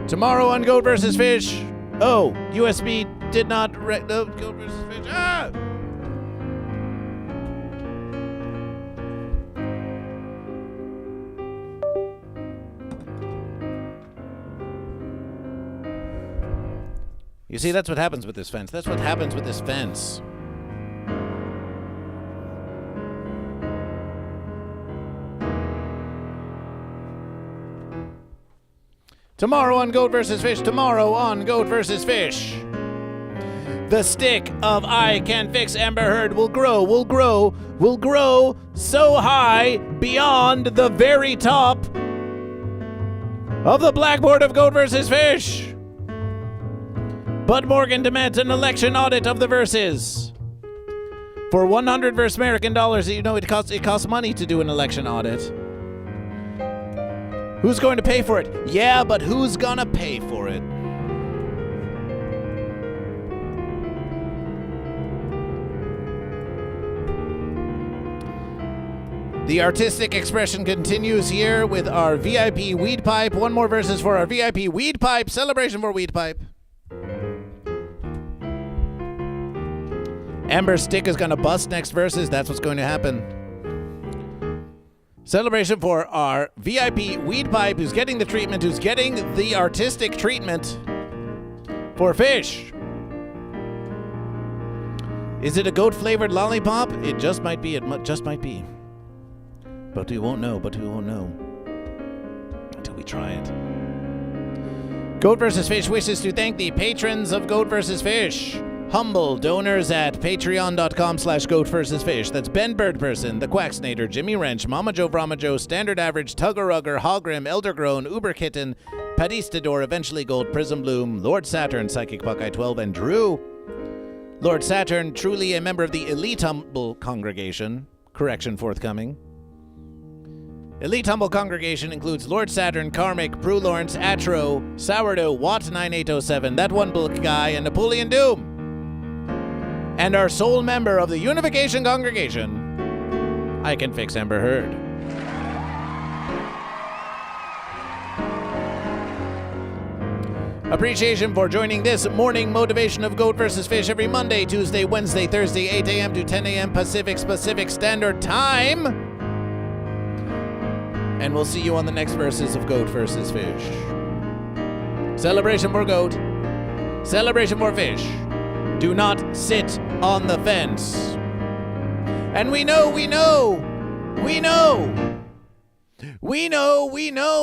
Tomorrow on Goat versus Fish. Oh, USB did not Goat versus Fish. Ah! You see, that's what happens with this fence. That's what happens with this fence. Tomorrow on Goat vs. Fish. Tomorrow on Goat vs. Fish. The stick of I Can Fix Amber Heard will grow so high beyond the very top of the blackboard of Goat vs. Fish. Bud Morgan demands an election audit of the verses. For 100 versus American dollars, you know it costs money to do an election audit. Who's going to pay for it? Yeah, but who's gonna pay for it? The artistic expression continues here with our VIP Weed Pipe. One more verses for our VIP Weed Pipe. Celebration for Weed Pipe. Amber's stick is going to bust next verses. That's what's going to happen. Celebration for our VIP Weed Pipe, who's getting the treatment, who's getting the artistic treatment for Fish. Is it a goat-flavored lollipop? It just might be. It just might be. But we won't know, until we try it. Goat vs. Fish wishes to thank the patrons of Goat vs. Fish. Humble donors at patreon.com/GoatVsFish. That's Ben Birdperson, The Quacksnader, Jimmy Wrench, Mama Joe Brahma Joe, Standard Average, Tugger Rugger, Hogrim, Eldergrown, Uber Kitten, Padistador, Eventually Gold, Prism Bloom, Lord Saturn, Psychic Buckeye 12, and Drew. Lord Saturn, truly a member of the Elite Humble Congregation. Correction forthcoming. Elite Humble Congregation includes Lord Saturn, Karmic, Prue Lawrence, Atro, Sourdough, Watt 9807, That One Bulk Guy, and Napoleon Doom. And our sole member of the Unification Congregation, I Can Fix Amber Heard. Appreciation for joining this morning motivation of Goat vs. Fish every Monday, Tuesday, Wednesday, Thursday, 8 a.m. to 10 a.m. Pacific Standard Time. And we'll see you on the next verses of Goat vs. Fish. Celebration for Goat. Celebration for Fish. Do not sit on the fence. And we know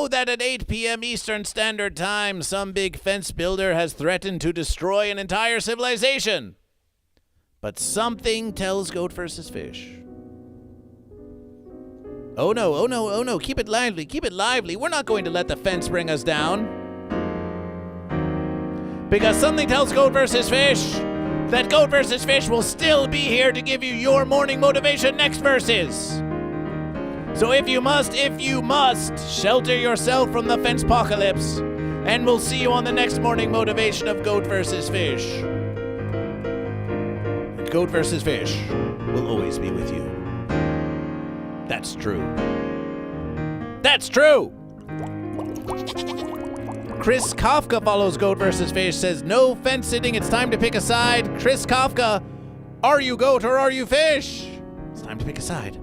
that at 8 p.m. Eastern Standard Time, some big fence builder has threatened to destroy an entire civilization. But something tells Goat vs. Fish. Oh no, keep it lively. We're not going to let the fence bring us down. Because something tells Goat vs. Fish that Goat vs. Fish will still be here to give you your morning motivation next verses. So if you must, shelter yourself from the fence apocalypse, and we'll see you on the next morning motivation of Goat vs. Fish. Goat vs. Fish will always be with you. That's true. That's true! Chris Kafka follows Goat vs. Fish, says, no fence sitting, it's time to pick a side. Chris Kafka, are you goat or are you fish? It's time to pick a side.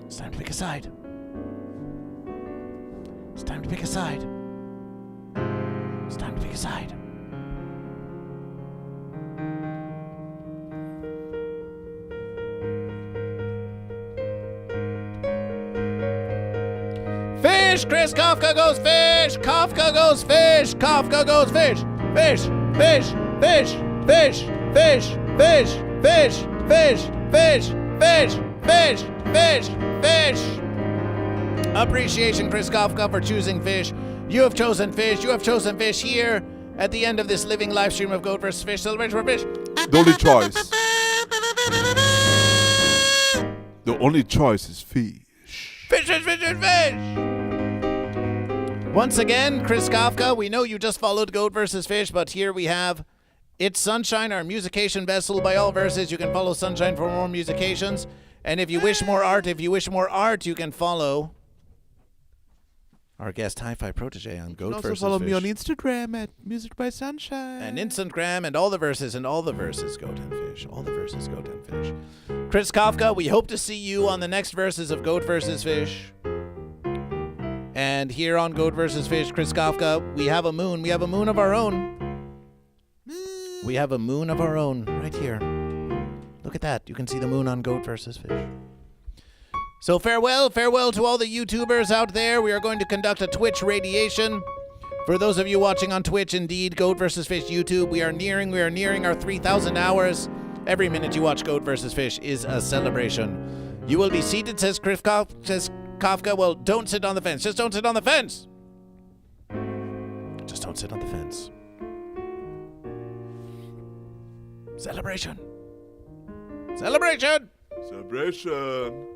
It's time to pick a side. It's time to pick a side. It's time to pick a side. Fish! Chris Kafka goes fish! Kafka goes fish! Kafka goes fish! Fish! Fish! Fish! Fish! Fish! Fish! Fish! Fish! Fish! Fish! Fish! Fish! Fish! Appreciation, Chris Kafka, for choosing fish. You have chosen fish. You have chosen fish here at the end of this living live stream of Goat vs. Fish. Celebration for Fish. The only choice. The only choice is fish. Fish, fish, fish, fish, fish! Once again, Chris Kafka, we know you just followed Goat vs. Fish, but here we have It's Sunshine, our musication vessel by all verses. You can follow Sunshine for more musications. And if you wish more art, you can follow our guest Hi-Fi Protege on Goat vs. Fish. Also follow me on Instagram at Music by Sunshine. And Instagram and all the verses, Goat and Fish. All the verses, Goat and Fish. Chris Kafka, we hope to see you on the next verses of Goat vs. Fish. And here on Goat vs. Fish, Chris Kafka, we have a moon. We have a moon of our own. We have a moon of our own right here. Look at that. You can see the moon on Goat vs. Fish. So farewell to all the YouTubers out there. We are going to conduct a Twitch radiation For those of you watching on Twitch, indeed, Goat vs. Fish YouTube, we are nearing our 3,000 hours. Every minute you watch Goat vs. Fish is a celebration. You will be seated, says Kafka. Well, don't sit on the fence. Just don't sit on the fence. Just don't sit on the fence. Celebration. Celebration. Celebration.